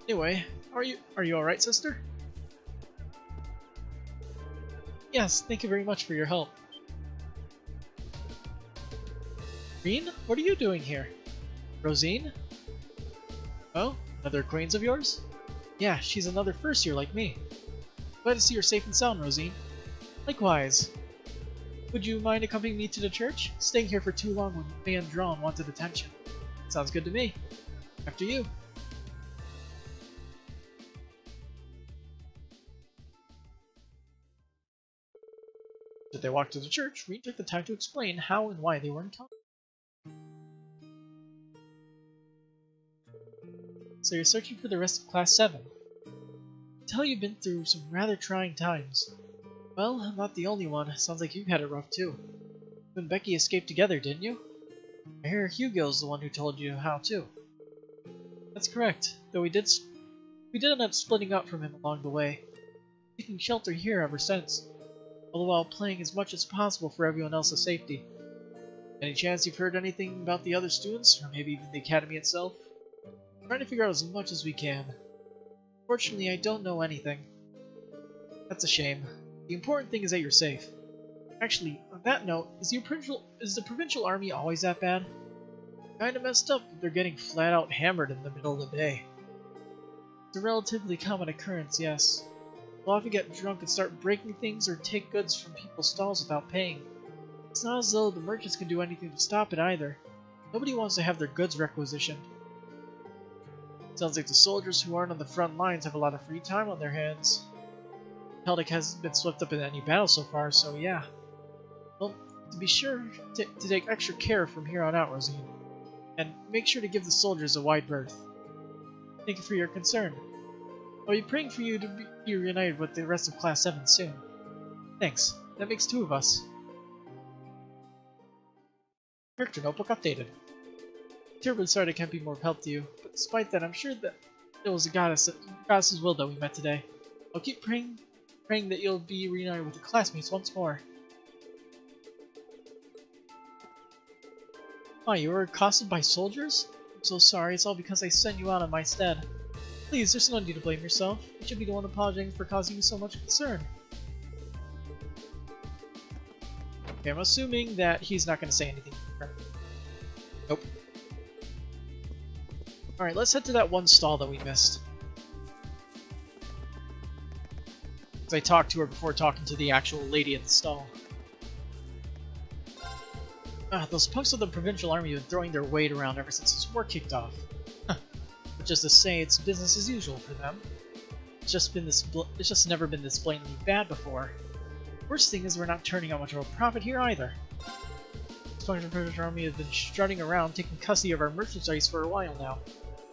Anyway, are you alright, sister? Yes, thank you very much for your help. Reen, what are you doing here? Rosine? Oh, another acquaintance of yours? Yeah, she's another first year like me. Glad to see you're safe and sound, Rosine. Likewise. Would you mind accompanying me to the church? Staying here for too long would make me undrawn wanted attention. Sounds good to me. After you. As they walked to the church, Reen took the time to explain how and why they were encountered. So you're searching for the rest of Class 7. I tell you've been through some rather trying times. Well, I'm not the only one. Sounds like you've had it rough too. You and Becky escaped together, didn't you? I hear Hugo's the one who told you how too. That's correct, though we did end up splitting up from him along the way. Taking shelter here ever since, all the while playing as much as possible for everyone else's safety. Any chance you've heard anything about the other students, or maybe even the academy itself? I'm trying to figure out as much as we can. Fortunately, I don't know anything. That's a shame. The important thing is that you're safe. Actually, on that note, is the provincial army always that bad? Kinda messed up that they're getting flat out hammered in the middle of the day. It's a relatively common occurrence, yes. They'll often get drunk and start breaking things or take goods from people's stalls without paying. It's not as though the merchants can do anything to stop it either. Nobody wants to have their goods requisitioned. Sounds like the soldiers who aren't on the front lines have a lot of free time on their hands. Heldic hasn't been swept up in any battle so far, so yeah. Well, to be sure to take extra care from here on out, Rosine. And make sure to give the soldiers a wide berth. Thank you for your concern. I'll be praying for you to be reunited with the rest of Class 7 soon. Thanks. That makes 2 of us. Character notebook updated. Terribly sorry I can't be more help to you, but despite that, I'm sure that it was the goddess's will that we met today. I'll keep praying that you'll be reunited with your classmates once more. Why, you were accosted by soldiers? I'm so sorry, it's all because I sent you out on my stead. Please, there's no need to blame yourself. You should be the one apologizing for causing you so much concern. Okay, I'm assuming that he's not going to say anything. Nope. Alright, let's head to that one stall that we missed. Because I talked to her before talking to the actual lady at the stall. Those punks of the provincial army have been throwing their weight around ever since this war kicked off. Which is to say, it's business as usual for them. It's just never been this blatantly bad before. Worst thing is we're not turning out much of a profit here either. This punks of the provincial army have been strutting around, taking custody of our merchandise for a while now.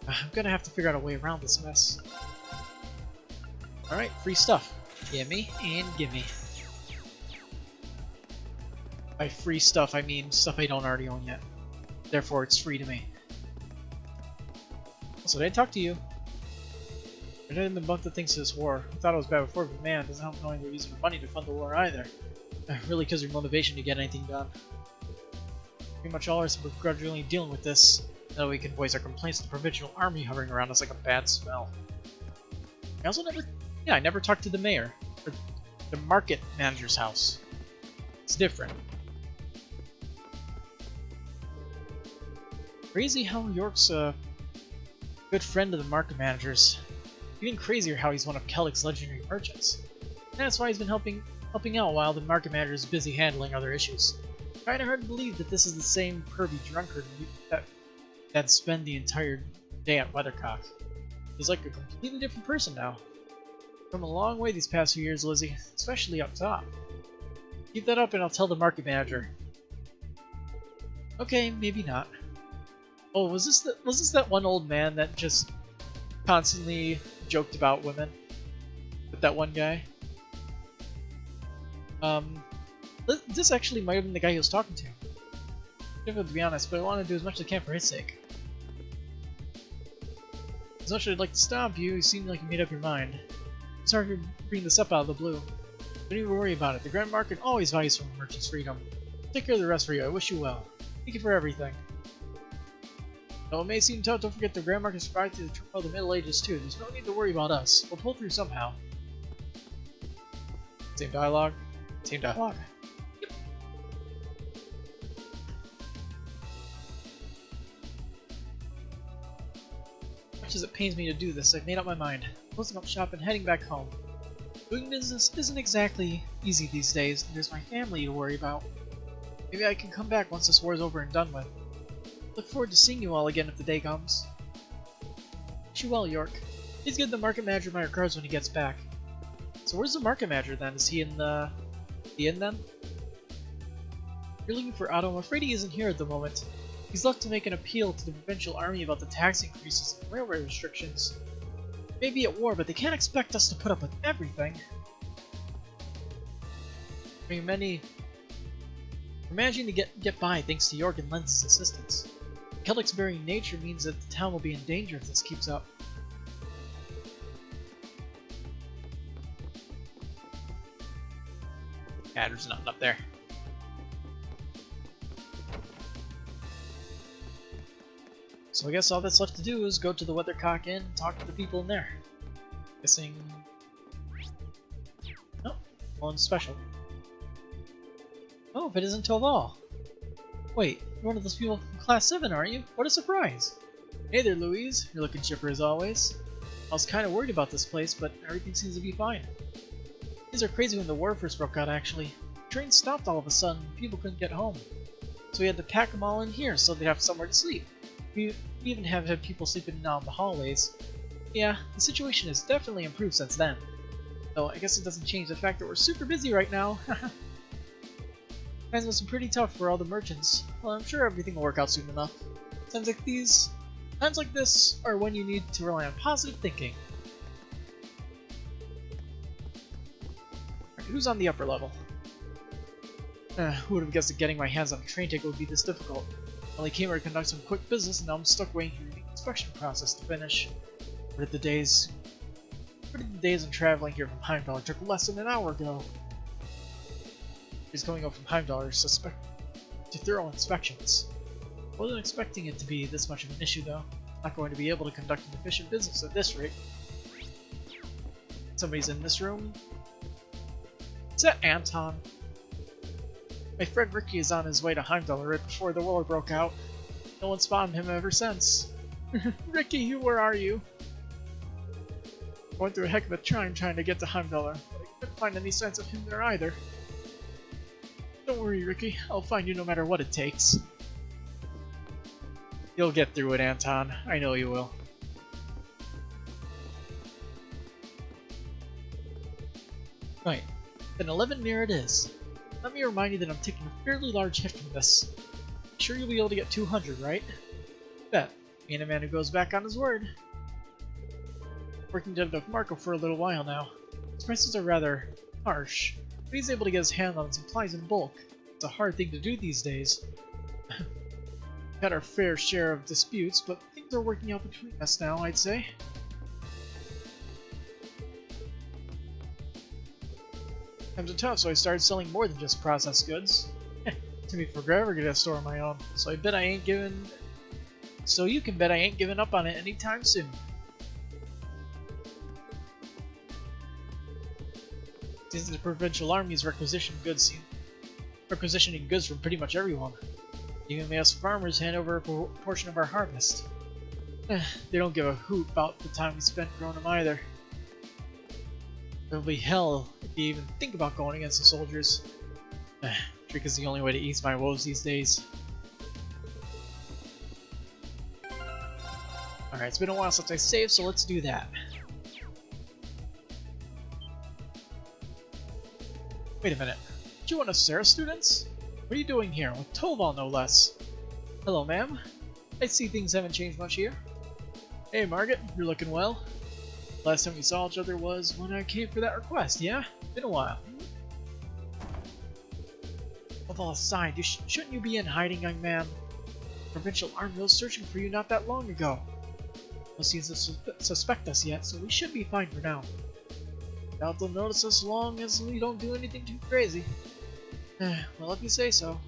I'm gonna have to figure out a way around this mess. Alright, free stuff. Gimme and gimme. By free stuff, I mean stuff I don't already own yet. Therefore, it's free to me. So did I talk to you? I didn't even bump the things to this war. I thought it was bad before, but man, it doesn't help knowing we're using money to fund the war either. Really kills your motivation to get anything done. Pretty much all of us are gradually dealing with this. Now we can voice our complaints to the provincial army hovering around us like a bad smell. I never talked to the mayor. Or the market manager's house. It's different. Crazy how York's a good friend of the market manager's. Even crazier how he's one of Kellick's legendary merchants. And that's why he's been helping out while the market manager is busy handling other issues. Kinda hard to believe that this is the same pervy drunkard that spent the entire day at Weathercock. He's like a completely different person now. Come a long way these past few years, Lizzie, especially up top. Keep that up and I'll tell the market manager. Okay, maybe not. Oh, was this that one old man that just constantly joked about women? With that one guy? This actually might have been the guy he was talking to. Difficult to be honest, but I want to do as much as I can for his sake. As much as I'd like to stop you, you seem like you made up your mind. Sorry for bringing this up out of the blue. Don't even worry about it. The Grand Market always values from a merchant's freedom. I'll take care of the rest for you. I wish you well. Thank you for everything. Though it may seem tough, don't forget the Grand Market survived through the Middle Ages too. There's no need to worry about us. We'll pull through somehow. Same dialogue. Same dialogue. Yep. Much as it pains me to do this, I've made up my mind. Closing up shop and heading back home. Doing business isn't exactly easy these days, and there's my family to worry about. Maybe I can come back once this war's over and done with. Look forward to seeing you all again if the day comes. Wish you well, York. Please give the market manager my regards when he gets back. So where's the market manager then? Is he in the inn then? You're looking for Otto. I'm afraid he isn't here at the moment. He's left to make an appeal to the provincial army about the tax increases and railway restrictions. We may be at war, but they can't expect us to put up with everything. We're managing to get by thanks to York and Lenz's assistance. Celtic's very nature means that the town will be in danger if this keeps up. Yeah, there's nothing up there. So I guess all that's left to do is go to the Weathercock Inn and talk to the people in there. Guessing... Oh, one special. Oh, if it isn't Orbal. Wait, you're one of those people from Class 7, aren't you? What a surprise! Hey there, Louise. You're looking chipper as always. I was kind of worried about this place, but everything seems to be fine. Things are crazy when the war first broke out, actually. Trains stopped all of a sudden, people couldn't get home. So we had to pack them all in here so they'd have somewhere to sleep. We even have had people sleeping out in the hallways. Yeah, the situation has definitely improved since then. Though I guess it doesn't change the fact that we're super busy right now. Times must be pretty tough for all the merchants. Well, I'm sure everything will work out soon enough. Times like this are when you need to rely on positive thinking. Right, who's on the upper level? Who would have guessed that getting my hands on a train ticket would be this difficult? I only came here to conduct some quick business, and now I'm stuck waiting for the inspection process to finish. Where did the days of traveling here from Heimdall took less than an hour ago? He's coming up from Heimdall to thorough inspections. I wasn't expecting it to be this much of an issue, though. I'm not going to be able to conduct an efficient business at this rate. Somebody's in this room. Is that Anton? My friend Ricky is on his way to Heimdall right before the war broke out. No one's found him ever since. Ricky, where are you? Going through a heck of a time trying to get to Heimdall, but I couldn't find any signs of him there either. Don't worry, Ricky. I'll find you no matter what it takes. You'll get through it, Anton. I know you will. Right. Then 11 mirror it is. Let me remind you that I'm taking a fairly large hit from this. Sure you'll be able to get 200, right? Bet. Ain't a man who goes back on his word. Working with Marco for a little while now. His prices are rather harsh, but he's able to get his hand on supplies in bulk. It's a hard thing to do these days. We've had our fair share of disputes, but things are working out between us now, I'd say. Times are tough, so I started selling more than just processed goods. Took me forever to get a store of my own, so you can bet I ain't giving up on it anytime soon. Since the provincial army is requisitioning goods from pretty much everyone. Even may us farmers hand over a portion of our harvest. They don't give a hoot about the time we spent growing them either. It'll be hell if you even think about going against the soldiers. Drink is the only way to ease my woes these days. Alright, it's been a while since I saved, so let's do that. Wait a minute. Aren't you one of Sarah's students? What are you doing here? With Toval, no less. Hello, ma'am. I see things haven't changed much here. Hey, Margaret. You're looking well. Last time we saw each other was when I came for that request, yeah? Been a while. Toval aside, shouldn't you be in hiding, young man? The provincial army was searching for you not that long ago. No seems to suspect us yet, so we should be fine for now. Doubt they'll notice us as long as we don't do anything too crazy. Well, if you say so.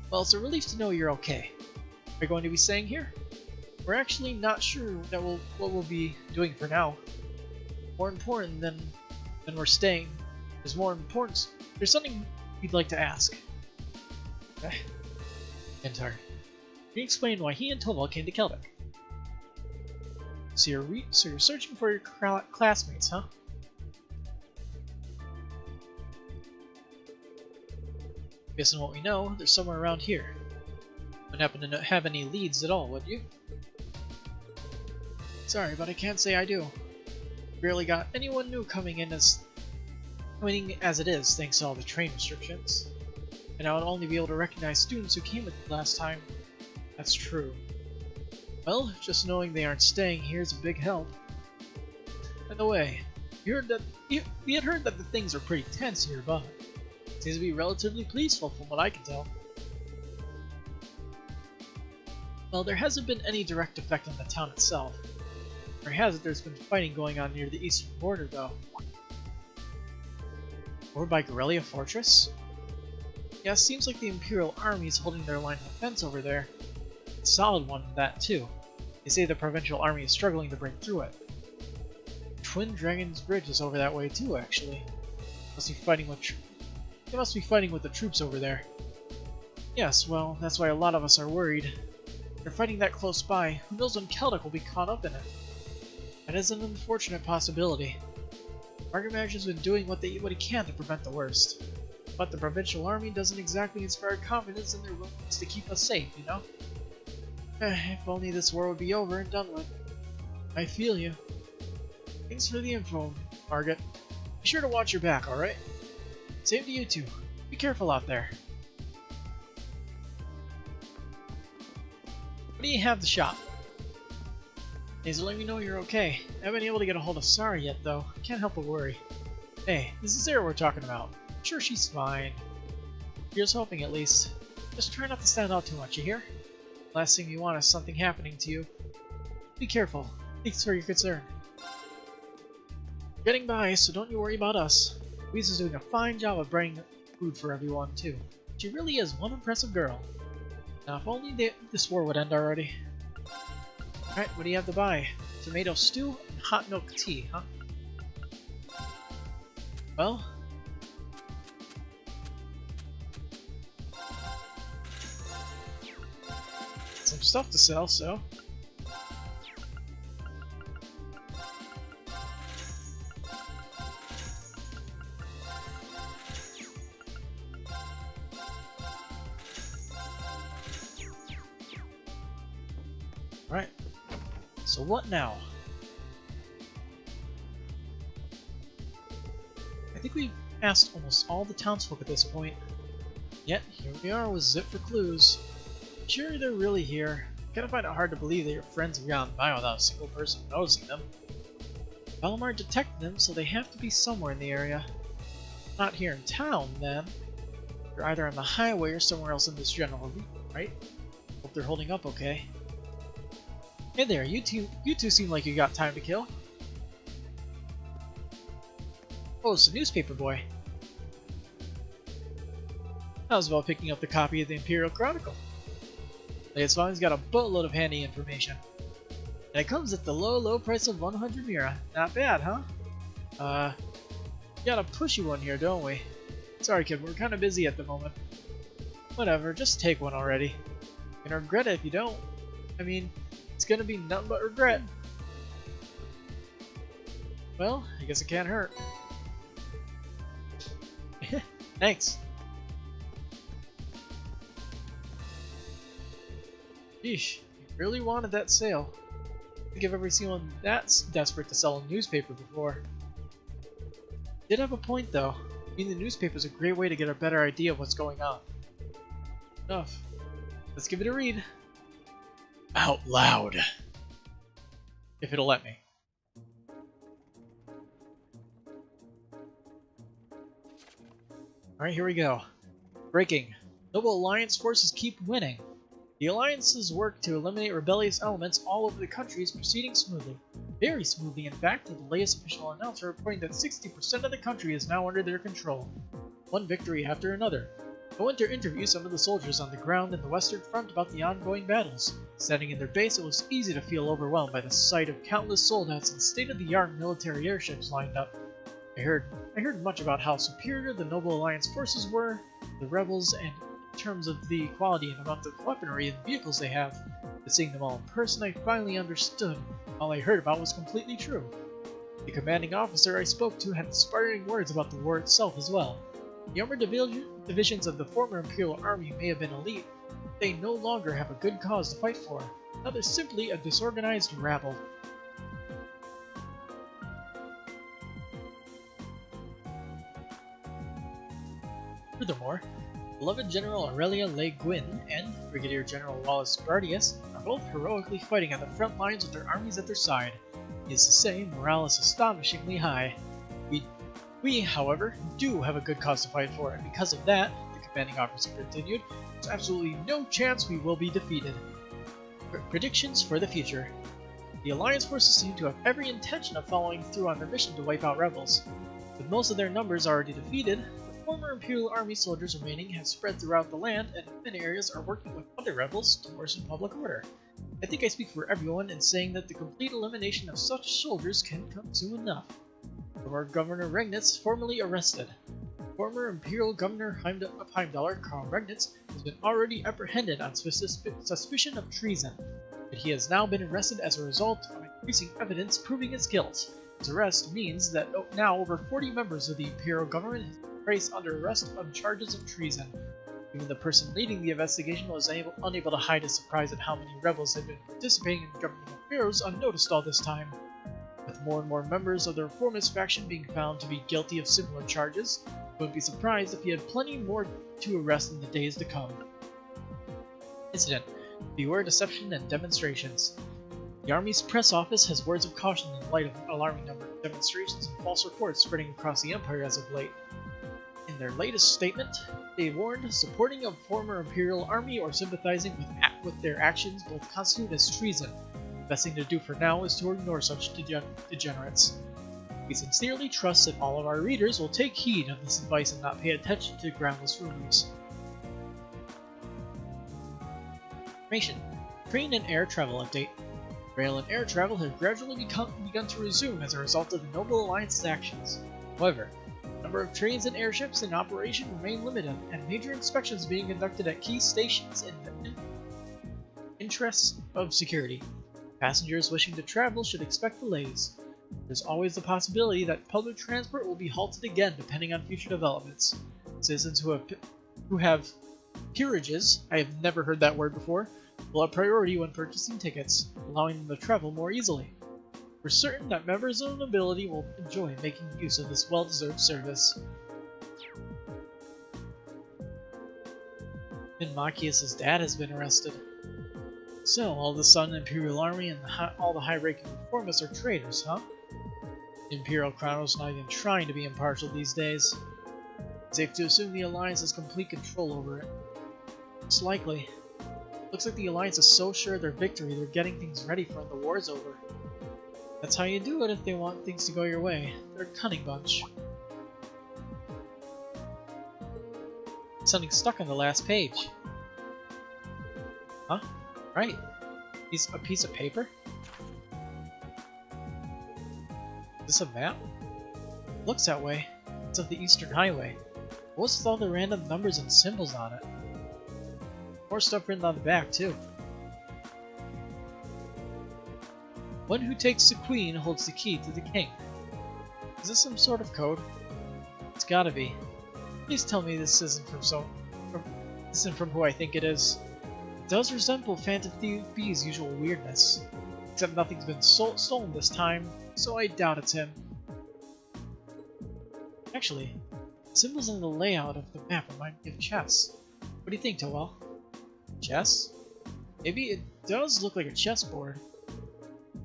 Well, it's a relief to know you're okay. Are you going to be staying here? We're actually not sure what we'll be doing for now. More important than we're staying There's something we'd like to ask. Okay. Kentar. Can you explain why he and Toval came to Kelvin? So you're searching for your classmates, huh? Based on what we know, they're somewhere around here. Wouldn't happen to have any leads at all, would you? Sorry, but I can't say I do. Barely got anyone new coming in as it is, thanks to all the train restrictions. And I would only be able to recognize students who came with me last time. That's true. Well, just knowing they aren't staying here is a big help. By the way, we had heard that the things are pretty tense here, but seems to be relatively peaceful from what I can tell. Well, there hasn't been any direct effect on the town itself. Or has it? There's been fighting going on near the eastern border, though. Or by Guerrilla Fortress? Yeah, seems like the Imperial Army is holding their line of defense over there. A solid one, that too. They say the Provincial Army is struggling to break through it. Twin Dragon's Bridge is over that way too, actually. They must be fighting with the troops over there. Yes, well, that's why a lot of us are worried. They're fighting that close by. Who knows when Celtic will be caught up in it? That is an unfortunate possibility. Argamage has been doing what he can to prevent the worst. But the Provincial Army doesn't exactly inspire confidence in their willingness to keep us safe, you know? If only this war would be over and done with. I feel you. Thanks for the info, Margaret. Be sure to watch your back, alright? Same to you too. Be careful out there. What do you have the shop? Thanks for letting me know you're okay. I haven't been able to get a hold of Sarah yet, though. I can't help but worry. Hey, this is Sarah we're talking about. I'm sure she's fine. Here's hoping, at least. Just try not to stand out too much, you hear? Last thing you want is something happening to you. Be careful. Thanks for your concern. We're getting by, so don't you worry about us. Louise is doing a fine job of bringing food for everyone, too. She really is one impressive girl. Now, if only this war would end already. Alright, what do you have to buy? Tomato stew and hot milk tea, huh? Well... some stuff to sell, so... Alright, so what now? I think we've asked almost all the townsfolk at this point. Yet, here we are with zip for clues. Sure, they're really here. I kinda find it hard to believe that your friends have gone by without a single person noticing them. Valimar detected them, so they have to be somewhere in the area. Not here in town, then. They're either on the highway or somewhere else in this general region, right? Hope they're holding up okay. Hey there, you two seem like you got time to kill. Oh, it's a newspaper boy. How's about picking up the copy of the Imperial Chronicle? It's fine, he's got a boatload of handy information. And it comes at the low price of 100 Mira. Not bad, huh? Got a pushy one here, don't we? Sorry kid, we're kinda busy at the moment. Whatever, just take one already. You're gonna regret it if you don't. I mean, it's gonna be nothing but regret. Well, I guess it can't hurt. Thanks. Sheesh, you really wanted that sale. I think I've ever seen one that's desperate to sell a newspaper before. Did have a point though. Reading the newspaper is a great way to get a better idea of what's going on. Enough. Let's give it a read. Out loud. If it'll let me. Alright, here we go. Breaking. Noble Alliance forces keep winning. The Alliance's work to eliminate rebellious elements all over the country is proceeding smoothly. Very smoothly, in fact, with the latest official announcer reporting that 60% of the country is now under their control. One victory after another. I went to interview some of the soldiers on the ground in the Western Front about the ongoing battles. Standing in their base, it was easy to feel overwhelmed by the sight of countless soldiers and state-of-the-art military airships lined up. I heard much about how superior the Noble Alliance forces were, the rebels, and in terms of the quality and amount of weaponry and vehicles they have. But seeing them all in person, I finally understood all I heard about was completely true. The commanding officer I spoke to had inspiring words about the war itself as well. The armored divisions of the former Imperial Army may have been elite, but they no longer have a good cause to fight for. Now they're simply a disorganized rabble. Furthermore, beloved General Aurelia Le Guin and Brigadier General Wallace Bardius are both heroically fighting on the front lines with their armies at their side. Needless to say, morale is astonishingly high. We, however, do have a good cause to fight for, and because of that, the commanding officer continued, there's absolutely no chance we will be defeated. Predictions for the future. The Alliance forces seem to have every intention of following through on their mission to wipe out rebels. With most of their numbers already defeated, the former Imperial Army soldiers remaining have spread throughout the land and in many areas are working with other rebels to worsen public order. I think I speak for everyone in saying that the complete elimination of such soldiers can come soon enough. Former Governor Regnitz formally arrested. Former Imperial Governor of Heimdallr, Karl Regnitz, has been already apprehended on suspicion of treason, but he has now been arrested as a result of increasing evidence proving his guilt. His arrest means that now over 40 members of the Imperial government have been placed under arrest on charges of treason. Even the person leading the investigation was unable to hide his surprise at how many rebels had been participating in government affairs unnoticed all this time. With more and more members of the reformist faction being found to be guilty of similar charges, I wouldn't be surprised if he had plenty more to arrest in the days to come. Incident: Beware deception and demonstrations. The Army's press office has words of caution in light of an alarming number of demonstrations and false reports spreading across the Empire as of late. In their latest statement, they warned supporting a former Imperial Army or sympathizing with their actions both constitute as treason. The best thing to do for now is to ignore such degenerates. We sincerely trust that all of our readers will take heed of this advice and not pay attention to groundless rumors. Information: Train and air travel update. Rail and air travel have gradually begun to resume as a result of the Noble Alliance's actions. However, the number of trains and airships in operation remain limited, and major inspections being conducted at key stations in the interests of security. Passengers wishing to travel should expect delays. There's always the possibility that public transport will be halted again depending on future developments. Citizens who have peerages, I have never heard that word before, will have priority when purchasing tickets, allowing them to travel more easily. We're certain that members of the nobility will enjoy making use of this well-deserved service. And Machias' dad has been arrested. So, all of a sudden, the Imperial Army and all the high-ranking reformists are traitors, huh? The Imperial Crown is not even trying to be impartial these days. Safe to assume the Alliance has complete control over it. Most likely. Looks like the Alliance is so sure of their victory, they're getting things ready for when the war's over. That's how you do it if they want things to go your way. They're a cunning bunch. Something stuck on the last page. Huh? Right. A piece of paper? Is this a map? Looks that way. It's of the Eastern Highway. What's with all the random numbers and symbols on it? More stuff written on the back, too. One who takes the queen holds the key to the king. Is this some sort of code? It's gotta be. Please tell me this isn't from who I think it is. It does resemble Phantom Thief's usual weirdness. Except nothing's been stolen this time, so I doubt it's him. Actually, the symbols in the layout of the map remind me of chess. What do you think, Towell? Chess? Maybe it does look like a chessboard.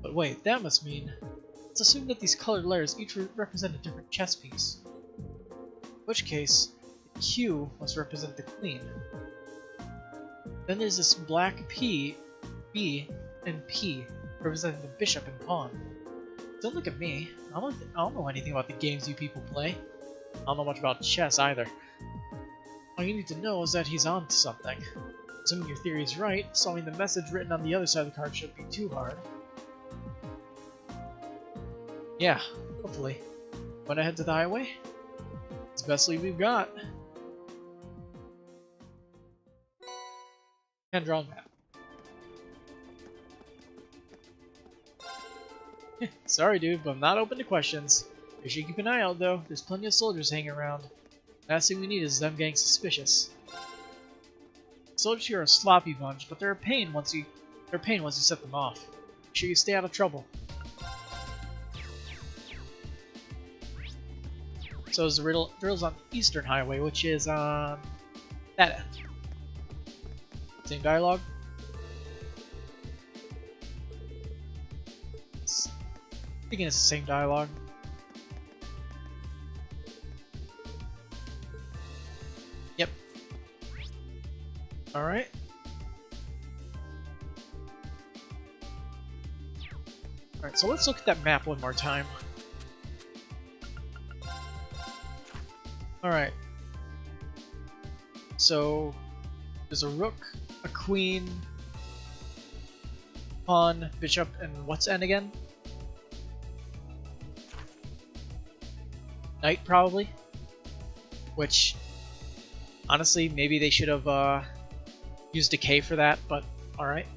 But wait, that must mean... Let's assume that these colored layers each represent a different chess piece. In which case, the Q must represent the queen. Then there's this black P, B, and P, representing the bishop and pawn. Don't look at me. I don't know anything about the games you people play. I don't know much about chess either. All you need to know is that he's on to something. Assuming your theory is right, solving the message written on the other side of the card shouldn't be too hard. Yeah, hopefully. Want to head to the highway? It's the best lead we've got. Hand drawn map. Sorry, dude, but I'm not open to questions. You should keep an eye out, though. There's plenty of soldiers hanging around. Last thing we need is them getting suspicious. Soldiers here are a sloppy bunch, but they're a pain once you set them off. Make sure you stay out of trouble. So is the drill's on Eastern Highway, which is on that end. Same dialogue. I think it's the same dialogue. Yep. Alright. Alright, so let's look at that map one more time. Alright. So there's a rook, a queen, pawn, bishop, and what's end again? Knight, probably. Which, honestly, maybe they should have used decay for that, but alright.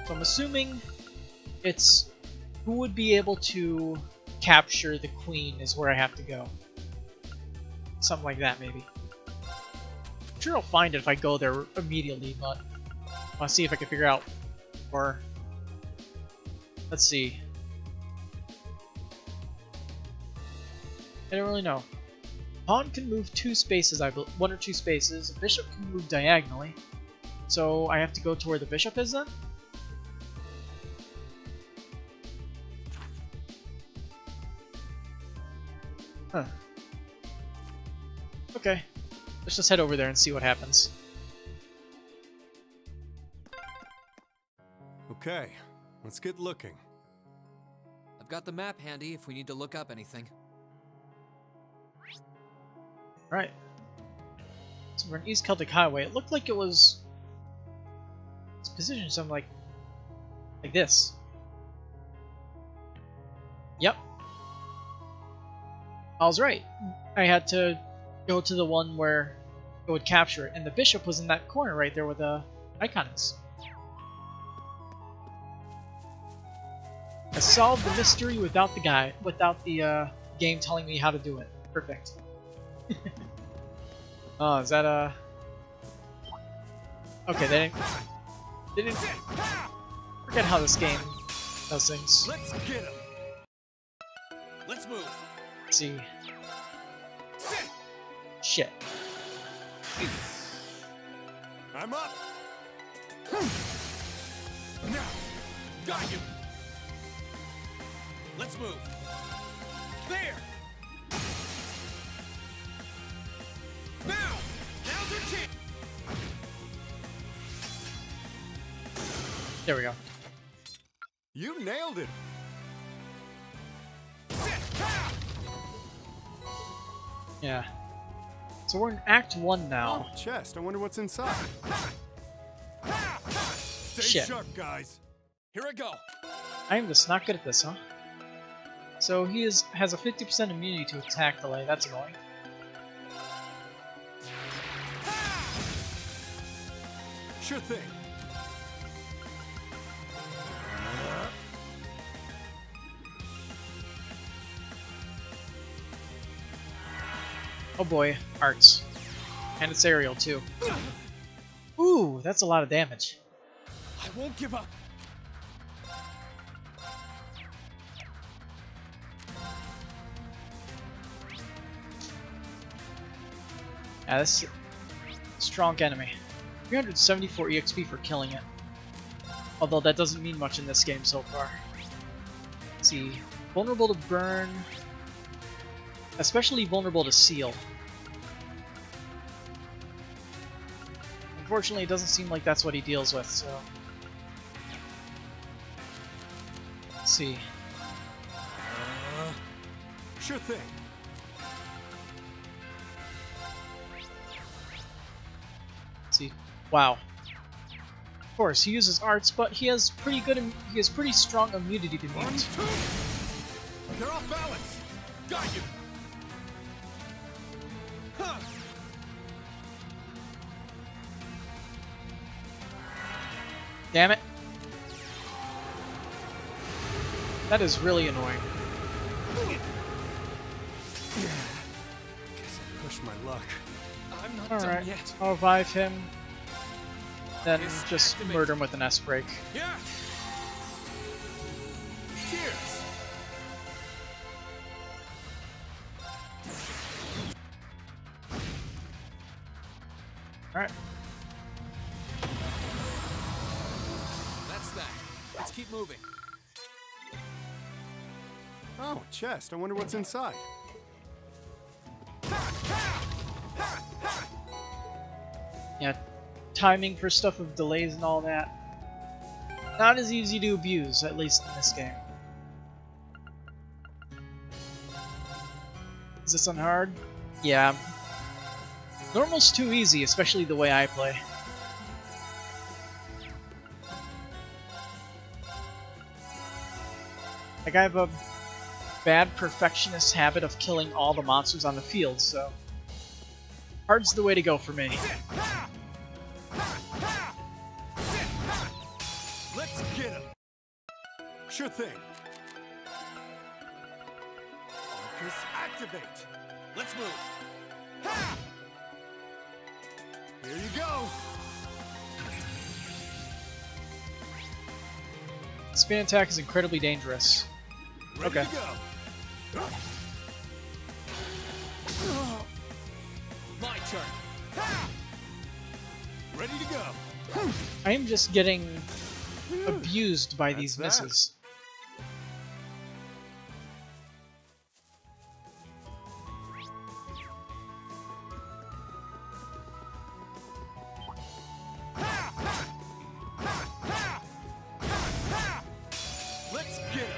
So I'm assuming it's who would be able to capture the queen is where I have to go. Something like that, maybe. I'm sure I'll find it if I go there immediately, but I'll see if I can figure out. Or let's see. I don't really know. Pawn can move 2 spaces, I believe, 1 or 2 spaces. A bishop can move diagonally. So I have to go to where the bishop is then? Huh. Okay. Let's just head over there and see what happens. Okay, let's get looking. I've got the map handy if we need to look up anything. Right. So we're on East Celtic Highway. It looked like it was... It's positioned something like this. Yep. I was right. I had to go to the one where it would capture it, and the bishop was in that corner right there where the icon is. I solved the mystery without the game telling me how to do it. Perfect. Oh, is that okay, they didn't forget how this game does things. Let's get him. Let's move. Let's see. Shit. I'm up. Now, got you. Let's move. There. Now's our chance. There we go. You nailed it. Yeah. So we're in Act 1 now. Oh, chest. I wonder what's inside. Stay Shit. sharp, guys. Here I go. I am just not good at this, huh? So he has a 50% immunity to attack delay. That's annoying. Sure thing. Oh boy, arts. And it's aerial too. Ooh, that's a lot of damage. I won't give up. Yeah, this is a strong enemy. 374 EXP for killing it. Although that doesn't mean much in this game so far. Let's see. Vulnerable to burn. Especially vulnerable to seal. Unfortunately, it doesn't seem like that's what he deals with, so... Let's see. Sure thing. Let's see. Wow. Of course, he uses arts, but he has pretty strong immunity to One, mute. two. They're off balance. Got you. Huh. Damn it. That is really annoying. Guess I pushed my luck. I'm not done Alright, yet. I'll revive him. Then Yes, just activate. murder him with an S break. Yeah. Cheers. Alright. That's that. Let's keep moving. Oh, a chest. I wonder what's inside. Yeah, timing for stuff with delays and all that. Not as easy to abuse, at least in this game. Is this on hard? Yeah. Normal's too easy, especially the way I play. Like, I have a bad perfectionist habit of killing all the monsters on the field, so hard's the way to go for me. Let's get him. Sure thing. Focus, activate. Let's move. Here you go. Spin attack is incredibly dangerous. Ready Okay. to go. My turn. Ready to go. I am just getting abused by these That's that. misses. Let's get him. Hey,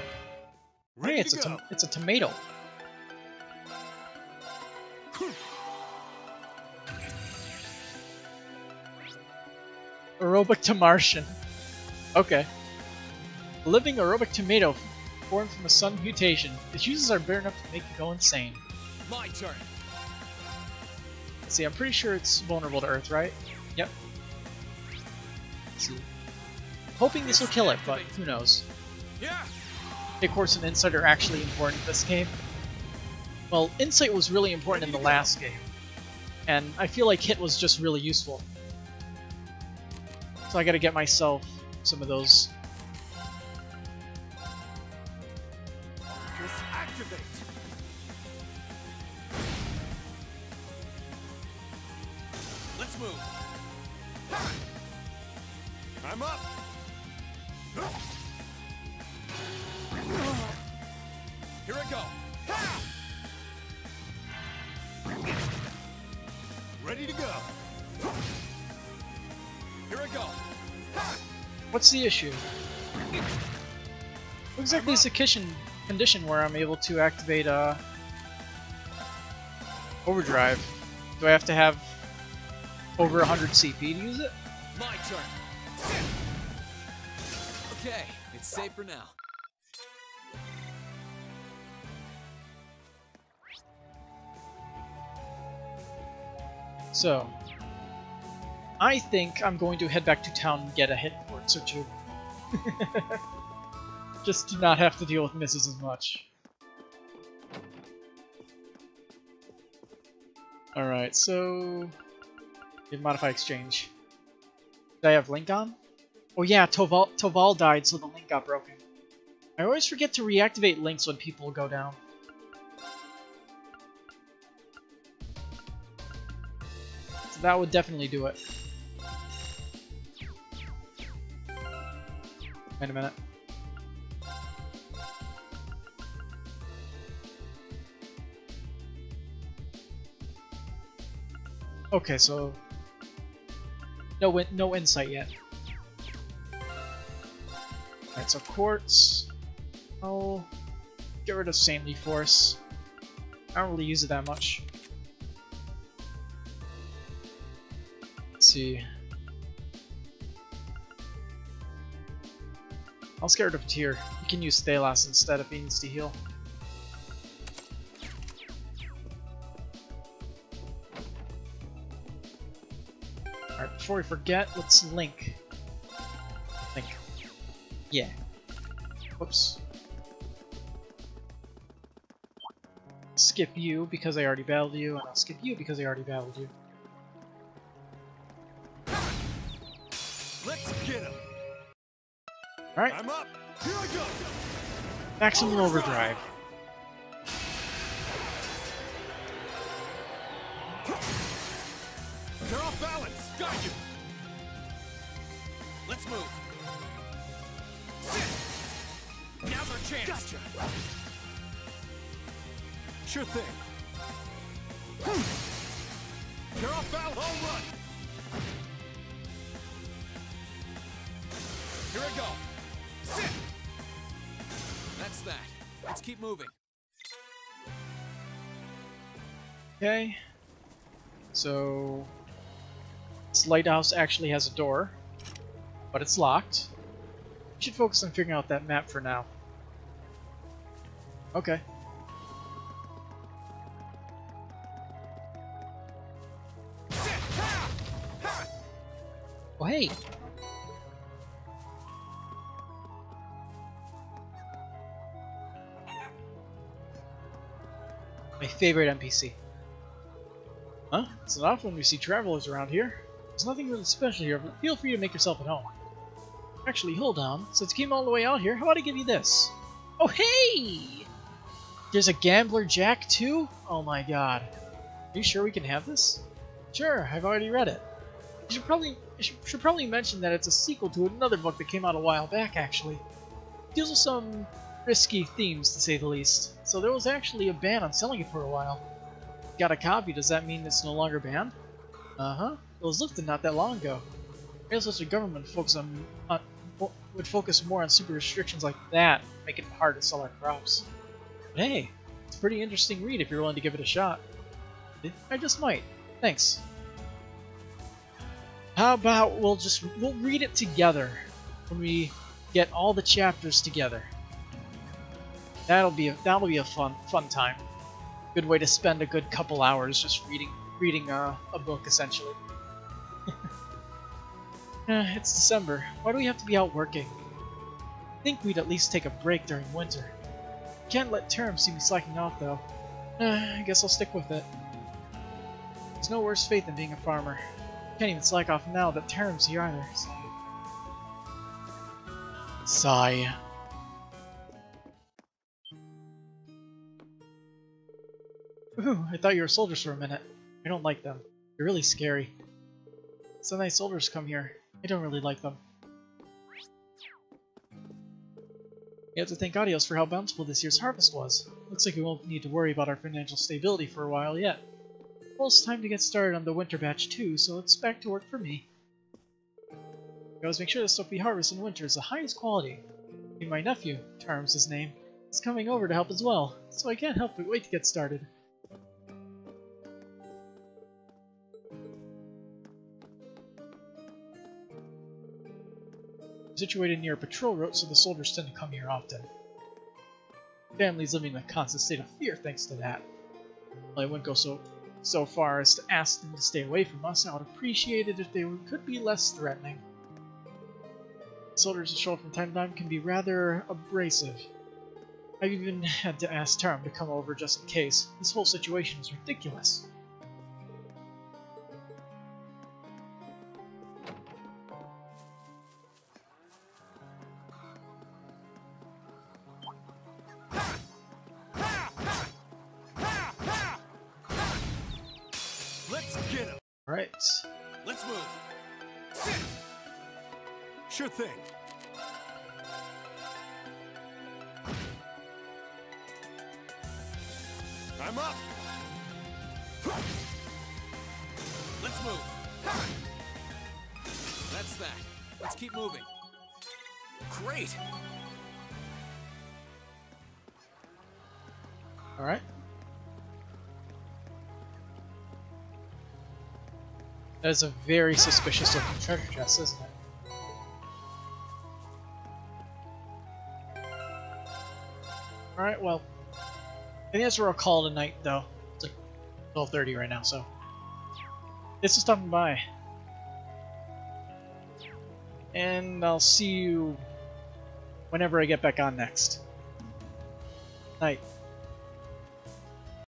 Ready it's to go. it's a tomato. Aerobic to Martian. Okay. A living aerobic tomato born from a sun mutation. Its uses are bare enough to make you go insane. My turn. Let's see, I'm pretty sure it's vulnerable to Earth, right? Yep. Let's see. Hoping this will kill it, but who knows. Yeah. Of course, and Insight are actually important in this game. Well, Insight was really important in the last game, and I feel like Hit was just really useful. So I gotta get myself some of those. Focus, activate. Let's move. I'm up. Here I go. Ready to go. Here I go. What's the issue? What exactly is the condition where I'm able to activate Overdrive? Do I have to have over 100 CP to use it? My turn. Okay, it's safe for now. So, I think I'm going to head back to town and get a hit port or two. Just to not have to deal with misses as much. Alright, so... modify exchange. Did I have Link on? Oh yeah, Toval died, so the link got broken. I always forget to reactivate links when people go down. So that would definitely do it. Wait a minute. Okay, so no insight yet. Alright, so quartz. I'll get rid of Saintly Force. I don't really use it that much. Let's see. I'll scare it of Tyr. He can use Thalas instead if he needs to heal. Alright, before we forget, let's link. Link. Yeah. Whoops. Skip you because I already battled you, and I'll skip you because I already battled you. Let's get him. Alright. I'm up. Here I go. Maximum overdrive. They're off balance. Got you. Let's move. Sit. Now's our chance. Gotcha. Sure thing. They're off balance. I'll run. Here I go. Sit. That's that. Let's keep moving. Okay. So this lighthouse actually has a door, but it's locked. We should focus on figuring out that map for now. Okay. Oh hey! My favorite NPC. Huh? It's not often we see travelers around here. There's nothing really special here, but feel free to make yourself at home. Actually, hold on. Since you came all the way out here, how about I give you this? Oh hey! There's a Gambler Jack too? Oh my god. Are you sure we can have this? Sure, I've already read it. You should probably mention that it's a sequel to another book that came out a while back, actually. It deals with some risky themes, to say the least. So there was actually a ban on selling it for a while. Got a copy, does that mean it's no longer banned? Uh-huh. It was lifted not that long ago. I guess the government would focus more on super restrictions like that, make it hard to sell our crops. But hey, it's a pretty interesting read if you're willing to give it a shot. I just might. Thanks. How about we'll read it together when we get all the chapters together. That'll be a fun time. Good way to spend a good couple hours just reading a book essentially. It's December. Why do we have to be out working? I think we'd at least take a break during winter. Can't let terms see me slacking off though. I guess I'll stick with it. There's no worse fate than being a farmer. Can't even slack off now that term's here either. Sigh. Ooh, I thought you were soldiers for a minute. I don't like them. They're really scary. Some nice soldiers come here. I don't really like them. You have to thank Adios for how bountiful this year's harvest was. Looks like we won't need to worry about our financial stability for a while yet. Well, it's time to get started on the winter batch too, so it's back to work for me. We always make sure the stuff we harvest in winter is the highest quality. And my nephew, Term's his name, is coming over to help as well, so I can't help but wait to get started. Situated near a patrol route, so the soldiers tend to come here often. Families living in a constant state of fear thanks to that. Well, I wouldn't go so far as to ask them to stay away from us. I would appreciate it if they could be less threatening. Soldiers that show up from time to time can be rather abrasive. I've even had to ask Term to come over just in case. This whole situation is ridiculous. Right. Let's move. Sit. Sure thing. I'm up. Let's move. That's that. Let's keep moving. Great. All right. That is a very suspicious looking treasure chest, isn't it? Alright, well, I think that's where I'll call it a night, though. It's like 12:30 right now, so. Thanks for stopping by. And I'll see you whenever I get back on next. Night.